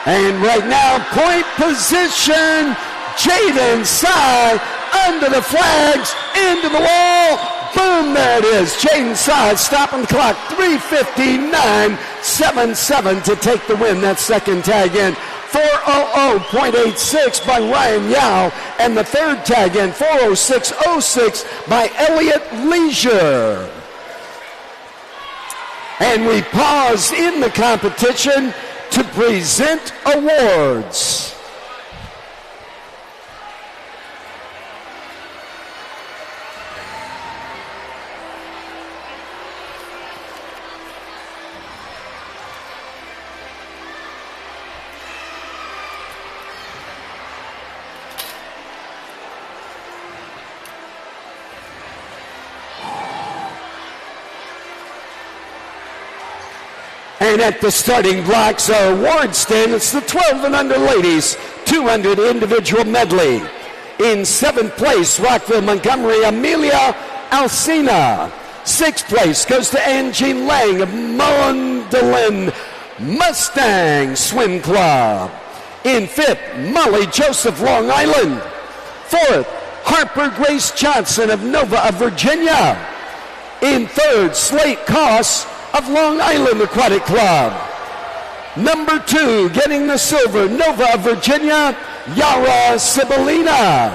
And right now, point position, Jaden Sy under the flags, into the wall. Boom, there it is. Jaden Sy stopping the clock. 3:59.77 to take the win. That second tag in. 4:00.86 by Ryan Yao. And the third tag in, 4:06.06 by Elliott Leisure. And we pause in the competition to present awards. And at the starting blocks, our award stand, it's the 12 and under ladies, 200 individual medley. In 7th place, Rockville Montgomery, Amelia Alcina. 6th place goes to Angie Lang of Mondolin Mustang Swim Club. In 5th, Molly Joseph, Long Island. 4th, Harper Grace Johnson of Nova of Virginia. In 3rd, Slate Koss of Long Island Aquatic Club. Number 2, getting the silver, Nova of Virginia, Yara Sibilina.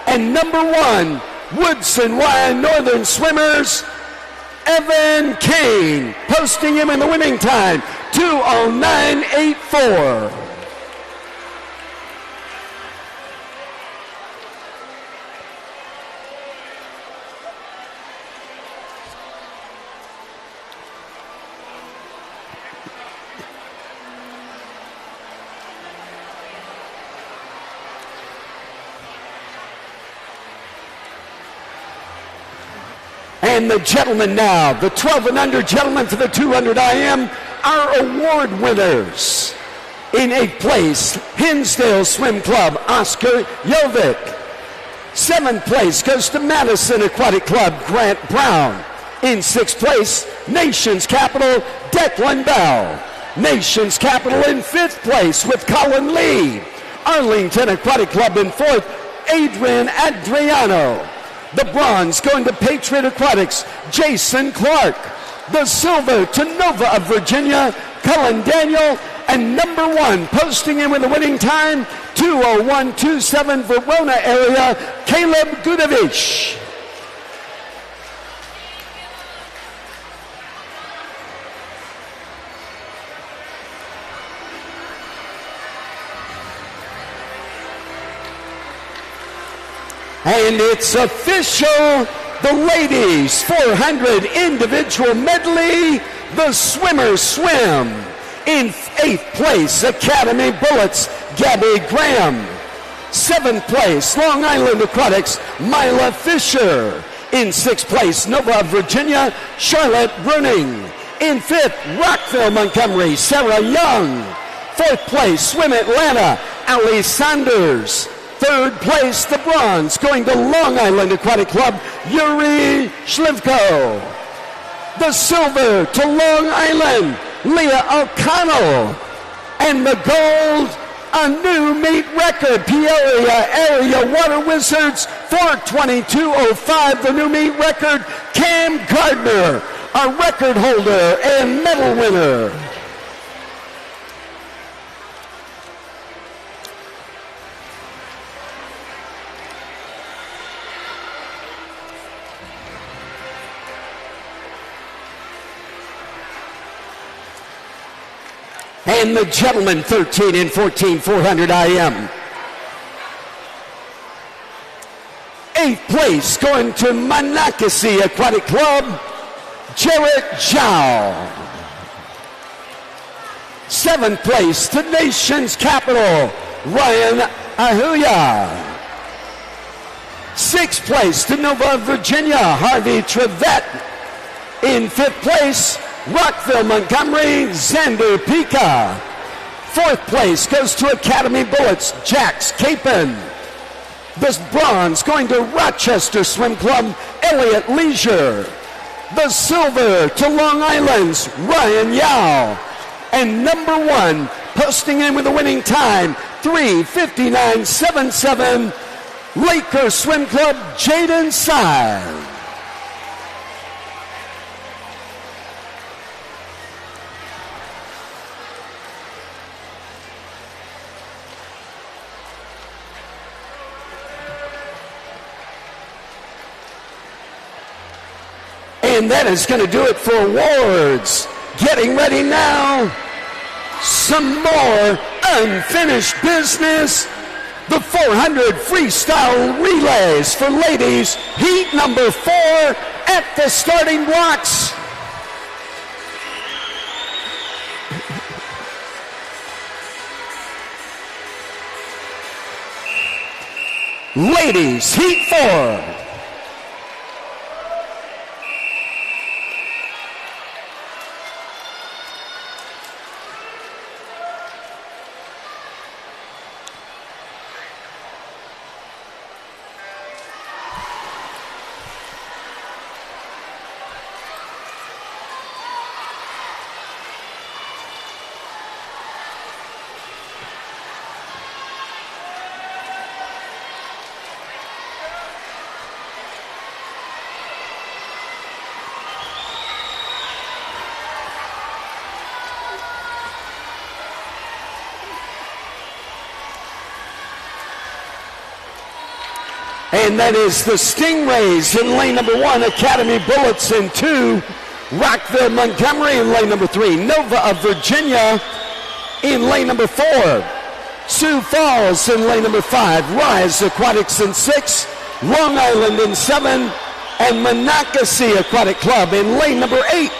And number 1, Woodson Y Northern Swimmers, Evan Kane, posting him in the winning time, 2:09.84. And the gentlemen now, the 12 and under gentlemen for the 200 IM, our award winners. In 8th place, Hinsdale Swim Club, Oscar Jovic. 7th place goes to Madison Aquatic Club, Grant Brown. In 6th place, Nation's Capital, Declan Bell. Nation's Capital in 5th place with Colin Lee. Arlington Aquatic Club in 4th, Adrian Adriano. The bronze going to Patriot Aquatics, Jason Clark. The silver to Nova of Virginia, Cullen Daniel. And number 1, posting in with a winning time, 2:01.27 Verona area, Caleb Gudovich. And it's official, the ladies 400 individual medley, the swimmers swim. In 8th place, Academy Bullets, Gabby Graham. 7th place, Long Island Aquatics, Mila Fisher. In 6th place, Nova of Virginia, Charlotte Bruning. In 5th, Rockville Montgomery, Sarah Young. 4th place, Swim Atlanta, Ali Sanders. 3rd place, the bronze, going to Long Island Aquatic Club, Yuri Shlivko. The silver to Long Island, Leah O'Connell. And the gold, a new meet record, Peoria Area Water Wizards, 4:22.05, the new meet record, Cam Gardner, a record holder and medal winner. And the gentlemen, 13 and 14, 400 IM. 8th place going to Monocacy Aquatic Club, Jarrett Zhao. 7th place to Nation's Capital, Ryan Ahuya. 6th place to Nova Virginia, Harvey Trevette. In 5th place, Rockville Montgomery, Xander Pika. 4th place goes to Academy Bullets, Jax Capon. The bronze going to Rochester Swim Club, Elliott Leisure. The silver to Long Island's Ryan Yao. And number 1, posting in with a winning time, 3:59.77. Laker Swim Club, Jaden Side. And that is going to do it for awards. Getting ready now. Some more unfinished business. The 400 freestyle relays for ladies. Heat number 4 at the starting blocks. Ladies, Heat 4. And that is the Stingrays in lane number 1, Academy Bullets in 2, Rockville Montgomery in lane number 3, Nova of Virginia in lane number 4, Sioux Falls in lane number 5, Rise Aquatics in 6, Long Island in 7, and Monocacy Aquatic Club in lane number 8.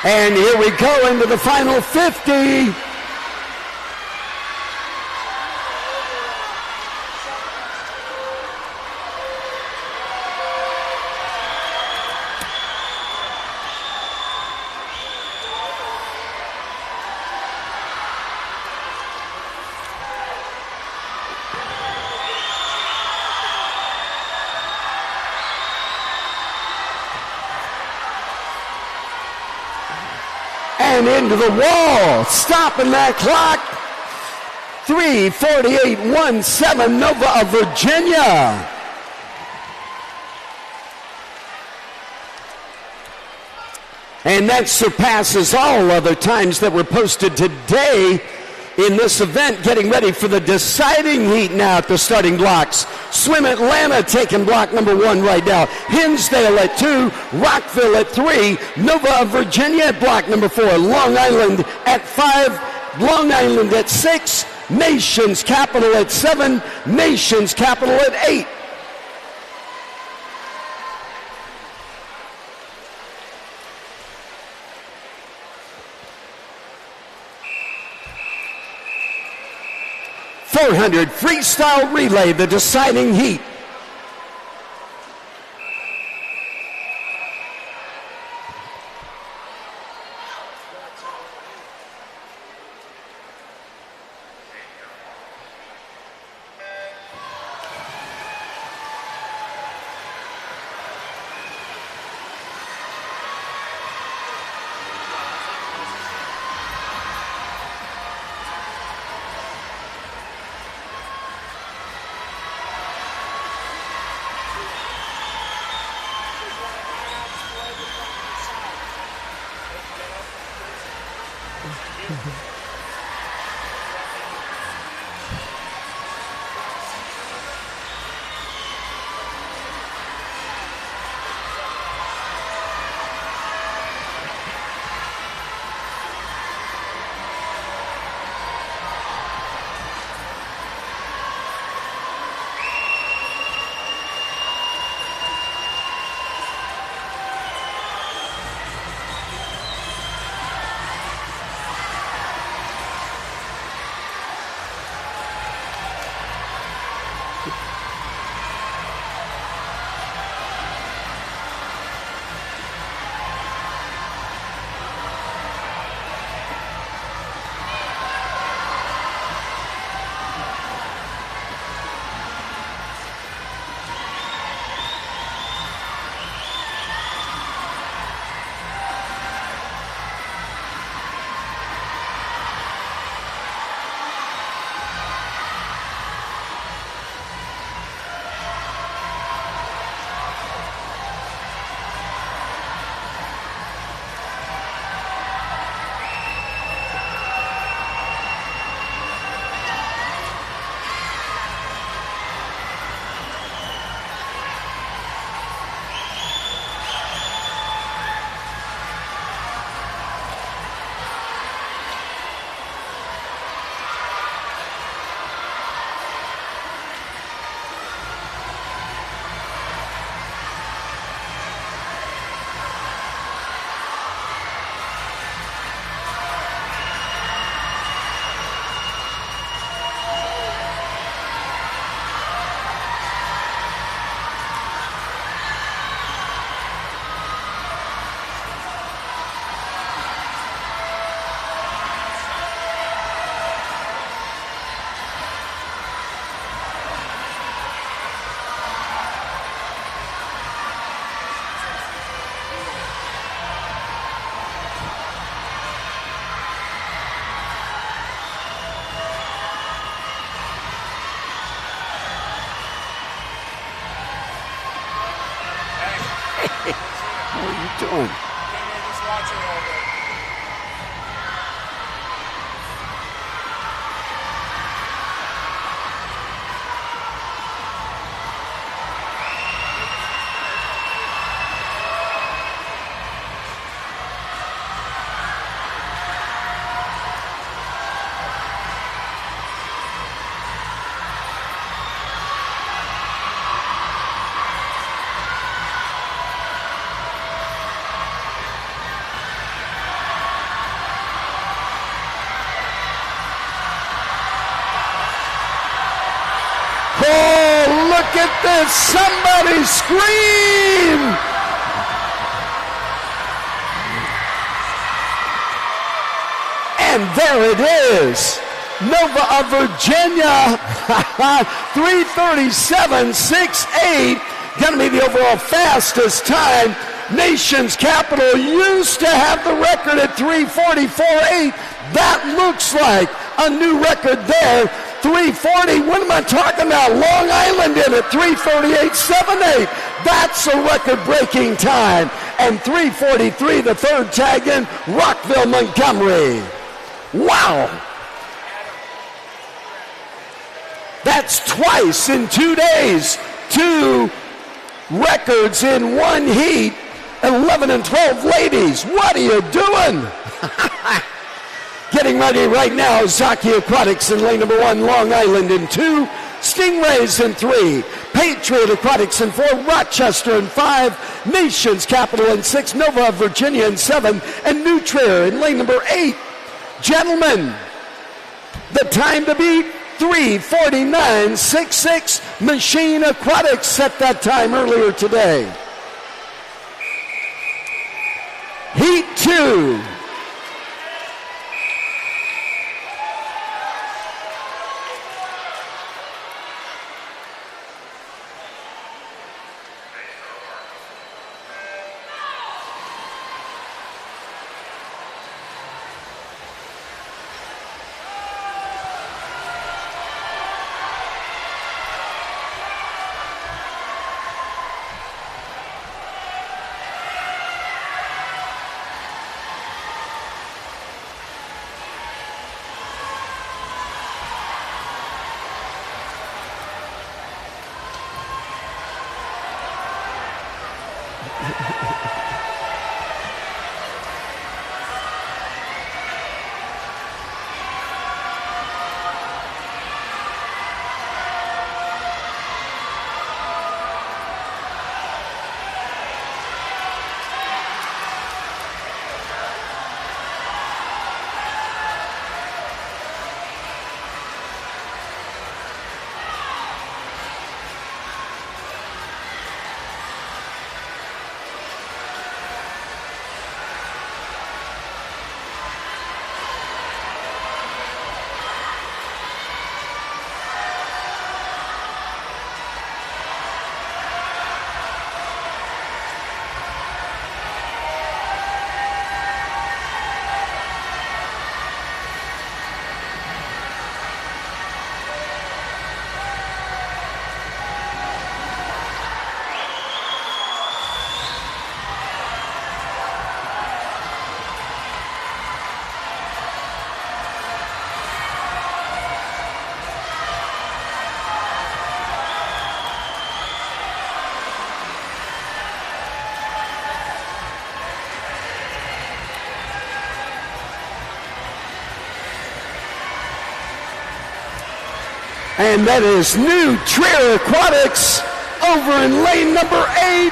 And here we go into the final 50. And into the wall, stopping that clock. 3:48.17, Nova of Virginia. And that surpasses all other times that were posted today in this event, getting ready for the deciding heat now at the starting blocks. Swim Atlanta taking block number 1 right now. Hinsdale at 2, Rockville at 3, Nova of Virginia at block number 4, Long Island at 5, Long Island at 6, Nation's Capital at 7, Nation's Capital at 8. .400 freestyle relay, the deciding heat. How are you doing? Just watching all day. Oh, look at this. Somebody scream. And there it is. Nova of Virginia, 3:37.68. Going to be the overall fastest time. Nation's Capital used to have the record at 3:44.8. That looks like a new record there. 340, what am I talking about? Long Island in it, 338.78. That's a record-breaking time. And 343, the third tag in, Rockville, Montgomery. Wow. That's twice in 2 days. 2 records in one heat. 11 and 12 ladies. What are you doing? Getting ready right now, Zaki Aquatics in lane number 1, Long Island in 2, Stingrays in 3, Patriot Aquatics in 4, Rochester in 5, Nations Capital in 6, Nova Virginia in 7, and New Trier in lane number 8. Gentlemen, the time to beat, 3:49.66. Machine Aquatics set that time earlier today. Heat 2. And that is New Trier Aquatics over in lane number 8.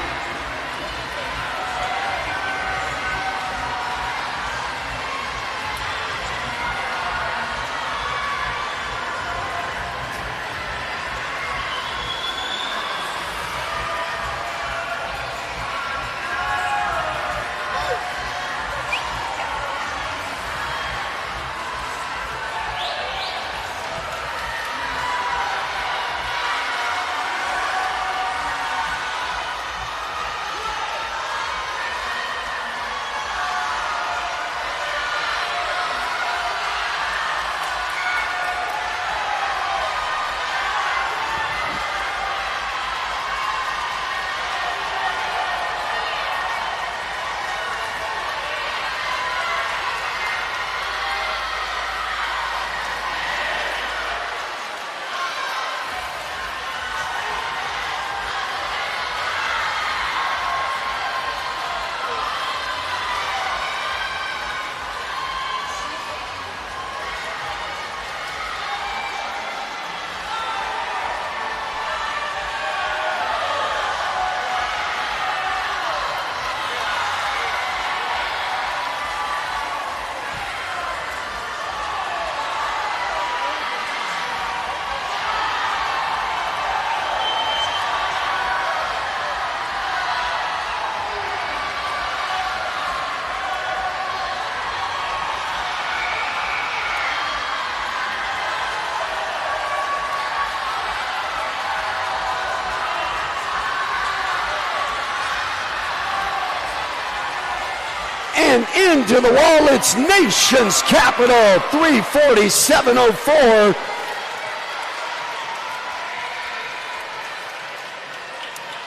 and into the wall. It's Nation's Capital, 3:47.04.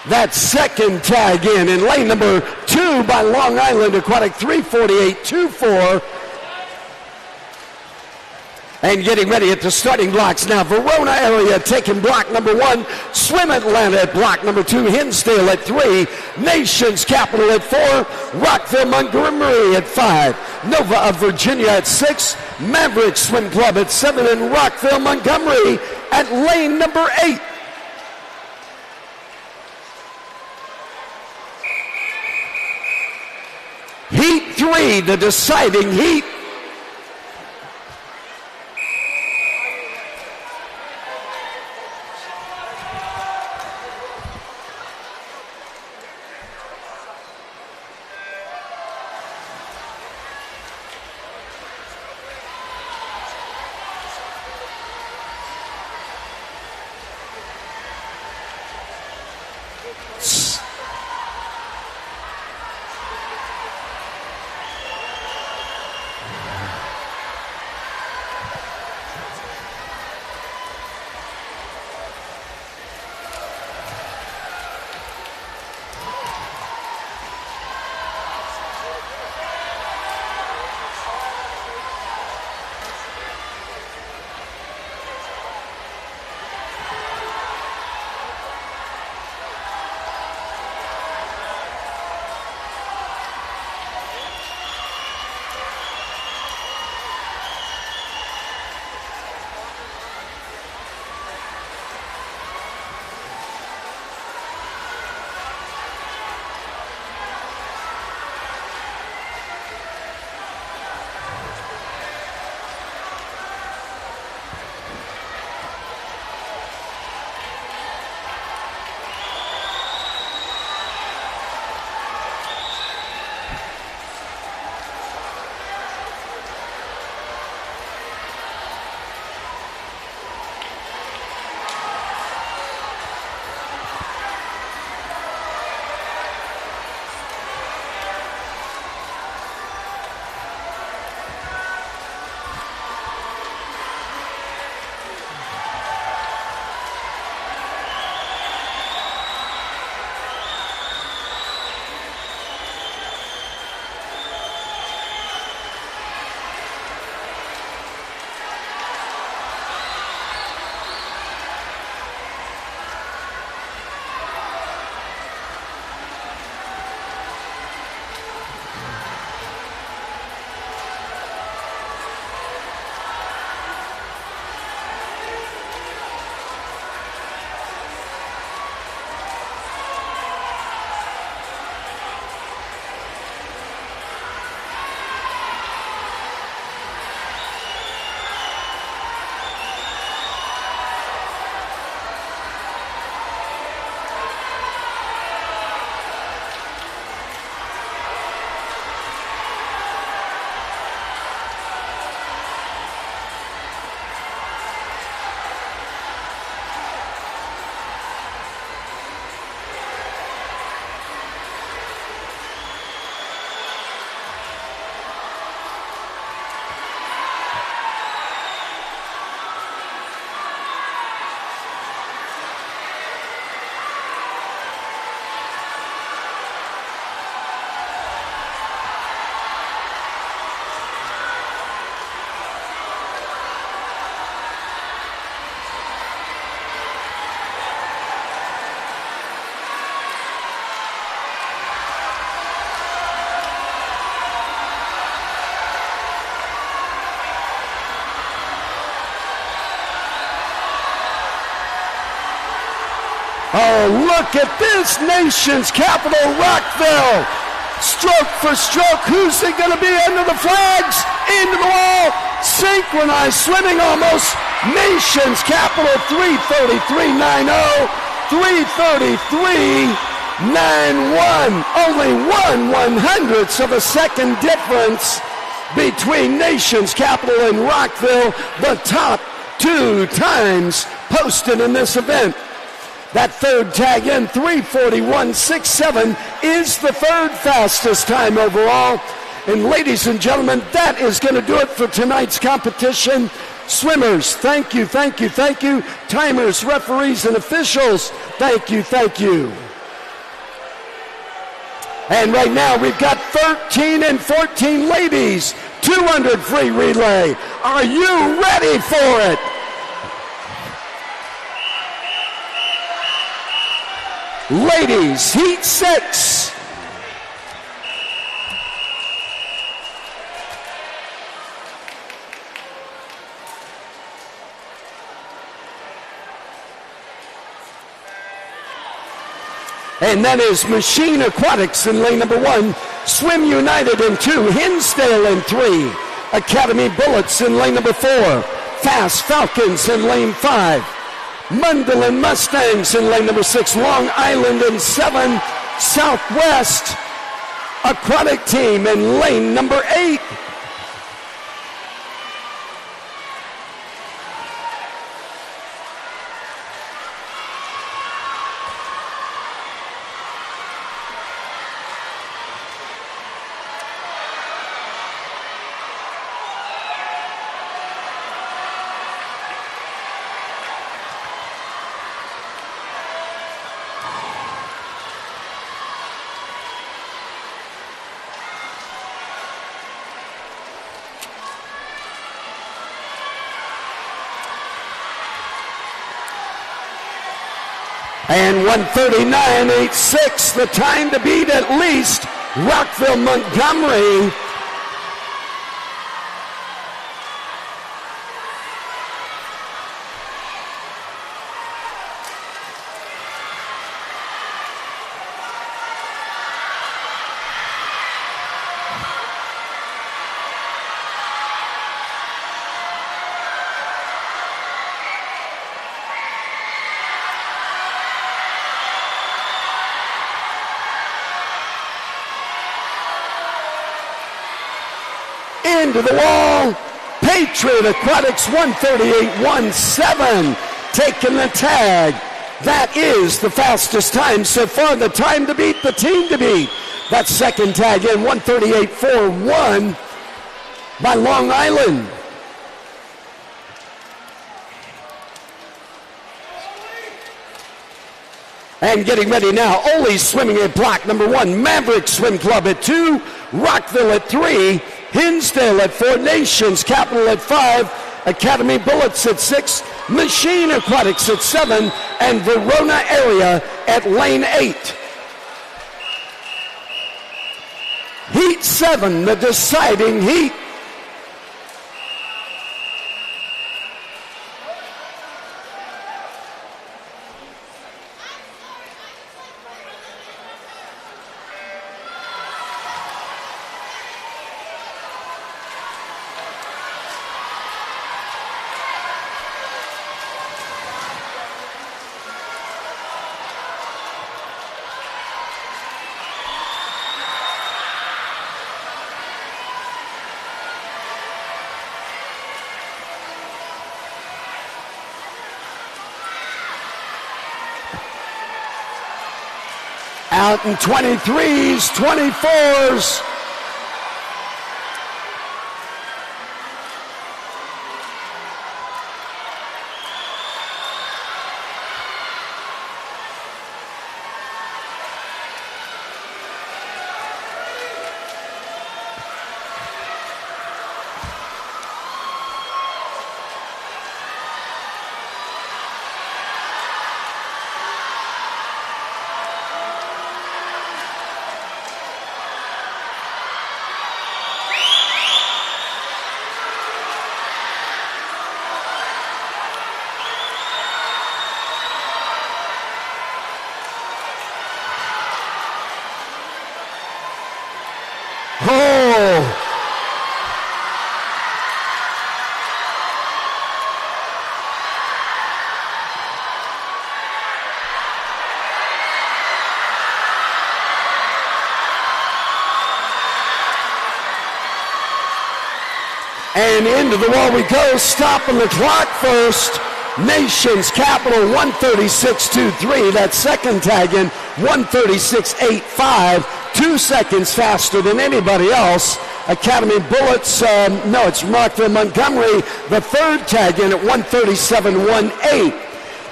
That second tag in lane number 2 by Long Island Aquatic, 3:48.24. And getting ready at the starting blocks now. Verona area taking block number 1. Swim Atlanta at block number 2. Hinsdale at 3. Nation's Capital at 4. Rockville Montgomery at 5. Nova of Virginia at 6. Maverick Swim Club at 7. And Rockville Montgomery at lane number 8. Heat 3, the deciding heat. Oh, look at this, Nation's Capital, Rockville. Stroke for stroke, who's it going to be under the flags? Into the wall, synchronized swimming almost. Nation's Capital, 3:33.90, 3:33.91. Only 1/100th of a second difference between Nation's Capital and Rockville, the top 2 times posted in this event. That third tag in, 3:41.67, is the third fastest time overall. And ladies and gentlemen, that is going to do it for tonight's competition. Swimmers, thank you, thank you, thank you. Timers, referees, and officials, thank you, thank you. And right now we've got 13 and 14 ladies, 200 free relay. Are you ready for it? Ladies, heat 6. And that is Machine Aquatics in lane number 1, Swim United in 2, Hinsdale in 3, Academy Bullets in lane number 4, Fast Falcons in lane 5, Mundelein Mustangs in lane number 6, Long Island in 7, Southwest Aquatic Team in lane number 8. And 1:39.86, the time to beat at least Rockville Montgomery. Into the wall, Patriot Aquatics 138.17, taking the tag. That is the fastest time so far, the time to beat, the team to beat. That second tag in 138.41 by Long Island. And getting ready now, Ole swimming at block number 1, Maverick Swim Club at 2, Rockville at 3, Hinsdale at 4, Nations Capital at 5, Academy Bullets at 6, Machine Aquatics at 7, and Verona Area at lane 8. Heat 7, the deciding heat. Out in 23s, 24s. And into the wall we go, stopping the clock first. Nations Capital 136.23. That second tag in 136.85. 2 seconds faster than anybody else. Academy Bullets, no, it's Rockville Montgomery, the third tag in at 137.18.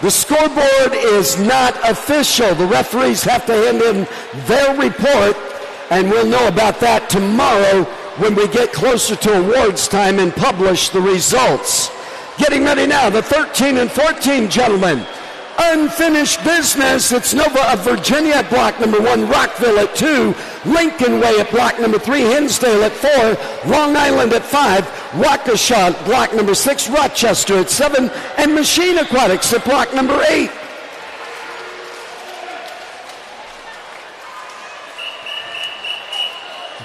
The scoreboard is not official. The referees have to hand in their report, and we'll know about that tomorrow when we get closer to awards time and publish the results. Getting ready now, the 13 and 14 gentlemen. Unfinished business. It's Nova of Virginia at block number 1, Rockville at 2, Lincoln Way at block number 3, Hinsdale at 4, Long Island at 5, Waukesha at block number 6, Rochester at 7, and Machine Aquatics at block number 8.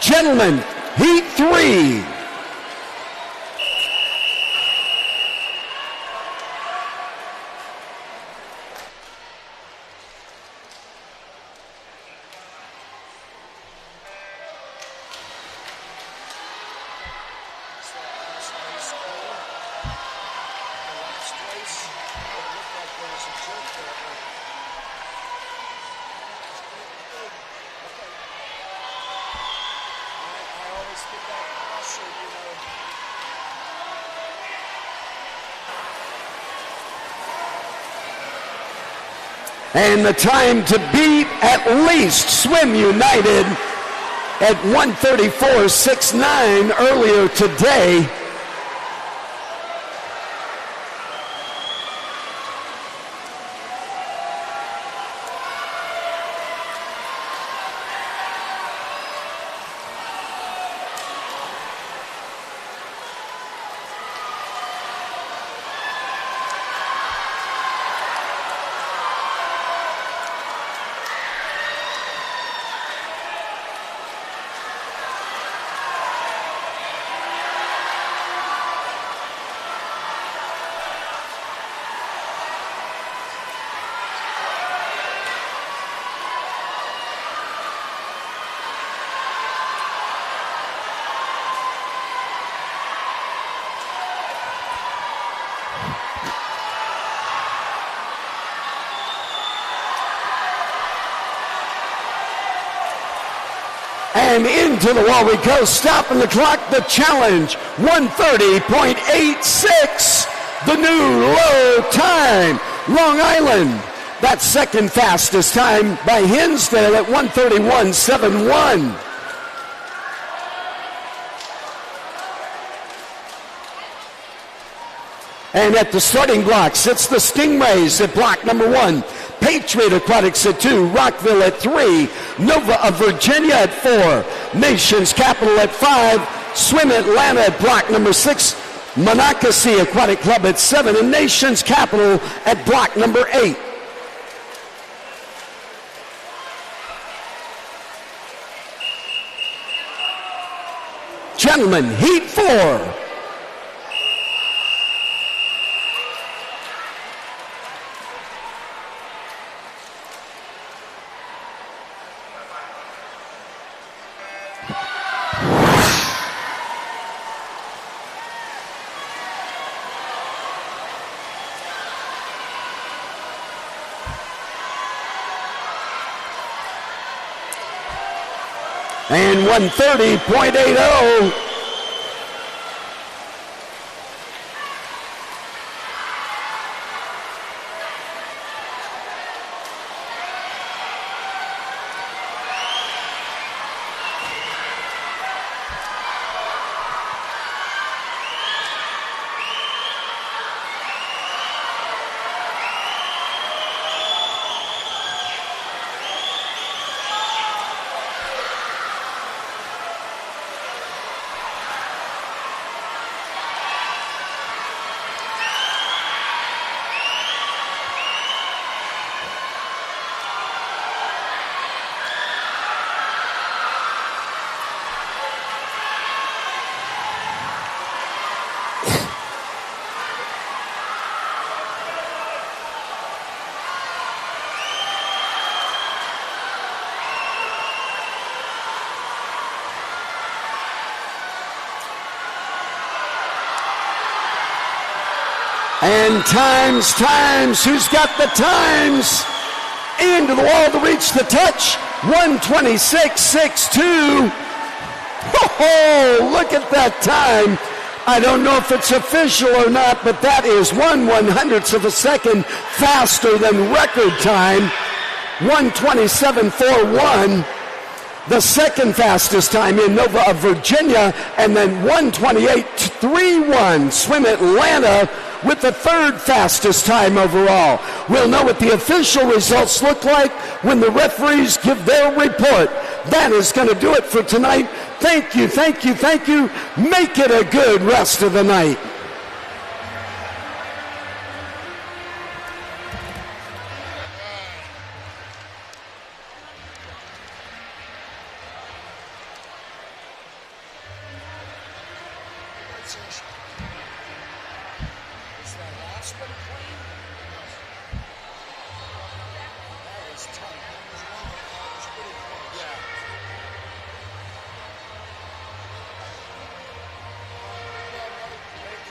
Gentlemen, Heat 3. And the time to beat at least Swim United at 134.69 earlier today. And into the wall we go, stopping the clock, the challenge, 130.86, the new low time. Long Island, that second fastest time by Hinsdale at 131.71. And at the starting blocks, it's the Stingrays at block number 1. Patriot Aquatics at 2, Rockville at 3, Nova of Virginia at 4, Nation's Capital at 5, Swim Atlanta at block number 6, Monocacy Aquatic Club at 7, and Nation's Capital at block number 8. Gentlemen, Heat 4. And 130.80. And times, who's got the times? Into the wall to reach the touch, 126.62. Oh, look at that time. I don't know if it's official or not, but that is 1/100th of a second faster than record time. 1:27.41, the second fastest time in Nova, Virginia, and then 1:28.31. Swim Atlanta with the third fastest time overall. We'll know what the official results look like when the referees give their report. That is going to do it for tonight. Thank you, thank you, thank you. Make it a good rest of the night.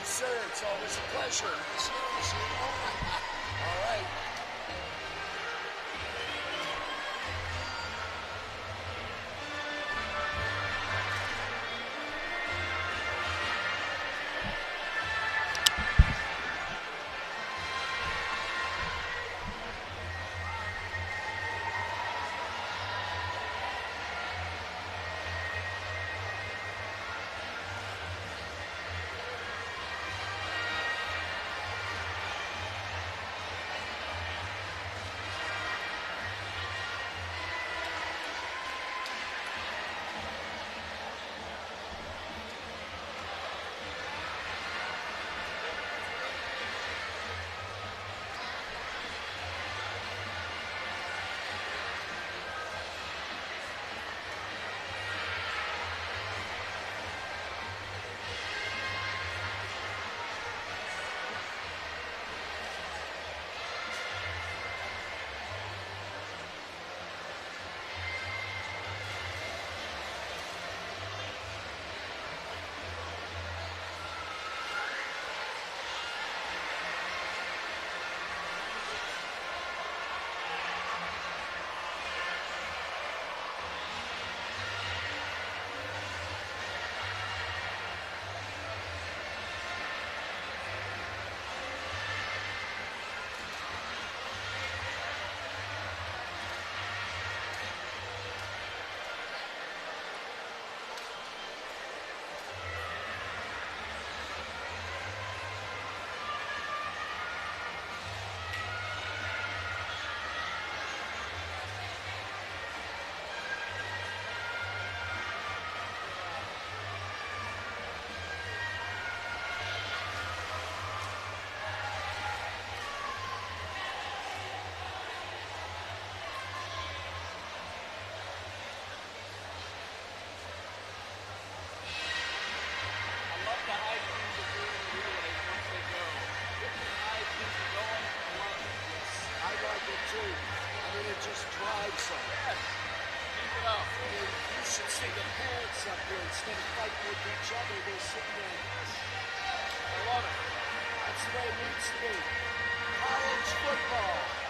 Sir, it's always a pleasure. All right. Just drive some. Keep it up. I mean, you should see the parents up here instead of fighting with each other. They're sitting there. I love it. That's the way it needs to be. College football.